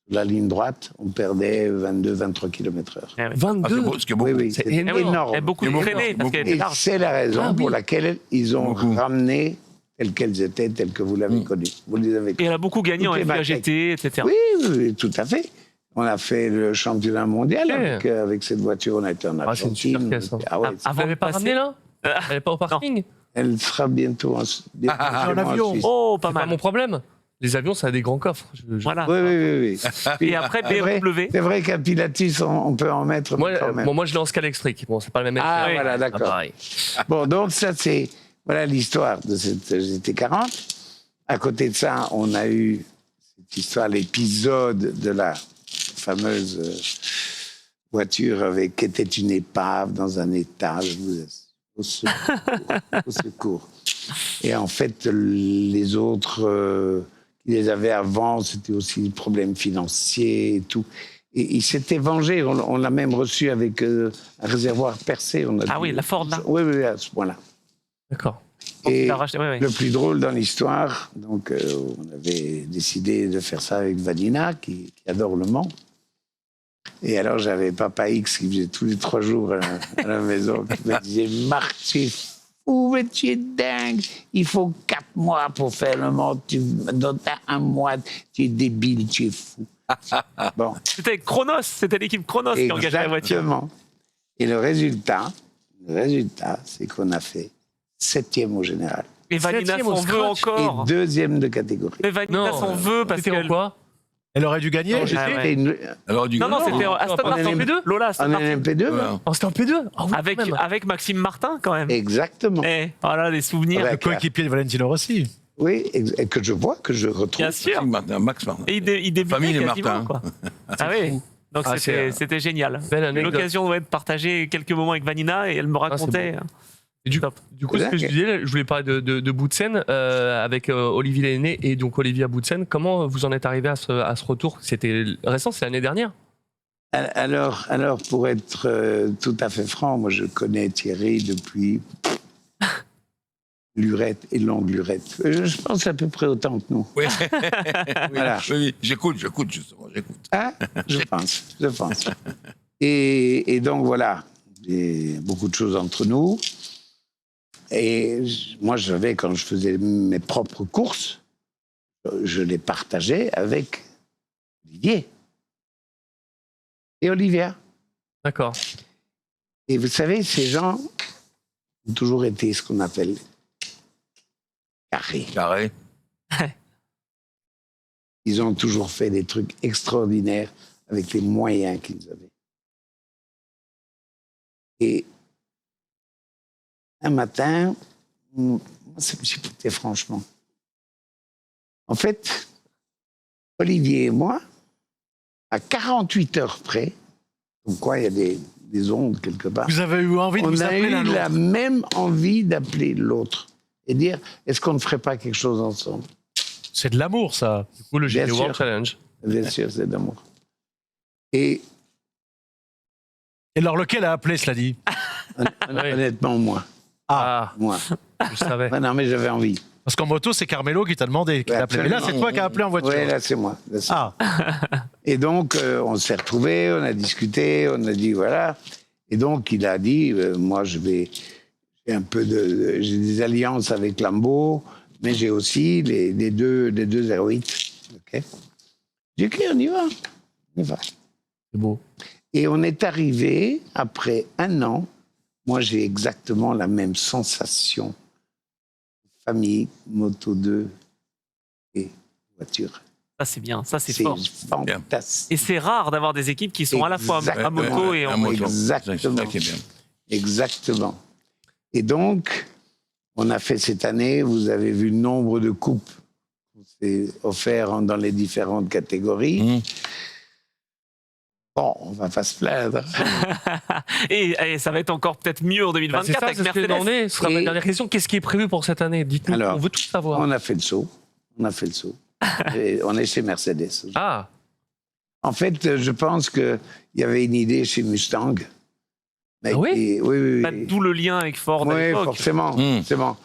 Speaker 6: sur la ligne droite, on perdait 22-23 km/h.
Speaker 3: Eh oui.
Speaker 5: Ah,
Speaker 2: 22.
Speaker 5: ce qui est beaucoup.
Speaker 6: Oui, oui,
Speaker 2: c'est
Speaker 6: c'est
Speaker 2: énorme.
Speaker 6: énorme.
Speaker 3: Elle a beaucoup
Speaker 5: Et beaucoup,
Speaker 3: traîné parce qu'elle était
Speaker 6: Et
Speaker 3: large.
Speaker 6: c'est la raison
Speaker 2: Ah oui.
Speaker 6: pour laquelle ils ont
Speaker 5: Beaucoup.
Speaker 6: ramené telles qu'elles étaient, telles que vous l'avez connues. Vous les avez
Speaker 3: Et
Speaker 6: connues.
Speaker 3: elle a beaucoup gagné en
Speaker 6: Toutes les
Speaker 3: FIA
Speaker 6: maquettes.
Speaker 3: GT, etc.
Speaker 6: Oui, oui, oui, tout à fait. On a fait le championnat mondial
Speaker 2: Ok.
Speaker 6: avec cette voiture. On a été en
Speaker 2: Ah, c'est une super
Speaker 6: Argentine.
Speaker 2: caisse, hein.
Speaker 6: Ah ouais,
Speaker 3: Ah,
Speaker 2: Vous
Speaker 3: avant
Speaker 2: l'avez
Speaker 3: de
Speaker 2: pas
Speaker 3: passer-
Speaker 2: ramené là? Elle est pas au parking?
Speaker 6: elle sera bientôt en
Speaker 4: avion.
Speaker 6: Suisse.
Speaker 3: Oh, pas
Speaker 2: C'est pas
Speaker 3: mal.
Speaker 2: mon problème. Les avions, ça a des grands coffres.
Speaker 3: Voilà.
Speaker 6: Oui, oui, oui. oui.
Speaker 3: Et après,
Speaker 6: C'est vrai-
Speaker 3: BMW.
Speaker 6: C'est vrai qu'un Pilatus, on peut en mettre
Speaker 2: Moi,
Speaker 6: quand même.
Speaker 2: moi, je l'ai en scale électrique. Bon, c'est pas le même
Speaker 6: Ah,
Speaker 2: effet.
Speaker 6: voilà,
Speaker 2: Ah,
Speaker 6: d'accord.
Speaker 2: pareil.
Speaker 6: Bon, donc ça, c'est voilà l'histoire de cette GT40. À côté de ça, on a eu cette histoire, l'épisode de la fameuse voiture qui était une épave dans un étage. Au secours. Au secours. Et en fait, les autres qui les avaient avant, c'était aussi des problèmes financiers et tout. Et il s'était vengé. On l'a même reçu avec un réservoir percé. On a
Speaker 3: Ah
Speaker 6: dû-
Speaker 3: oui, la Ford, là.
Speaker 6: Oui, oui, à ce point-là.
Speaker 2: D'accord.
Speaker 6: Et
Speaker 3: Il a racheté, ouais, ouais.
Speaker 6: le plus drôle dans l'histoire, donc on avait décidé de faire ça avec Vanina, qui adore le Mans. Et alors j'avais Papa X qui faisait tous les 3 jours à la maison, qui me disait « Marc, tu es fou, mais tu es dingue. Il faut 4 mois pour faire le Mans. Tu me donnes 1 mois. Tu es débile, tu es fou. » Bon,
Speaker 3: C'était Chronos, c'était l'équipe Chronos qui engageait la voiture.
Speaker 6: exactement. Et le résultat, c'est qu'on a fait 7e au général.
Speaker 3: Et Vanina
Speaker 2: 7e au
Speaker 3: s'en veut
Speaker 2: scratch.
Speaker 3: encore.
Speaker 6: Et 2e de catégorie.
Speaker 3: Mais Vanina s'en veut parce
Speaker 2: c'était en
Speaker 3: qu'elle.
Speaker 2: quoi?
Speaker 4: Elle aurait dû gagner.
Speaker 2: Non, j'ai-
Speaker 3: Ah ouais.
Speaker 6: C'était une-
Speaker 5: Alors, du
Speaker 3: Non, non,
Speaker 5: coup,
Speaker 3: c'était Aston
Speaker 2: En
Speaker 3: Martin.
Speaker 2: LMP2?
Speaker 3: Lola, Aston
Speaker 6: En
Speaker 3: Martin.
Speaker 6: LMP2
Speaker 5: Ouais.
Speaker 2: Oh, c'était en P2? Ah oui,
Speaker 3: Avec,
Speaker 2: quand même.
Speaker 3: avec Maxime Martin, quand même.
Speaker 6: Exactement.
Speaker 3: Eh, voilà, les souvenirs.
Speaker 6: Ouais.
Speaker 4: Le coéquipier de Valentino Rossi.
Speaker 6: Oui, et que je vois, que je retrouve.
Speaker 3: Bien sûr.
Speaker 5: Max Martin.
Speaker 3: Et il débutait
Speaker 5: Famille et
Speaker 3: quasiment,
Speaker 5: Martin.
Speaker 3: quoi. Ah oui. Donc
Speaker 2: Ah,
Speaker 3: c'était génial.
Speaker 2: Belle
Speaker 3: J'ai eu
Speaker 2: anecdote.
Speaker 3: l'occasion de partager quelques moments avec Vanina et elle me racontait.
Speaker 2: Et du,
Speaker 3: Top.
Speaker 2: du coup, ce que je disais, je voulais parler de bout de scène avec Olivier Lenné et donc Olivia Boutsen. Comment vous en êtes arrivé à ce retour? C'était récent, c'est l'année dernière?
Speaker 6: Alors, pour être tout à fait franc, moi je connais Thierry depuis Lurette et longue Lurette. Je pense à peu près autant que nous.
Speaker 5: Oui.
Speaker 6: Voilà.
Speaker 5: Oui, j'écoute, justement, j'écoute.
Speaker 6: Hein, je pense. Et donc voilà, il y a beaucoup de choses entre nous. Et moi, quand je faisais mes propres courses, je les partageais avec Olivier et Olivia.
Speaker 2: D'accord.
Speaker 6: Et vous savez, ces gens ont toujours été ce qu'on appelle carrés.
Speaker 5: Carré.
Speaker 6: Ils ont toujours fait des trucs extraordinaires avec les moyens qu'ils avaient. Et un matin, moi, ça me chipotait franchement. En fait, Olivier et moi, à 48 heures près, donc quoi, il y a des ondes quelque part,
Speaker 4: Vous avez eu envie de
Speaker 6: on
Speaker 4: vous
Speaker 6: a
Speaker 4: appeler
Speaker 6: eu
Speaker 4: l'un l'autre.
Speaker 6: la même envie d'appeler l'autre et dire, est-ce qu'on ne ferait pas quelque chose ensemble?
Speaker 4: C'est de l'amour, ça.
Speaker 2: Du coup, le
Speaker 6: Bien
Speaker 2: GT World
Speaker 6: sûr.
Speaker 2: Challenge.
Speaker 6: Bien sûr, c'est d'amour. Et
Speaker 4: alors, lequel a appelé, cela dit?
Speaker 6: honnêtement, moi.
Speaker 2: Ah,
Speaker 6: Moi.
Speaker 2: je savais.
Speaker 6: Ouais, non, mais j'avais envie.
Speaker 4: Parce qu'en moto, c'est Carmelo qui t'a demandé. Qui
Speaker 6: Ouais,
Speaker 4: t'a appelé. Mais là, c'est
Speaker 6: absolument.
Speaker 4: toi qui as appelé en voiture.
Speaker 6: Oui, là, c'est moi. Là, c'est
Speaker 4: Ah,
Speaker 6: Et donc, on s'est retrouvés, on a discuté, on a dit voilà. Et donc, il a dit moi, j'ai j'ai des alliances avec Lambeau, mais j'ai aussi les deux 08. Ok. J'ai dit ok, on y va. On y va.
Speaker 2: C'est beau.
Speaker 6: Et on est arrivé après 1 an. Moi, j'ai exactement la même sensation. Famille, moto 2 et voiture.
Speaker 3: Ça, c'est bien. Ça, c'est fort.
Speaker 6: fantastique.
Speaker 3: Et c'est rare d'avoir des équipes qui sont à la fois à
Speaker 6: Exactement.
Speaker 3: moto et en moto.
Speaker 6: Exactement.
Speaker 5: C'est ça qui est bien.
Speaker 6: Exactement. Et donc, on a fait cette année, vous avez vu le nombre de coupes qu'on s'est offert dans les différentes catégories.
Speaker 5: Mmh.
Speaker 6: Bon, on va pas se plaindre.
Speaker 3: Et ça va être encore peut-être mieux en
Speaker 2: Bah,
Speaker 3: 2024
Speaker 2: c'est ça,
Speaker 3: avec
Speaker 2: c'est ce que
Speaker 3: Mercedes.
Speaker 2: j'en ai. Ce sera ma
Speaker 6: Et-
Speaker 2: dernière question. Qu'est-ce qui est prévu pour cette année? Dites-nous.
Speaker 6: Alors,
Speaker 2: On veut tout savoir.
Speaker 6: On a fait le saut. On a fait le saut. Et on est chez Mercedes.
Speaker 2: Ah,
Speaker 6: En fait, je pense qu'il y avait une idée chez Mustang. Mais
Speaker 2: Ah oui
Speaker 6: qui- oui, oui,
Speaker 3: Bah,
Speaker 6: oui.
Speaker 3: D'où le lien avec Ford à
Speaker 6: Oui,
Speaker 3: l'époque.
Speaker 6: forcément, forcément.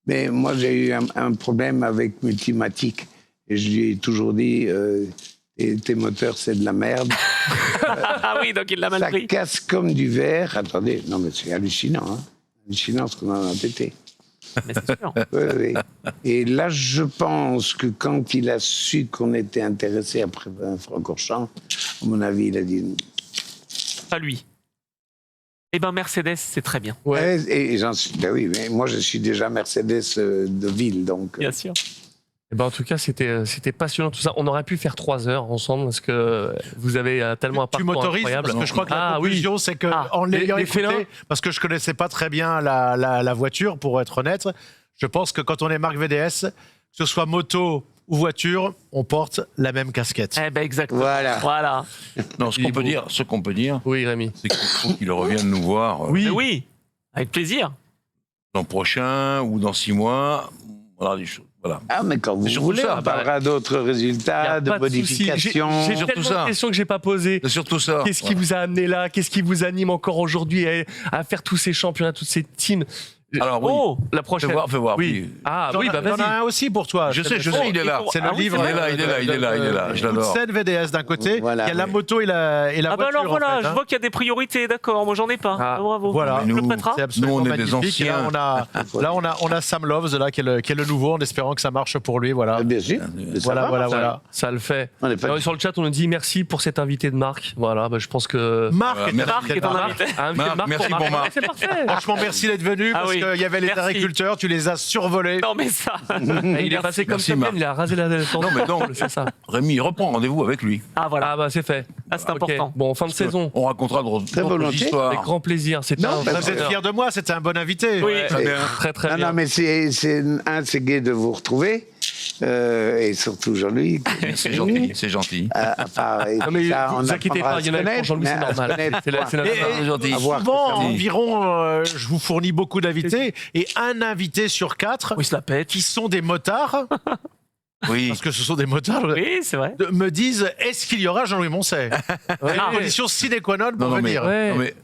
Speaker 6: Mais moi, j'ai eu un problème avec Multimatic. Et je lui ai toujours dit, tes moteurs, c'est de la merde.
Speaker 3: Ah oui, donc il l'a mal
Speaker 6: Ça
Speaker 3: pris.
Speaker 6: casse comme du verre. Attendez, non, mais c'est hallucinant. Hein. Hallucinant ce qu'on en a pété.
Speaker 3: Mais c'est sûr.
Speaker 6: Oui, oui. Et là, je pense que quand il a su qu'on était intéressé après Francorchamps, à mon avis, il a dit...
Speaker 3: Pas lui. Eh ben Mercedes, c'est très bien.
Speaker 2: ouais.
Speaker 6: Et j'en suis... Ben oui, mais moi, je suis déjà Mercedes de ville, donc...
Speaker 3: Bien sûr.
Speaker 2: Eh ben, en tout cas, c'était passionnant tout ça. On aurait pu faire 3 heures ensemble parce que vous avez tellement un
Speaker 4: tu
Speaker 2: parcours
Speaker 4: motorises
Speaker 2: incroyable.
Speaker 4: parce que je crois que la
Speaker 2: Ah oui.
Speaker 4: conclusion, c'est que
Speaker 3: Ah,
Speaker 4: en l'ayant
Speaker 2: les
Speaker 4: écouté,
Speaker 2: félins.
Speaker 4: parce que je connaissais pas très bien la voiture, pour être honnête, je pense que quand on est marque VDS, que ce soit moto ou voiture, on porte la même casquette.
Speaker 3: Eh ben exactement.
Speaker 6: Voilà.
Speaker 3: Voilà.
Speaker 5: Non, ce qu'on peut dire,
Speaker 2: Oui, Rémi.
Speaker 5: c'est qu'il faut qu'il revienne nous voir
Speaker 3: Mais oui, avec plaisir.
Speaker 5: l'an prochain ou dans 6 mois. Voilà, des choses. Voilà.
Speaker 6: Ah, mais quand vous
Speaker 5: C'est surtout
Speaker 6: voulez,
Speaker 5: ça.
Speaker 6: on parlera d'autres
Speaker 2: Y a
Speaker 6: résultats, de
Speaker 2: pas souci.
Speaker 6: modifications.
Speaker 2: J'ai
Speaker 5: surtout
Speaker 2: tellement
Speaker 5: ça.
Speaker 2: de questions que j'ai pas posées.
Speaker 5: C'est surtout ça.
Speaker 2: Qu'est-ce qui vous a amené là? Qu'est-ce qui vous anime encore aujourd'hui à faire tous ces championnats, toutes ces teams?
Speaker 5: Alors oui,
Speaker 2: Oh, la prochaine.
Speaker 5: fais voir.
Speaker 2: Oui.
Speaker 5: puis-
Speaker 2: Ah
Speaker 4: J'en
Speaker 2: oui,
Speaker 4: ai-
Speaker 2: bah
Speaker 4: j'en ai
Speaker 2: vas-y.
Speaker 4: un aussi pour toi.
Speaker 5: Je sais,
Speaker 3: Oh,
Speaker 5: il est là.
Speaker 4: C'est le
Speaker 3: Ah oui,
Speaker 4: livre.
Speaker 3: c'est vrai.
Speaker 5: Il est là. Je l'adore.
Speaker 4: Scène VDS d'un côté,
Speaker 6: Voilà,
Speaker 4: il y a la
Speaker 6: oui.
Speaker 4: moto et la
Speaker 3: Ah bah
Speaker 4: voiture.
Speaker 3: alors voilà,
Speaker 4: en fait,
Speaker 3: je
Speaker 4: hein.
Speaker 3: vois qu'il y a des priorités, d'accord. Moi j'en ai pas.
Speaker 2: Ah,
Speaker 3: Ah, bravo.
Speaker 4: voilà.
Speaker 3: Tu me le
Speaker 5: Nous,
Speaker 3: prêteras
Speaker 4: C'est absolument
Speaker 5: Nous, on est des
Speaker 4: magnifique. Et
Speaker 5: anciens.
Speaker 4: là, on a Sam Loves là, qui est le nouveau, en espérant que ça marche pour lui. Voilà.
Speaker 6: Bien sûr. Mais ça
Speaker 4: Voilà,
Speaker 6: va.
Speaker 4: voilà,
Speaker 2: Ça,
Speaker 4: voilà.
Speaker 2: ça le fait.
Speaker 6: On n'est pas...
Speaker 2: Sur le chat, on nous dit merci pour cet invité de Marc. Voilà, bah, je pense que.
Speaker 4: Marc,
Speaker 5: Voilà,
Speaker 4: est
Speaker 5: merci.
Speaker 3: Marc est un invité.
Speaker 2: Un invité de
Speaker 5: Marc, merci pour Marc.
Speaker 2: C'est parfait.
Speaker 4: Franchement, merci d'être venu
Speaker 3: Ah
Speaker 4: parce
Speaker 3: oui.
Speaker 4: qu'il y avait les
Speaker 3: Merci.
Speaker 4: agriculteurs, tu les as survolés.
Speaker 3: Non mais ça.
Speaker 2: Il est passé comme
Speaker 5: Merci,
Speaker 2: ça,
Speaker 5: Marc.
Speaker 2: il a rasé la tente.
Speaker 5: Non, mais non.
Speaker 2: c'est ça.
Speaker 5: Rémi, reprends rendez-vous avec lui.
Speaker 3: Ah voilà.
Speaker 2: Ah bah c'est fait.
Speaker 3: Ah, c'est
Speaker 2: Ok.
Speaker 3: important.
Speaker 2: Bon, fin de saison.
Speaker 5: On racontera d'autres
Speaker 6: volontiers.
Speaker 5: histoires.
Speaker 2: Avec grand plaisir. C'était
Speaker 6: Non,
Speaker 2: un
Speaker 6: bah,
Speaker 2: vrai
Speaker 4: Vous êtes
Speaker 2: bonheur.
Speaker 4: fiers de moi, c'était un bon invité.
Speaker 3: Oui.
Speaker 5: Très bien.
Speaker 2: Très très
Speaker 6: Non,
Speaker 2: bien.
Speaker 6: non, mais c'est gai de vous retrouver. Et surtout Jean-Louis.
Speaker 5: C'est gentil, c'est gentil.
Speaker 2: Non, mais
Speaker 6: on
Speaker 2: vous inquiétez
Speaker 6: apprendra
Speaker 2: pas,
Speaker 6: à
Speaker 2: il y en
Speaker 6: se
Speaker 2: a pour
Speaker 6: connaître,
Speaker 2: Jean-Louis,
Speaker 6: mais
Speaker 2: c'est
Speaker 6: à se
Speaker 2: normal.
Speaker 6: connaître,
Speaker 2: C'est
Speaker 6: quoi.
Speaker 2: notre-
Speaker 4: Et
Speaker 5: gentil.
Speaker 6: à voir
Speaker 4: souvent,
Speaker 6: que ça-
Speaker 4: environ, je vous fournis beaucoup d'invités, et un invité sur 4
Speaker 3: Oui, se la pète.
Speaker 4: qui sont des motards,
Speaker 5: Oui.
Speaker 4: parce que ce sont des motards,
Speaker 3: Oui, c'est vrai.
Speaker 4: me disent est-ce qu'il y aura Jean-Louis Moncey
Speaker 2: Ouais.
Speaker 4: C'est une condition sine qua non pour
Speaker 5: Non, mais,
Speaker 4: venir.
Speaker 2: Ouais.
Speaker 5: non, mais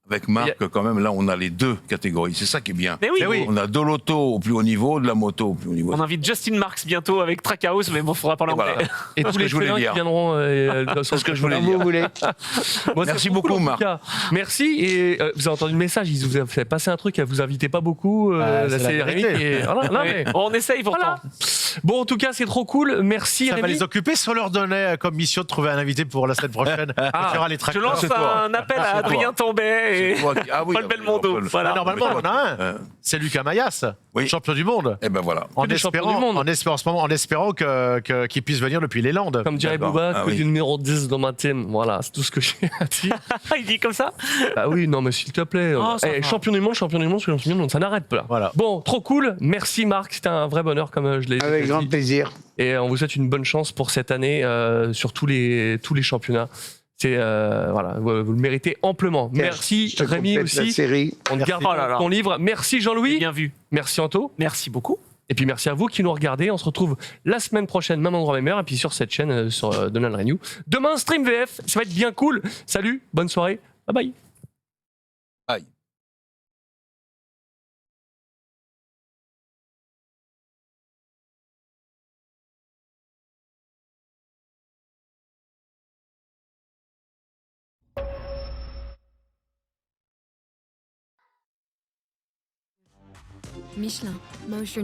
Speaker 5: avec Marc, quand même, là, on a les deux catégories. C'est ça qui est bien.
Speaker 3: Mais oui.
Speaker 4: Mais oui.
Speaker 5: On a de l'auto au plus haut niveau, de la moto au plus haut niveau.
Speaker 3: On invite Justin Marks bientôt avec Trackhouse, mais bon, faudra parler
Speaker 5: Et voilà.
Speaker 3: anglais.
Speaker 2: Et
Speaker 5: C'est
Speaker 2: tous
Speaker 5: ce
Speaker 2: les
Speaker 5: que je voulais
Speaker 2: félins qui
Speaker 5: dire.
Speaker 2: viendront sur
Speaker 5: ce que je voulais
Speaker 6: Comme
Speaker 5: dire.
Speaker 6: vous voulez.
Speaker 2: Bon,
Speaker 5: Merci
Speaker 2: c'est
Speaker 5: beaucoup,
Speaker 2: cool, en tout
Speaker 5: Marc.
Speaker 2: cas. Merci. Et vous avez entendu le message, ils vous ont fait passer un truc, elle vous invitait pas beaucoup.
Speaker 4: Ah,
Speaker 2: là,
Speaker 4: c'est la
Speaker 2: c'est Rémi
Speaker 4: vérité.
Speaker 2: qui est- voilà, non,
Speaker 3: Oui.
Speaker 2: mais-
Speaker 3: Bon, on essaye pourtant.
Speaker 2: Voilà. Bon, en tout cas, c'est trop cool. Merci,
Speaker 4: Ça va
Speaker 2: Rémi.
Speaker 4: les occuper si on leur donnait comme mission de trouver un invité pour la semaine prochaine.
Speaker 2: Ah.
Speaker 4: On fera les
Speaker 3: Je
Speaker 4: tracteurs.
Speaker 3: lance
Speaker 5: C'est toi.
Speaker 3: un appel à
Speaker 5: C'est
Speaker 3: Adrien
Speaker 5: toi.
Speaker 3: Tombet et
Speaker 5: Toi qui- Ah oui,
Speaker 3: Paul Belmondo.
Speaker 5: Paul.
Speaker 3: Voilà.
Speaker 4: Mais normalement, on en a un. C'est Lucas Mayas,
Speaker 5: Oui.
Speaker 4: champion du monde.
Speaker 5: Eh ben voilà.
Speaker 4: En
Speaker 2: des champions
Speaker 4: espérant,
Speaker 2: du monde.
Speaker 4: en espérant qu'il puisse venir depuis les Landes.
Speaker 2: Comme dirait
Speaker 5: D'accord.
Speaker 2: Bouba,
Speaker 5: Ah
Speaker 2: que
Speaker 5: oui.
Speaker 2: du numéro 10 dans ma team. Voilà, c'est tout ce que j'ai à dire.
Speaker 3: Il dit comme ça.
Speaker 2: Bah oui, non, mais s'il te plaît.
Speaker 3: Oh, ça va.
Speaker 2: champion du monde, champion du monde, champion du monde, ça n'arrête pas.
Speaker 4: Voilà.
Speaker 2: Bon, trop cool. Merci, Marc. C'était un vrai bonheur, comme je l'ai dit.
Speaker 6: Avec grand plaisir.
Speaker 2: Et on vous souhaite une bonne chance pour cette année sur tous les championnats. C'est voilà, vous le méritez amplement. Merci
Speaker 6: Je te
Speaker 2: Rémi
Speaker 6: complète la
Speaker 2: aussi.
Speaker 6: série.
Speaker 2: On te garde
Speaker 3: Oh là là.
Speaker 2: ton livre. Merci Jean-Louis.
Speaker 3: Bien vu.
Speaker 2: Merci Anto.
Speaker 3: Merci beaucoup.
Speaker 2: Et puis merci à vous qui nous regardez. On se retrouve la semaine prochaine, même endroit, même heure, et puis sur cette chaîne, sur Donald Renew. Demain, stream VF, ça va être bien cool. Salut, bonne soirée, bye bye.
Speaker 5: Aïe.
Speaker 1: Michelin. Motion